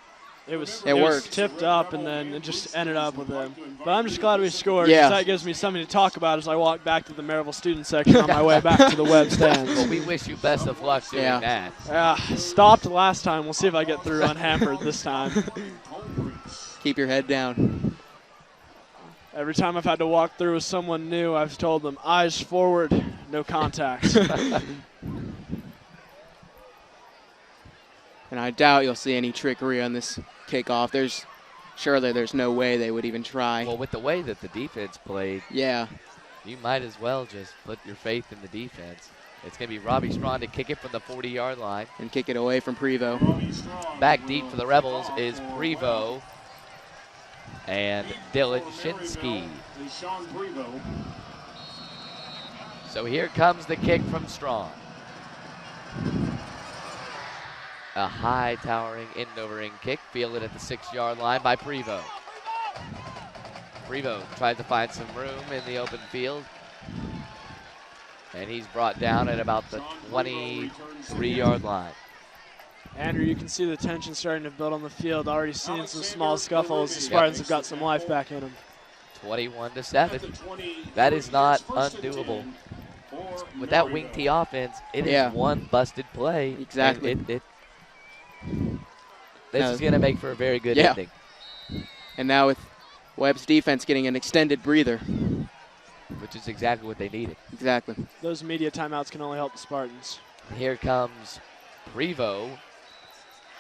it was worked. Tipped up, and then it just ended up with him. But I'm just glad we scored, because that gives me something to talk about as I walk back to the Maryville student section on my way back to the Webb stands. Well, we wish you best of luck doing that. Stopped last time. We'll see if I get through unhampered this time. Keep your head down. Every time I've had to walk through with someone new, I've told them, eyes forward, no contact. And I doubt you'll see any trickery on this kickoff. Surely there's no way they would even try. Well, with the way that the defense played, you might as well just put your faith in the defense. It's going to be Robbie Strawn to kick it from the 40-yard line. And kick it away from Prevo. Back deep for the Rebels is Prevo and Dylan Shinsky. So here comes the kick from Strawn. A high towering end-over-end kick, fielded at the 6-yard line by Prevo. Prevo tries to find some room in the open field. And he's brought down at about the 23-yard line. Andrew, you can see the tension starting to build on the field. Already seeing some small scuffles. The Spartans have got some life back in them. 21-7. That is not undoable. With that wing T offense, it is one busted play. Exactly. This is going to make for a very good ending. And now with Webb's defense getting an extended breather. Which is exactly what they needed. Exactly. Those media timeouts can only help the Spartans. Here comes Prevo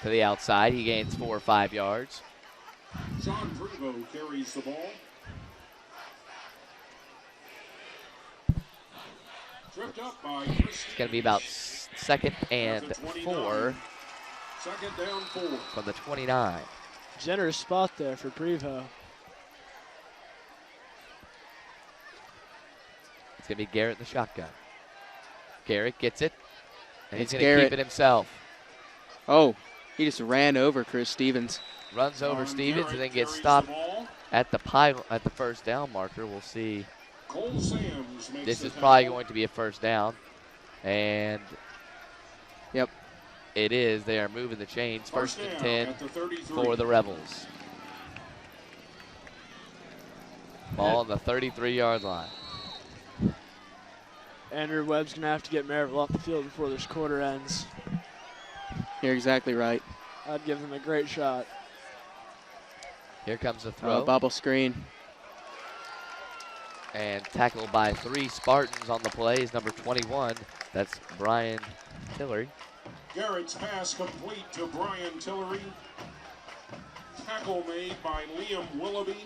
to the outside. He gains 4 or 5 yards. John Prevo carries the ball. Tripped up by It's going to be about 2nd and 4. 2nd down 4. From the 29. Generous spot there for Prevo. It's going to be Garrett in the shotgun. Garrett gets it, and he's It's going to keep it himself. Oh, he just ran over Chris Stevens. Runs over Stevens and then gets stopped at the first down marker. We'll see. This is probably going to be a first down. And it is. They are moving the chains. 1st and 10 for the Rebels. Ball on the 33-yard line. Andrew Webb's going to have to get Maryville off the field before this quarter ends. You're exactly right. I'd give them a great shot. Here comes the throw. Bubble screen. And tackled by 3 Spartans on the play is number 21. That's Brian Tillery. Garrett's pass complete to Brian Tillery. Tackle made by Liam Willoughby.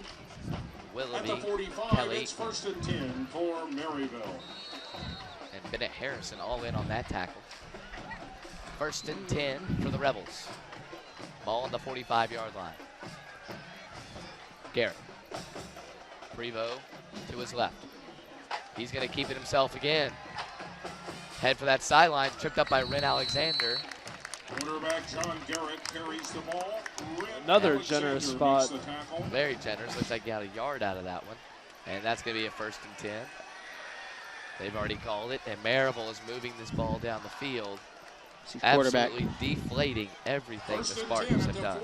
At the 45, Kelly. It's 1st and 10 for Maryville. And Bennett Harrison all in on that tackle. 1st and 10 for the Rebels. Ball on the 45-yard line. Garrett. Prevo to his left. He's going to keep it himself again. Head for that sideline, tripped up by Ren Alexander. Quarterback John Garrett carries the ball. Another generous spot. Very generous. Looks like he got a yard out of that one. And that's going to be a 1st and 10. They've already called it, and Maryville is moving this ball down the field. Absolutely deflating everything the Spartans have done.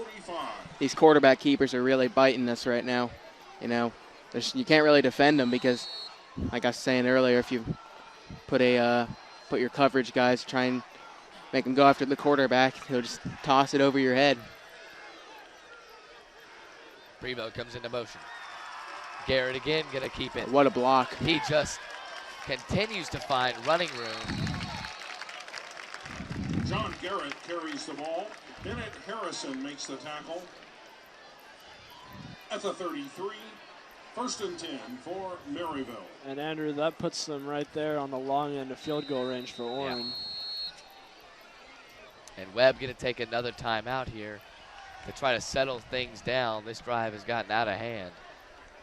These quarterback keepers are really biting us right now. You know, you can't really defend them because, like I was saying earlier, if you put your coverage guys, try and make them go after the quarterback, he'll just toss it over your head. Prevo comes into motion. Garrett again going to keep it. What a block. He just continues to find running room. John Garrett carries the ball. Bennett Harrison makes the tackle at the 33. First and 10 for Maryville. And Andrew, that puts them right there on the long end of field goal range for Orem. Yeah. And Webb going to take another timeout here to try to settle things down. This drive has gotten out of hand.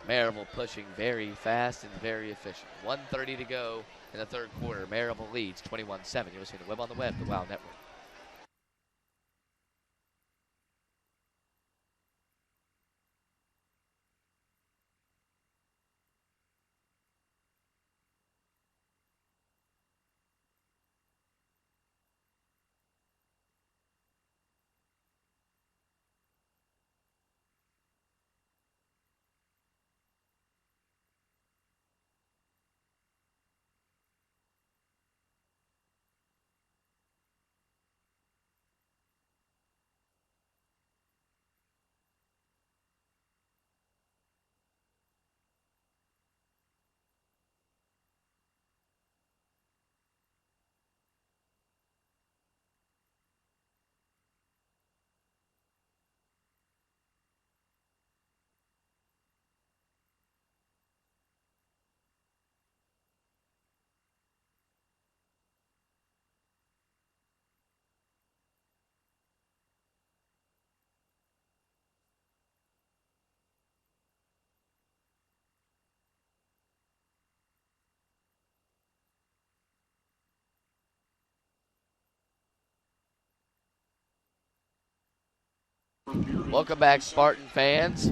Maryville pushing very fast and very efficient. 1:30 to go in the third quarter. Maryville leads 21-7. You're listening to Webb on the Web, the WOW Network. Welcome back, Spartan fans.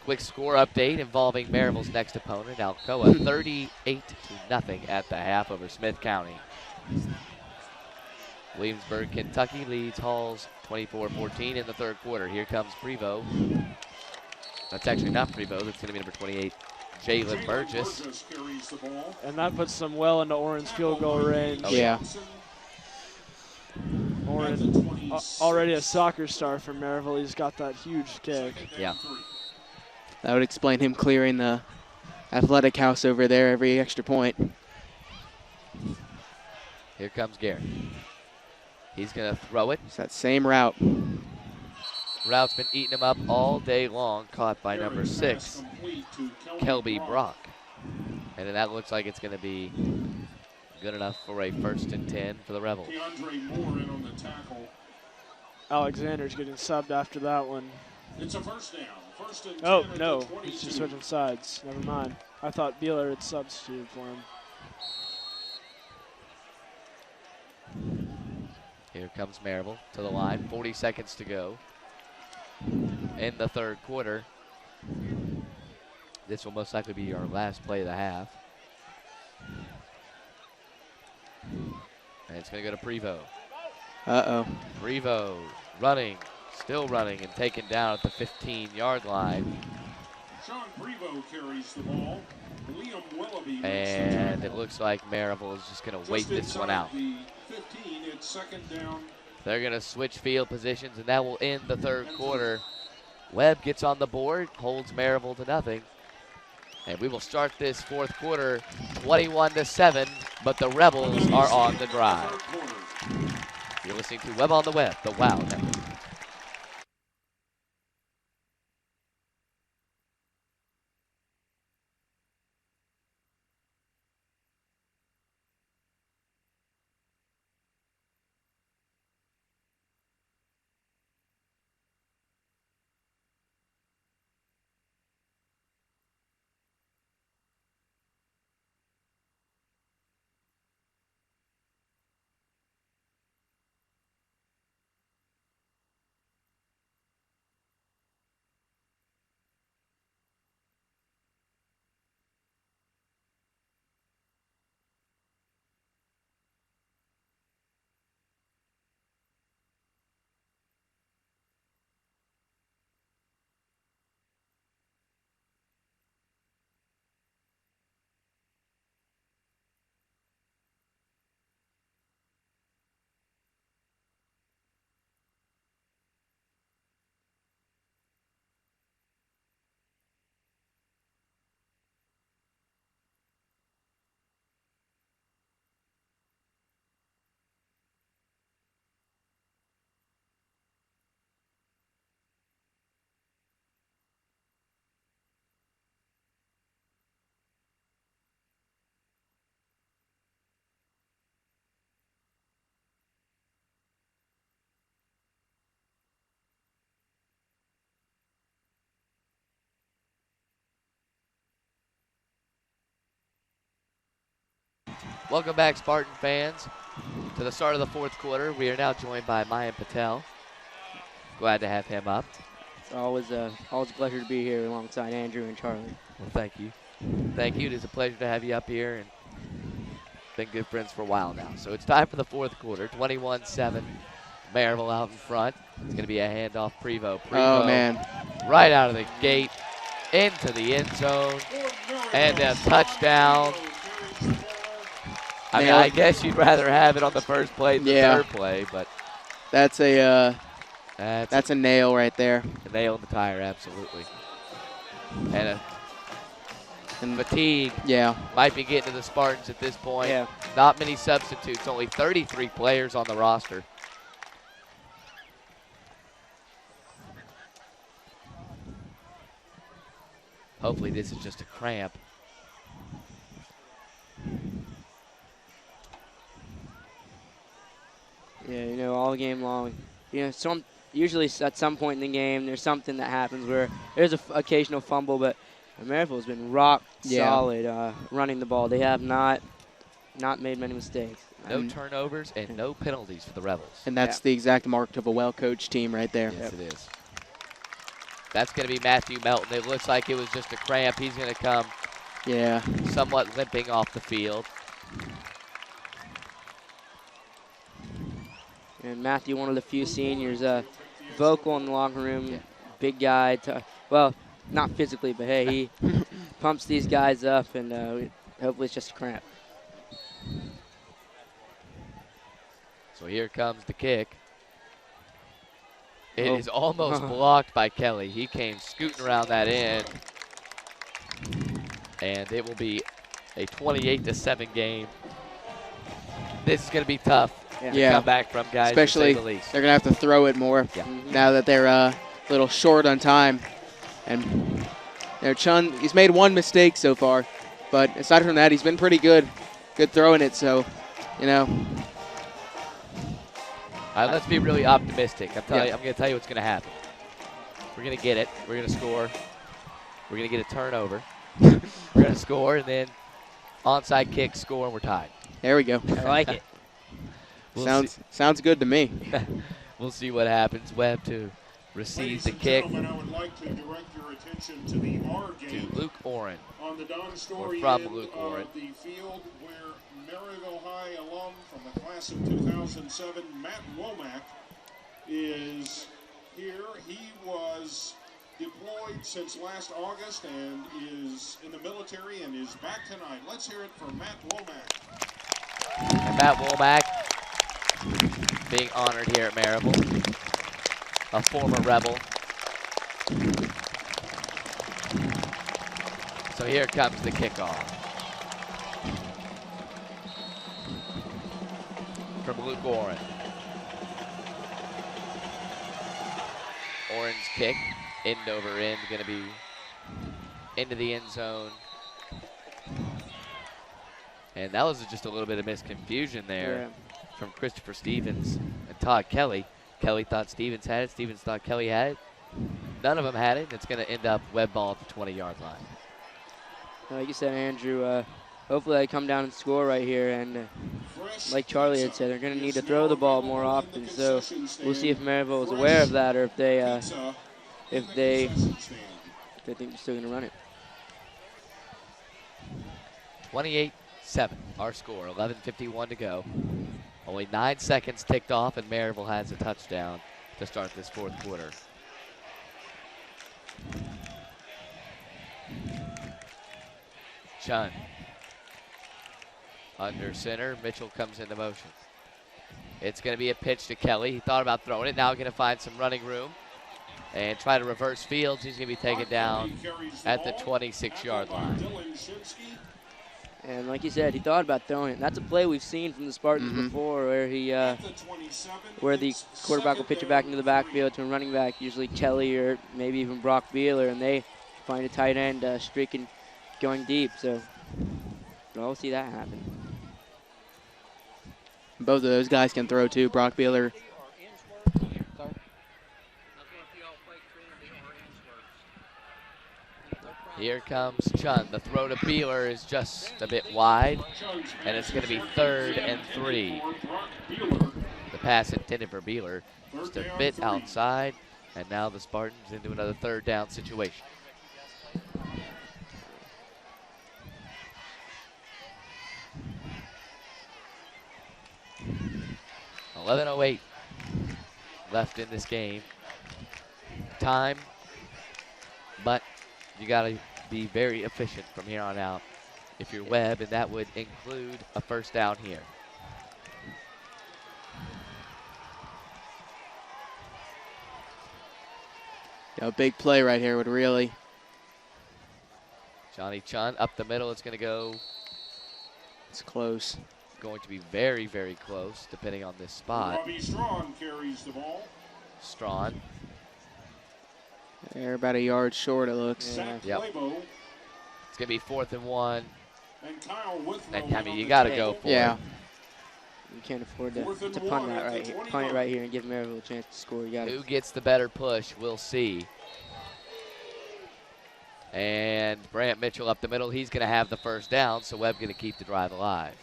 Quick score update involving Maryville's next opponent, Alcoa, 38-0 at the half over Smith County. Williamsburg, Kentucky leads Halls 24-14 in the third quarter. Here comes Prevo. That's actually not Prevo. That's going to be number 28, Jalen Burgess. And that puts them well into Orion's field goal range. Oh, yeah. Orion, already a soccer star for Maryville. He's got that huge kick. Yeah. That would explain him clearing the athletic house over there every extra point. Here comes Garrett. He's going to throw it. It's that same route. Route's been eating him up all day long, caught by number 6, Kelby Brock. And then that looks like it's going to be good enough for a 1st and 10 for the Rebels. Moore in on the tackle. Alexander's getting subbed after that one. It's a first down. First and 10 Oh, at no. the 22. He's just switching sides. Never mind. I thought Beeler had substituted for him. Here comes Maryville to the line. 40 seconds to go in the third quarter. This will most likely be our last play of the half. And it's going to go to Prevo. Uh-oh. Prevo running, still running, and taken down at the 15-yard line. Sean Prevo carries the ball. Liam Willoughby And it looks like Maryville is just going to wait this one out. The 15, it's second down. They're going to switch field positions, and that will end the third quarter. Webb gets on the board, holds Maryville to nothing. And we will start this fourth quarter 21-7, but the Rebels are on the drive. You're listening to Webb on the Web, the WOW Network. Welcome back, Spartan fans, to the start of the fourth quarter. We are now joined by Mayan Patel. Glad to have him up. It's always a pleasure to be here alongside Andrew and Charlie. Well, thank you. Thank you. It is a pleasure to have you up here, and been good friends for a while now. So it's time for the fourth quarter. 21-7. Maryville out in front. It's going to be a handoff. Prevo. Oh, man. Right out of the gate into the end zone. And a touchdown. I mean, I guess you'd rather have it on the first play than the third play, but that's a nail right there. A nail in the tire, absolutely. And fatigue might be getting to the Spartans at this point. Yeah. Not many substitutes, only 33 players on the roster. Hopefully this is just a cramp. Yeah, all game long. Usually at some point in the game, there's something that happens where there's an occasional fumble, but Maryville's been rock solid running the ball. They have not made many mistakes. No turnovers and no penalties for the Rebels. And that's the exact mark of a well-coached team right there. Yes, it is. That's going to be Matthew Melton. It looks like it was just a cramp. He's going to come somewhat limping off the field. And Matthew, one of the few seniors, vocal in the locker room, big guy. Well, not physically, but hey, he pumps these guys up, and hopefully it's just a cramp. So here comes the kick. It is almost blocked by Kelly. He came scooting around that end. And it will be a 28-7 game. This is going to be tough to come back from, guys, especially to say the least. They're going to have to throw it more now that they're a little short on time. And Chun, he's made one mistake so far, but aside from that, he's been pretty good throwing it. So, let's be really optimistic. I'm going to tell you what's going to happen. We're going to get it. We're going to score. We're going to get a turnover. We're going to score, and then onside kick, score, and we're tied. There we go. I like it. Sounds good to me. We'll see what happens. Webb to receive the kick. I would like to direct your attention to the R game. To Luke Oren. On the Don Story from end Luke of Oren. the field where Maryville High alum from the class of 2007, Matt Womack, is here. He was deployed since last August and is in the military and is back tonight. Let's hear it from Matt Womack. And Matt Womack being honored here at Maryville, a former Rebel. So here comes the kickoff from Luke Oren. Oren's kick, end over end, going to be into the end zone. And that was just a little bit of misconfusion there from Christopher Stevens and Todd Kelly. Kelly thought Stevens had it. Stevens thought Kelly had it. None of them had it. It's going to end up Webb ball at the 20-yard line. Like you said, Andrew, hopefully they come down and score right here. And like Charlie had said, they're going to need to throw the ball more often. So we'll see if Maryville is aware of that, or if they think they're still going to run it. 28-7, our score. 11:51 to go. Only 9 seconds ticked off, and Maryville has a touchdown to start this fourth quarter. Chun. Under center, Mitchell comes into motion. It's going to be a pitch to Kelly. He thought about throwing it. Now going to find some running room and try to reverse fields. He's going to be taken down at the 26-yard line. And like you said, he thought about throwing it. That's a play we've seen from the Spartans before, where where the quarterback will pitch it back into the backfield to a running back, usually Kelly or maybe even Brock Beeler, and they find a tight end streaking, going deep. So we'll see that happen. Both of those guys can throw too. Brock Beeler. Here comes Chun. The throw to Beeler is just a bit wide, and it's going to be 3rd and 3. The pass intended for Beeler, just a bit outside, and now the Spartans into another 3rd down situation. .11:08 left in this game. Time, but you got to be very efficient from here on out if you're Webb, and that would include a 1st down here. A big play right here would really. Johnny Chun up the middle. It's going to go. It's close. Going to be very, very close, depending on this spot. Robbie Strawn carries the ball. Strawn. They're about a yard short, it looks. Yep. It's going to be 4th and 1. And I mean, you got to go for it. You can't afford to punt that right here. Punt it right here and give Maryville a chance to score. You got Who gets the better push? We'll see. And Brant Mitchell up the middle. He's going to have the 1st down, so Webb going to keep the drive alive.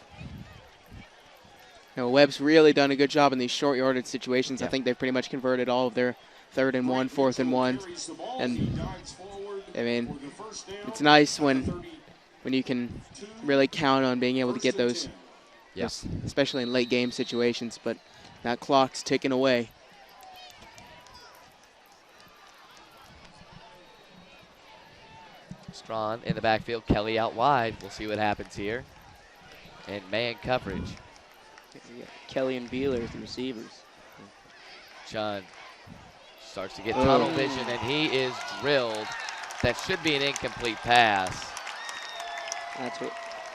You know, Webb's really done a good job in these short yardage situations. I think they've pretty much converted all of their 3rd and 1, 4th and 1. And, I mean, it's nice when you can really count on being able to get those, especially in late game situations. But that clock's ticking away. Strawn in the backfield. Kelly out wide. We'll see what happens here. And man coverage. Kelly and Beeler as the receivers. Chun starts to get tunnel vision, and he is drilled. That should be an incomplete pass.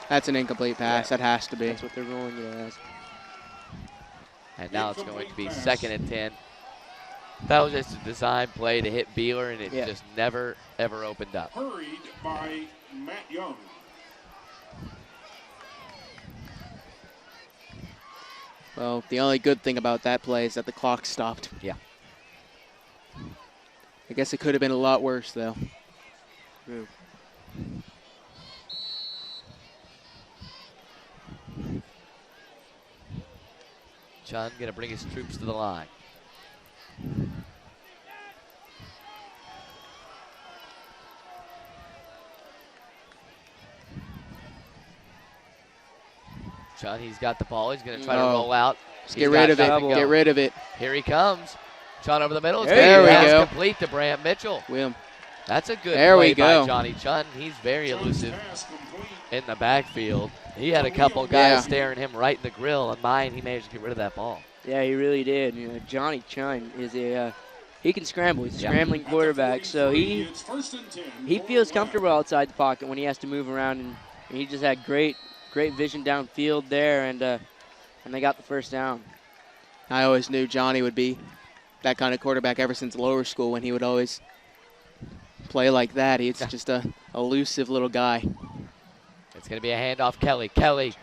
That's an incomplete pass. That has to be. That's what they're rolling it as. And now it's going to be 2nd and 10. That was just a design play to hit Beeler, and it just never, ever opened up. Hurried by Matt Young. Well, the only good thing about that play is that the clock stopped. Yeah. I guess it could have been a lot worse, though. True. Chun going to bring his troops to the line. Chun, he's got the ball. He's going to try to roll out. Just get rid of it. Get rid of it. Here he comes. Chun over the middle. There we go. Complete to Brant Mitchell. Wham. That's a good there play we go. by Johnny Chun. He's very elusive in the backfield. He had a couple guys staring him right in the grill, and he managed to get rid of that ball. Yeah, he really did. You know, Johnny Chun is he can scramble. He's a scrambling quarterback, so he feels comfortable outside the pocket when he has to move around, and he just had great vision downfield there, and they got the 1st down. I always knew Johnny would be that kind of quarterback ever since lower school, when he would always play like that. He's just a elusive little guy. It's going to be a handoff. Kelly.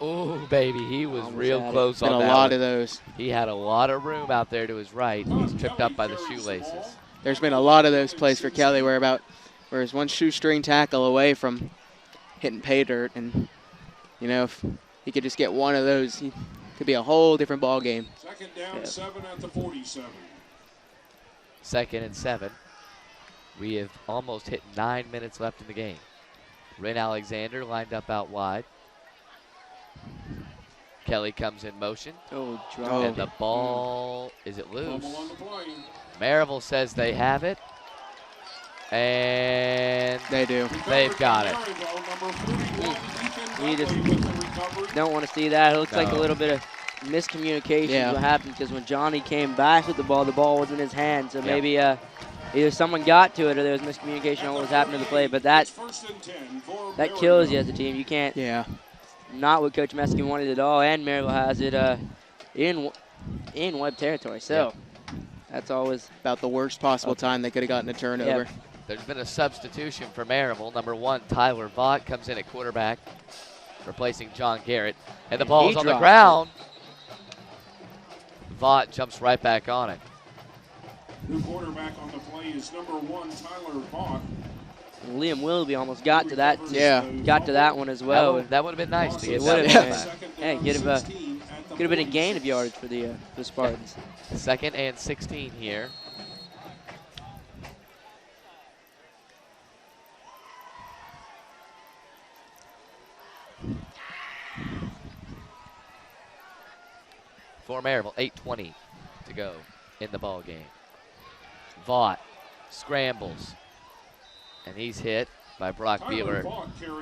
Ooh, baby, he was real close on that. A lot of those. He had a lot of room out there to his right. He's tripped up by the shoelaces. There's been a lot of those plays for Kelly where he's one shoestring tackle away from hitting pay dirt, and you know, if he could just get one of those, he could be a whole different ball game. 2nd down, 7 at the 47. 2nd and 7. We have almost hit 9 minutes left in the game. Ren Alexander lined up out wide. Kelly comes in motion. And the ball, is it loose? Maryville says they have it. And they do. They've got it. You just don't want to see that. It looks like a little bit of miscommunication is what happened, because when Johnny came back with the ball was in his hand. So maybe either someone got to it or there was miscommunication on what was happening to the play. But that kills you as a team. You can't. Yeah. Not what Coach Meskin wanted at all, and Maryville has it in Webb territory. So that's always about the worst possible time they could have gotten a turnover. There's been a substitution for Maryville. Number 1, Tyler Vaught comes in at quarterback, replacing John Garrett. And the ball is on the ground. Vaught jumps right back on it. New quarterback on the play is number 1, Tyler Vaught. Liam Willoughby almost got to that. Yeah. Got to that one as well. That would have been nice to get Would that have one back. Hey, could have been a gain of yards for the Spartans. 2nd and 16 here. For Maryville, 8:20 to go in the ball game. Vaught scrambles, and he's hit by Brock Beeler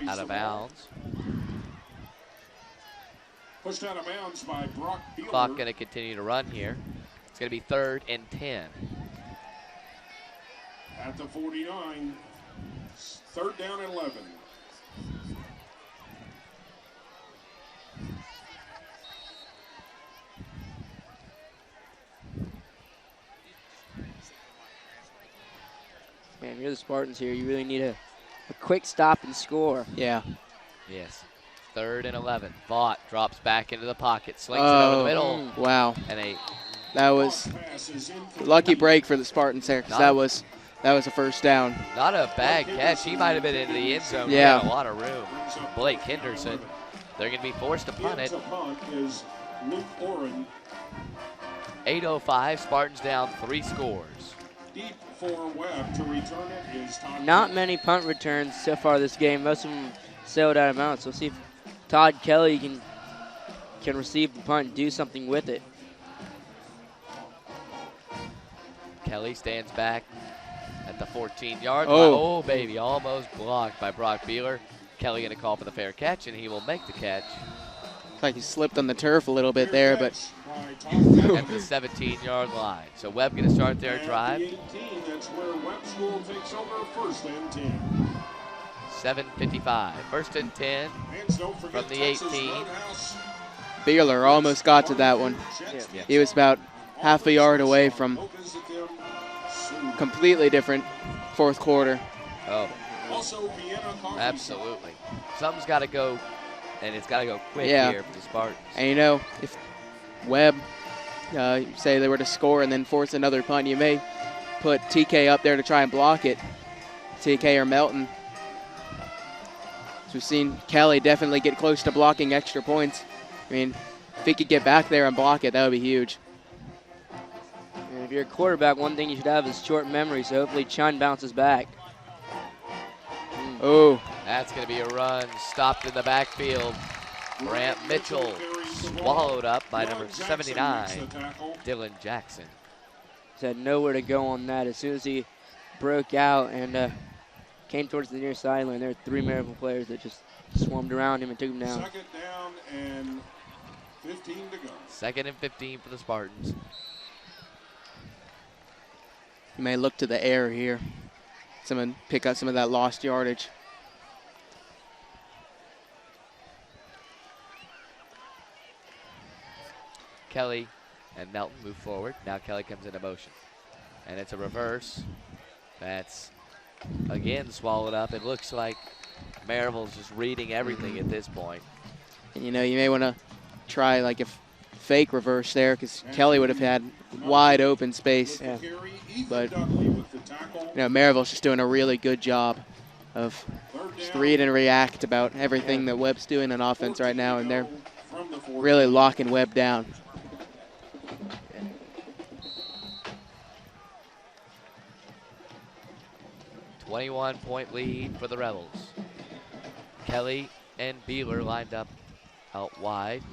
out of bounds. Pushed out of bounds by Brock Beeler. Clock going to continue to run here. It's going to be 3rd and 10. At the 49, 3rd down and 11. Man, you're the Spartans here. You really need a quick stop and score. Yeah. Yes. 3rd and 11. Vaught drops back into the pocket, slings it over the middle. Wow. And that was a lucky break for the Spartans there, because that was a first down. Not a bad catch. He might have been into the end zone. Yeah. He had a lot of room. Blake Henderson. They're going to be forced to punt it. Is Luke Oren. 8:05. Spartans down 3 scores. Deep for Webb to return it is Todd. Not many punt returns so far this game. Most of them sailed out of bounds. We'll see if Todd Kelly can receive the punt and do something with it. Kelly stands back at the 14-yard line. Oh. Oh, baby, almost blocked by Brock Beeler. Kelly going to call for the fair catch, and he will make the catch. It's like he slipped on the turf a little bit there, but at the 17-yard line. So Webb going to start their drive. 18, that's where Webb School takes over 1st and 10. 7:55. 1st and 10 from the 18. Beeler almost got to that one. Yeah. He was about half a yard away from completely different 4th quarter. Oh, absolutely. Something's got to go, and it's got to go quick here for the Spartans. And you know, if Webb, say they were to score and then force another punt, you may put TK up there to try and block it. TK or Melton. So we've seen Kelly definitely get close to blocking extra points. I mean, if he could get back there and block it, that would be huge. And if you're a quarterback, one thing you should have is short memory, so hopefully Chun bounces back. Oh. That's going to be a run. Stopped in the backfield. Grant Mitchell swallowed up by number 79, Dylan Jackson. He's had nowhere to go on that. As soon as he broke out and came towards the near sideline, there were 3 Maryville players that just swarmed around him and took him down. 2nd down and 15 to go. 2nd and 15 for the Spartans. You may look to the air here. Someone pick up some of that lost yardage. Kelly and Melton move forward. Now Kelly comes into motion. And it's a reverse. That's, again, swallowed up. It looks like Maryville's just reading everything at this point. And, you know, you may want to try like a fake reverse there, because Kelly would have had wide open space. Yeah. But, you know, Maryville's just doing a really good job of just read and react about everything that Webb's doing on offense right now, and they're really locking Webb down. A 21-point lead for the Rebels. Kelly and Beeler lined up out wide.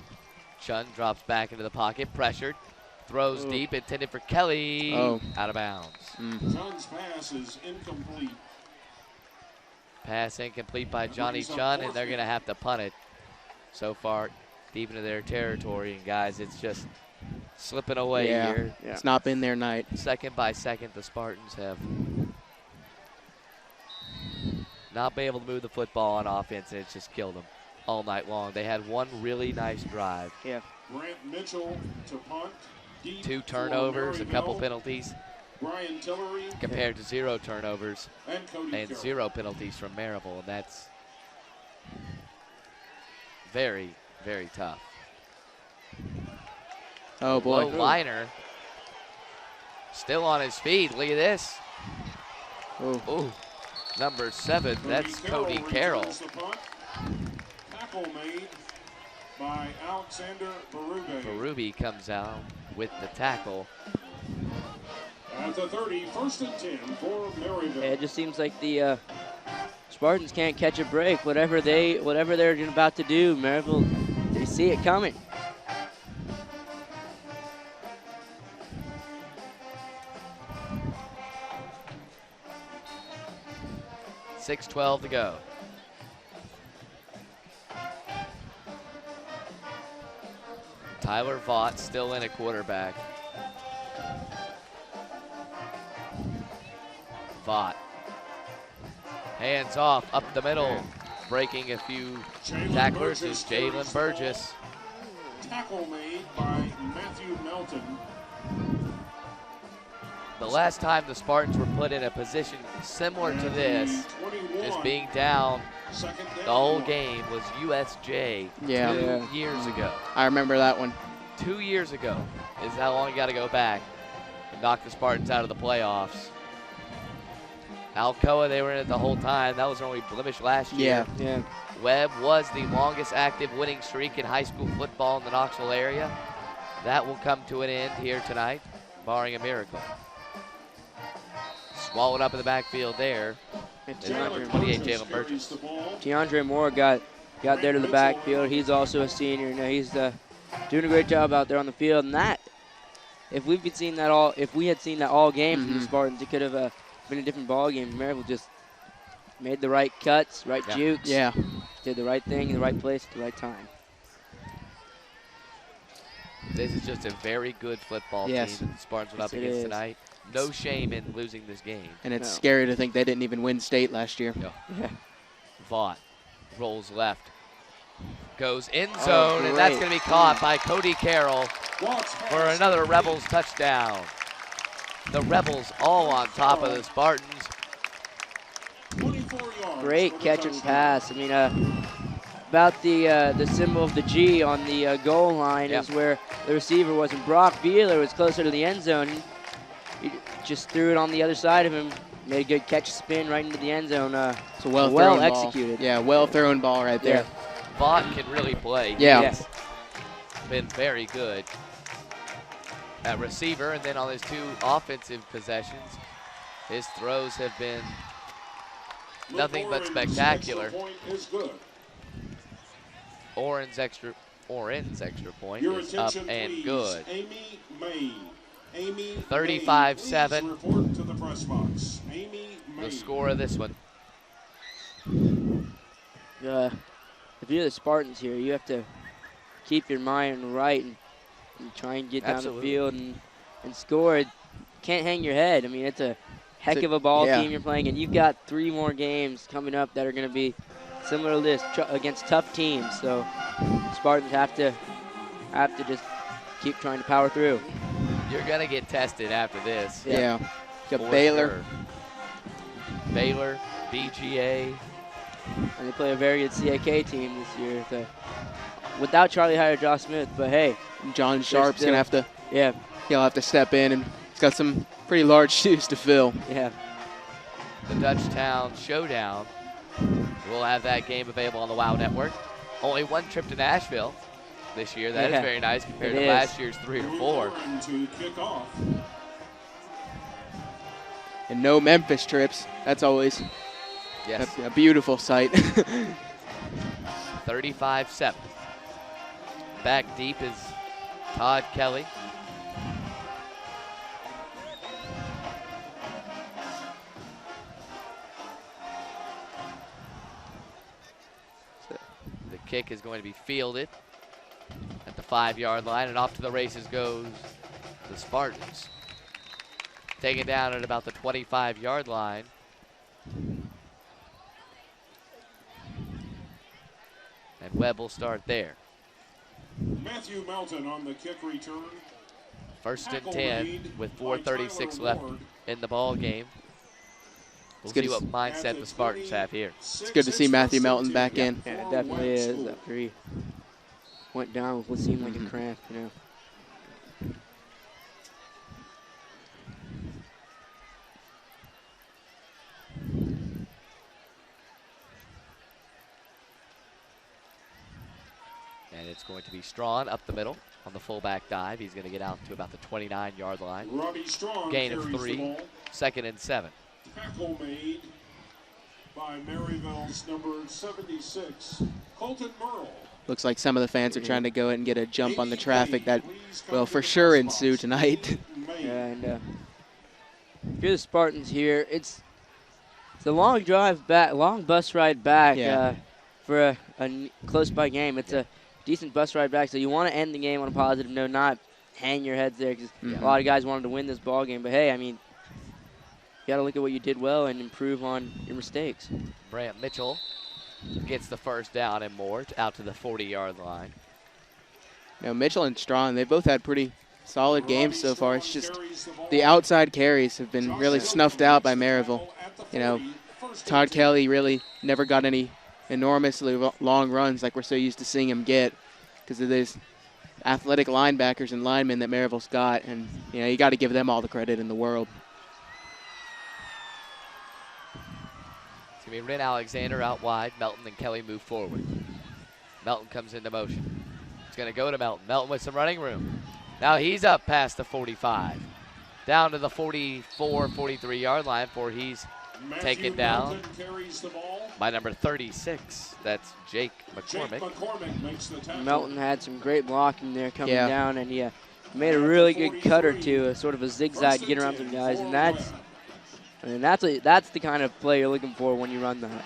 Chun drops back into the pocket, pressured, throws deep, intended for Kelly, out of bounds. Chun's pass is incomplete. Pass incomplete by Johnny Chun, and they're going to have to punt it. So far, deep into their territory, and guys, it's just slipping away here. Yeah. It's not been their night. Second by second, the Spartans have not been able to move the football on offense, and it's just killed them all night long. They had one really nice drive. Yeah. Grant Mitchell to punt. 2 turnovers, a couple penalties. Brian Tillery compared to 0 turnovers and 0 penalties from Maryville, and that's very, very tough. Oh boy. Low liner still on his feet. Look at this. Oh. Number 7, that's Cody Carroll. Tackle made by Alexander Berube. Berube comes out with the tackle. At the 30, 1st and 10 for Maryville. Yeah, it just seems like the Spartans can't catch a break. Whatever they're about to do, Maryville, they see it coming. .6:12 to go. Tyler Vaught still in at quarterback. Vaught. Hands off, up the middle. Breaking a few tacklers is Jalen Burgess. Tackle made by Matthew Melton. The last time the Spartans were put in a position similar to this, just being down the whole game, was USJ 2 years ago. I remember that one. 2 years ago is how long you got to go back and knock the Spartans out of the playoffs. Alcoa, they were in it the whole time. That was only blemish last year. Yeah. Webb was the longest active winning streak in high school football in the Knoxville area. That will come to an end here tonight, barring a miracle. Swallowed up in the backfield there. It's number 28, Jalen Burgess. DeAndre Moore got there to the backfield. He's also a senior. Now he's doing a great job out there on the field. And that, if we had seen that all game from the Spartans, it could have been a different ball game. Maryville just made the right cuts, right jukes. Yeah. Did the right thing in the right place at the right time. This is just a very good football team that the Spartans went up against tonight. No shame in losing this game. And it's scary to think they didn't even win state last year. Yeah. Vaught rolls left. Goes end zone, and that's going to be caught by Cody Carroll for another Rebels touchdown. The Rebels all on top of the Spartans. Great catch and pass. I mean, about the symbol of the G on the goal line is where the receiver was. And Brock Beeler was closer to the end zone. He just threw it on the other side of him. Made a good catch, spin right into the end zone. It's a well executed. Ball. Yeah, well thrown ball right there. Vaught can really play. Yeah. He's been very good at receiver, and then on his 2 offensive possessions, his throws have been nothing but spectacular. Oren's extra point is up and good. 35-7. The score of this one. If you're the Spartans here, you have to keep your mind right and try and get down the field and score. Can't hang your head. I mean, it's a heck of a ball team you're playing, and you've got 3 more games coming up that are going to be similar to this against tough teams. So Spartans have to just keep trying to power through. You're going to get tested after this. Yeah. Got Baylor. Sure. Baylor, BGA. And they play a very good CAK team this year. So without Charlie Hyde or Josh Smith, but hey. John Sharp's going to have to. Yeah. He'll have to step in, and he's got some pretty large shoes to fill. Yeah. The Dutchtown Showdown. We'll have that game available on the WOW Network. Only 1 trip to Nashville this year. That is very nice compared to last year's 3 or 4. And no Memphis trips. That's always a beautiful sight. 35-7. Back deep is Todd Kelly. The kick is going to be fielded at the 5-yard line, and off to the races goes the Spartans. Taken down at about the 25-yard line. And Webb will start there. Matthew Melton on the kick return. 1st and 10 with 4:36 left in the ball game. We'll see what mindset the Spartans have here. It's good to see Matthew Melton back in. Yeah, it definitely is. After he went down with what seemed like a cramp, you know. It's going to be Strawn up the middle on the fullback dive. He's going to get out to about the 29-yard line. Robbie Strong Gain of carries the 3, ball. 2nd and 7. Tackle made by Maryville's number 76, Colton Merle. Looks like some of the fans are trying to go and get a jump on the traffic that will for sure ensue tonight. Yeah, and if you're the Spartans here, it's a long drive back, long bus ride back for a close by game. It's a decent bus ride back, so you want to end the game on a positive note, not hang your heads there, because a lot of guys wanted to win this ball game. But hey, I mean, you got to look at what you did well and improve on your mistakes. Brant Mitchell gets the first down and more out to the 40-yard line. Now, Mitchell and Strawn, they both had pretty solid games so far. It's just the outside carries have been really snuffed out by Maryville. You know, Todd Kelly really never got any enormously long runs like we're so used to seeing him get because of these athletic linebackers and linemen that Maryville's got. And, you know, you got to give them all the credit in the world. It's going to be Rin Alexander out wide. Melton and Kelly move forward. Melton comes into motion. It's going to go to Melton. Melton with some running room. Now he's up past the 45. Down to the 44, 43-yard line before he's taken down by number 36. That's Jake McCormick. Melton had some great blocking there coming down, and he made a really good cut or two, sort of a zigzag to get around some guys, and that's the kind of play you're looking for when you run that.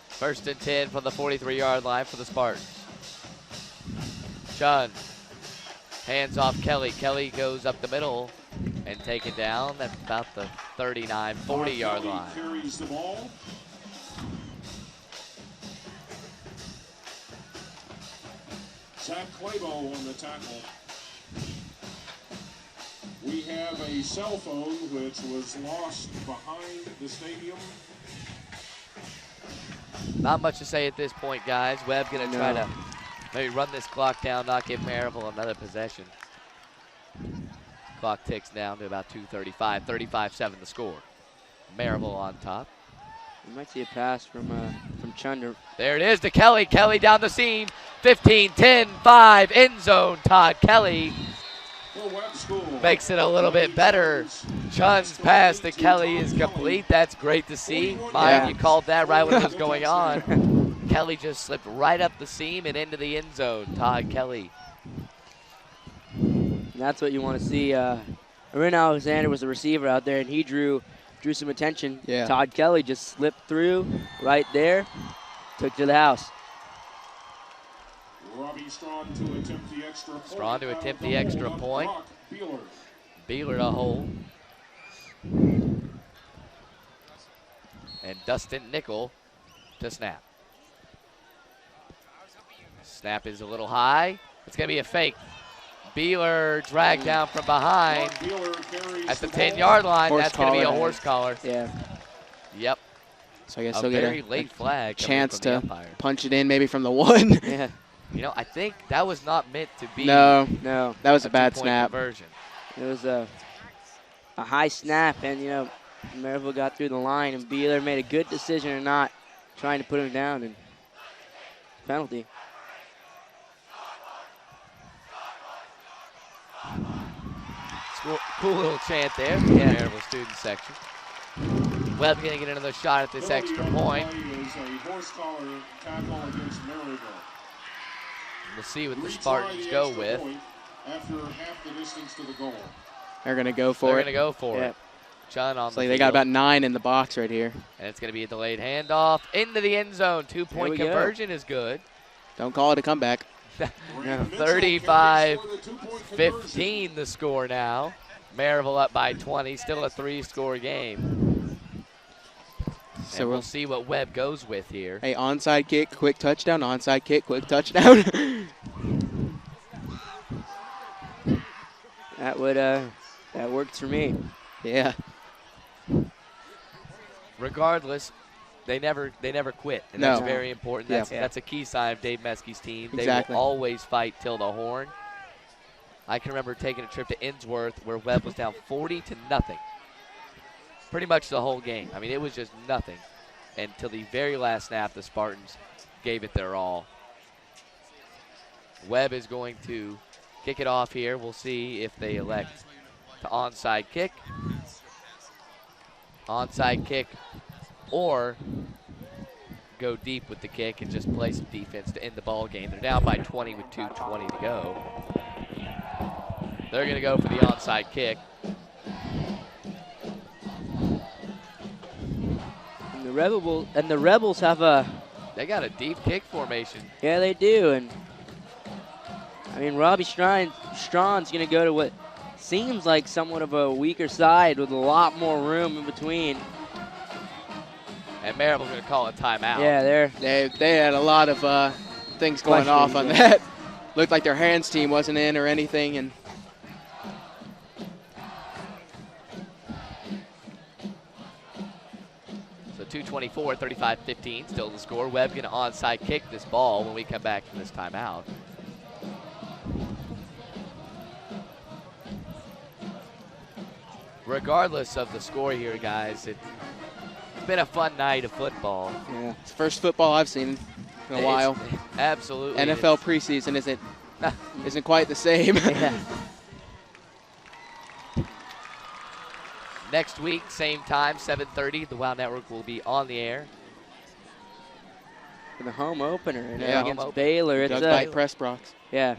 First and 10 from the 43-yard line for the Spartans. Chun hands off Kelly. Kelly goes up the middle and taken down. That's about the 39, 40-yard line. Carries the ball. Zach Clabo on the tackle. We have a cell phone which was lost behind the stadium. Not much to say at this point, guys. Webb going to try to maybe run this clock down, not give Maryville another possession. Clock ticks down to about 2:35, 35-7 the score. Maryville on top. We might see a pass from Chunder. There it is to Kelly. Kelly down the seam. 15, 10, 5, end zone. Todd Kelly makes it a little bit better. Chun's pass to Kelly is complete. That's great to see. Mike, you called that right when it was going on. Kelly just slipped right up the seam and into the end zone. Todd Kelly. And that's what you want to see. Rin Alexander was the receiver out there, and he drew some attention. Todd Kelly just slipped through right there, took to the house. Robbie Strawn to attempt the extra point. Strawn to attempt the extra point. Beeler to hold. And Dustin Nickel to snap. Snap is a little high. It's going to be a fake. Beeler dragged down from behind at the 10-yard line. That's going to be a horse collar. Yeah. Yep. So I guess a they'll get very late flag. Chance to punch it in maybe from the 1. Yeah. You know, I think that was not meant to be. No. That was a bad snap. Conversion. It was a high snap, and, you know, Maryville got through the line, and Beeler made a good decision in not trying to put him down, and penalty. Cool little chant there from the Maryville student section. Webb going to get another shot at this extra point. We'll see what the Spartans go with. After half the distance to the goal. They're going to go for it. They're going to go for it. Chun on the they got about 9 in the box right here. And it's going to be a delayed handoff into the end zone. 2-point conversion is good. Don't call it a comeback. 35-15 the score now. Maryville up by 20, still a 3-score game. So we'll see what Webb goes with here. Hey, onside kick, quick touchdown, onside kick, quick touchdown. That works for me. Yeah. Regardless, they never quit, and that's very important. That's a key sign of Dave Meskey's team. They will always fight till the horn. I can remember taking a trip to Innsworth where Webb was down 40-0. pretty much the whole game. I mean, it was just nothing until the very last snap. The Spartans gave it their all. Webb is going to kick it off here. We'll see if they elect to onside kick. Onside kick, or go deep with the kick and just play some defense to end the ball game. They're down by 20 with 2:20 to go. They're going to go for the onside kick. And the Rebels have a... They got a deep kick formation. Yeah, they do. And I mean, Robbie Strawn's going to go to what seems like somewhat of a weaker side with a lot more room in between. And Maryville's going to call a timeout. Yeah, they had a lot of things going off on that. Looked like their hands team wasn't in or anything, and so 2:24, 35-15, still the score. Webb going to onside kick this ball when we come back from this timeout. Regardless of the score here, guys, it's been a fun night of football. yeah, it's the first football I've seen in a while. Absolutely. NFL preseason isn't quite the same. Yeah. Next week, same time, 7:30, the WOW Network will be on the air. For the home opener Yeah. against Baylor. Doug Bright press box. Yeah.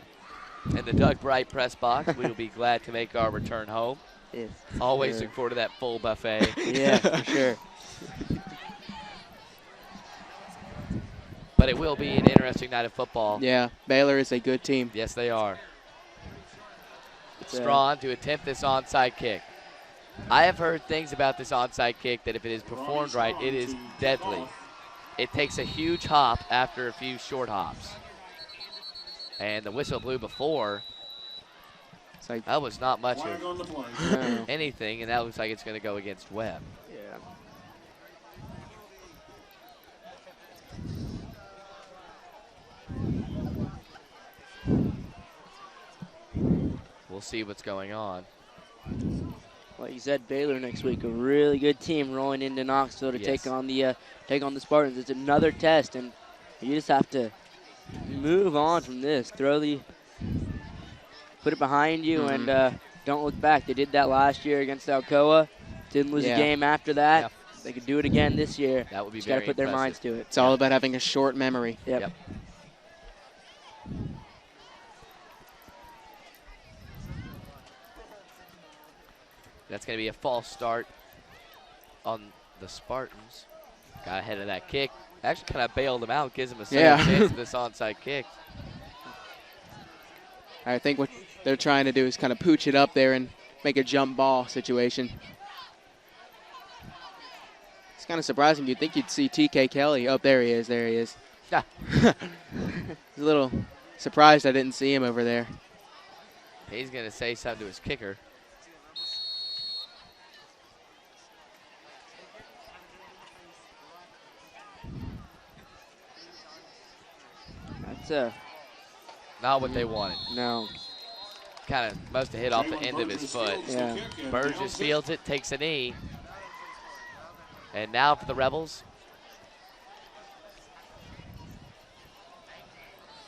In the Doug Bright press box, we will be glad to make our return home. Yes, Always sure. look forward to that full buffet. Yeah, for sure. But it will be an interesting night of football. Yeah, Baylor is a good team. Yes, they are. Strawn to attempt this onside kick. I have heard things about this onside kick that if it is performed right, it is deadly. It takes a huge hop after a few short hops. And the whistle blew before. That was not much of anything, and that looks like it's going to go against Webb. Yeah. We'll see what's going on. Like you said, Baylor next week, a really good team rolling into Knoxville to take on the Spartans. It's another test, and you just have to move on from this. Put it behind you, and don't look back. They did that last year against Alcoa. Didn't lose a game after that. Yep. They could do it again this year. That would be just very got to put their minds impressive. to it. It's all about having a short memory. Yep. That's going to be a false start on the Spartans. Got ahead of that kick. Actually kind of bailed them out, gives them a second chance of this onside kick. I think what they're trying to do is kind of pooch it up there and make a jump ball situation. It's kind of surprising. You'd think you'd see TK Kelly. Oh, there he is. There he is. Yeah. A little surprised I didn't see him over there. He's going to say something to his kicker. That's not what they wanted. No. Kind of must have hit off the end of his foot. Yeah. Burgess fields it, takes a knee. And now for the Rebels.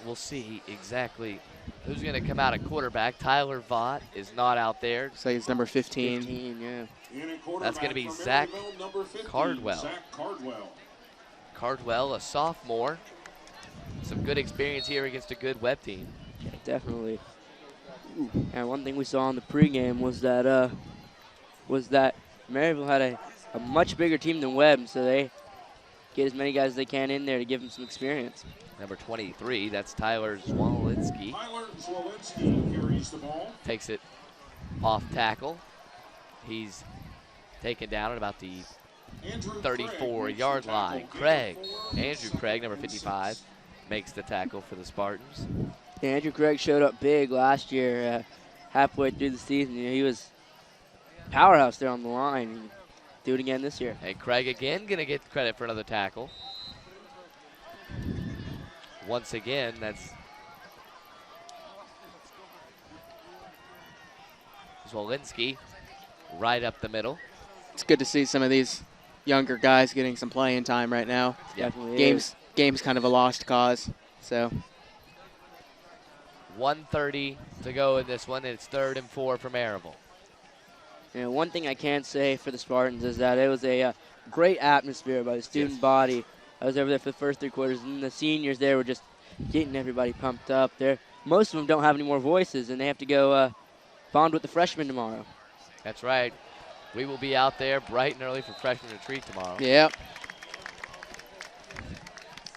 We'll see exactly who's going to come out at quarterback. Tyler Vaught is not out there. So he's number 15. 15, yeah. That's going to be Zach Cardwell. Cardwell, a sophomore. Some good experience here against a good Webb team. Yeah, definitely. And one thing we saw in the pregame was that Maryville had a much bigger team than Webb, so they get as many guys as they can in there to give them some experience. Number 23, that's Tyler Zwolinsky. Tyler Zwolinsky carries the ball. Takes it off tackle. He's taken down at about the 34-yard line. Andrew Craig, number 55, makes the tackle for the Spartans. Yeah, Andrew Craig showed up big last year, halfway through the season. You know, he was powerhouse there on the line. Do it again this year. And Craig again going to get credit for another tackle. Once again, that's Zwolinsky right up the middle. it's good to see some of these younger guys getting some playing time right now. Definitely Game's kind of a lost cause. So 1:30 to go in this one, and it's 3rd and 4 for Maryville. You know, one thing I can say for the Spartans is that it was a great atmosphere by the student body. I was over there for the first 3 quarters, and the seniors there were just getting everybody pumped up. Most of them don't have any more voices, and they have to go bond with the freshmen tomorrow. That's right. We will be out there bright and early for freshman retreat tomorrow. Yep.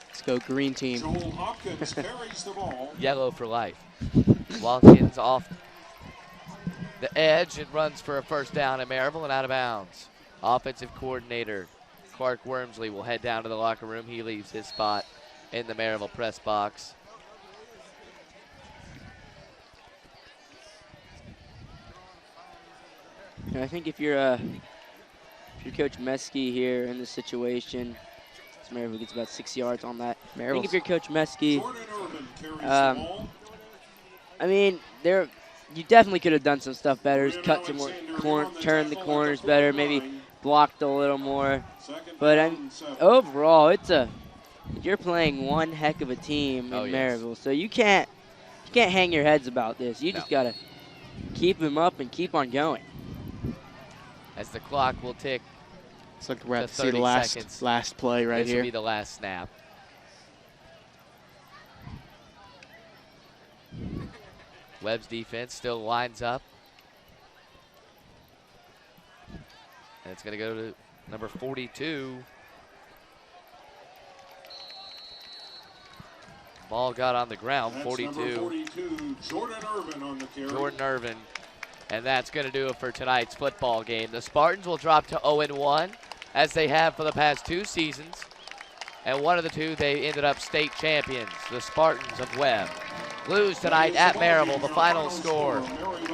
Let's go green team. Joel Hopkins carries the ball. Yellow for life. Watkins off the edge and runs for a first down at Maryville and out of bounds. Offensive coordinator Clark Wormsley will head down to the locker room. He leaves his spot in the Maryville press box. I think if you're Coach Meskey here in this situation, Maryville gets about 6 yards on that. I think if you're Coach Meskey, I mean, you definitely could have done some stuff better. Cut some more, turn the corners better, maybe blocked a little more. But overall, you're playing one heck of a team in Maryville, so you can't hang your heads about this. You just gotta keep them up and keep on going. As the clock will tick. Looks like we're at to see the last play right here. This will be the last snap. Webb's defense still lines up. And it's going to go to number 42. Ball got on the ground, That's 42. Number 42, Jordan Irvin on the carry. Jordan Irvin. And that's going to do it for tonight's football game. The Spartans will drop to 0-1, as they have for the past 2 seasons. And one of the 2, they ended up state champions, the Spartans of Webb. Lose tonight at Maryville. The final score,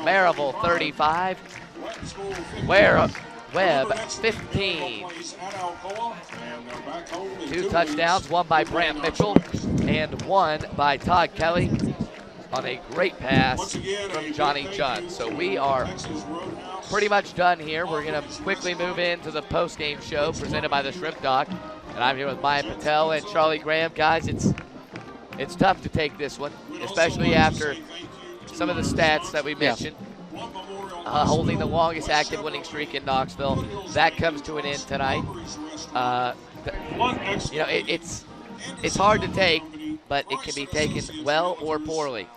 Maryville 35, Webb 15. 2 touchdowns, one by Brant Mitchell and one by Todd Kelly on a great pass from Johnny Judd. So we are pretty much done here. We're going to quickly move into the postgame show presented by the Shrimpdock. And I'm here with Maya Patel and Charlie Graham. Guys, it's tough to take this one, especially after some of the stats that we mentioned. Holding the longest active winning streak in Knoxville. That comes to an end tonight. You know, it's hard to take, but it can be taken well or poorly.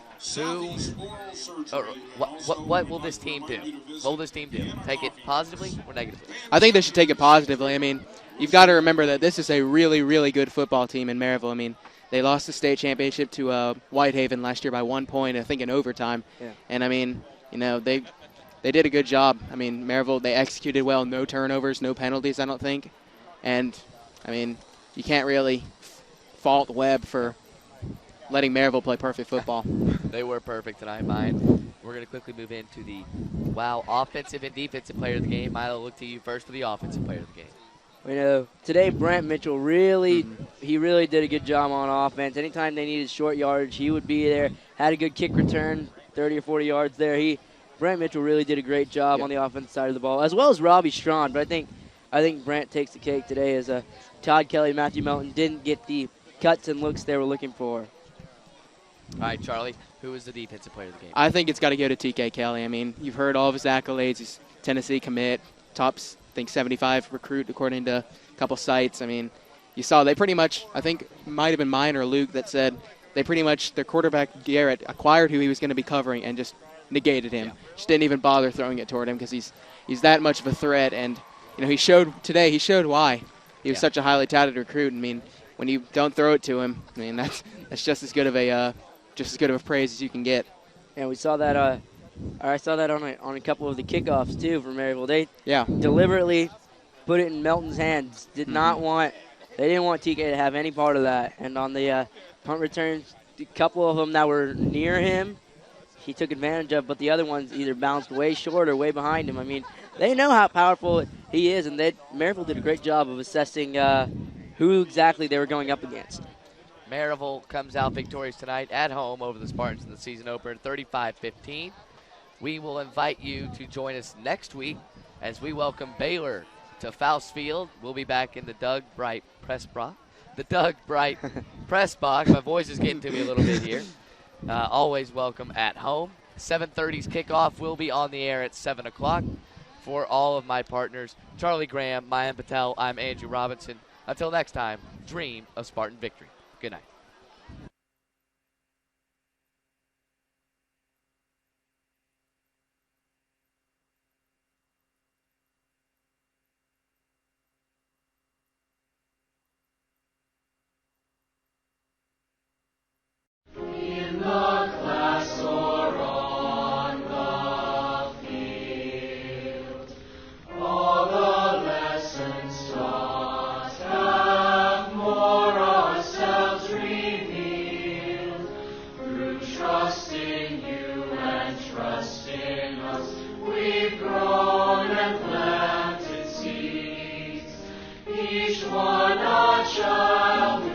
What will this team do? What will this team do? Take it positively or negatively? I think they should take it positively. I mean, you've got to remember that this is a really, really good football team in Maryville. I mean, they lost the state championship to Whitehaven last year by 1 point, I think in overtime. Yeah. And, I mean, you know, they did a good job. I mean, Maryville, they executed well. No turnovers, no penalties, I don't think. And, I mean, you can't really fault Webb for letting Maryville play perfect football. They were perfect tonight, Mine. We're going to quickly move into the WOW offensive and defensive player of the game. Milo, look to you first for the offensive player of the game. You know, today Brant Mitchell really did a good job on offense. Anytime they needed short yardage, he would be there. Had a good kick return, 30 or 40 yards there. Brant Mitchell really did a great job on the offensive side of the ball, as well as Robbie Strawn. But I think Brant takes the cake today, as Todd Kelly, Matthew Melton didn't get the cuts and looks they were looking for. All right, Charlie, who is the defensive player of the game? I think it's got to go to TK Kelly. I mean, you've heard all of his accolades. He's Tennessee commit, top, I think, 75 recruit according to a couple sites. I mean, you saw they pretty much, I think might have been mine or Luke that said they pretty much, their quarterback Garrett acquired who he was going to be covering and just negated him. Yeah. Just didn't even bother throwing it toward him because he's that much of a threat. And, you know, he showed why he was such a highly touted recruit. I mean, when you don't throw it to him, I mean, that's just as good of a praise as you can get. And we saw that. I saw that on a couple of the kickoffs too for Maryville. They deliberately put it in Melton's hands. They didn't want TK to have any part of that. And on the punt returns, a couple of them that were near him, he took advantage of. But the other ones either bounced way short or way behind him. I mean, they know how powerful he is, and Maryville did a great job of assessing who exactly they were going up against. Maryville comes out victorious tonight at home over the Spartans in the season opener, 35-15. We will invite you to join us next week as we welcome Baylor to Faust Field. We'll be back in the Doug Bright press box. The Doug Bright press box. My voice is getting to me a little bit here. Always welcome at home. 7:30's kickoff will be on the air at 7 o'clock. For all of my partners, Charlie Graham, Mayan Patel, I'm Andrew Robinson. Until next time, dream of Spartan victory. Good night. In the class or on the field, all the lessons taught have more ourselves revealed. Through trust in you and trust in us, we've grown and planted seeds, each one a child.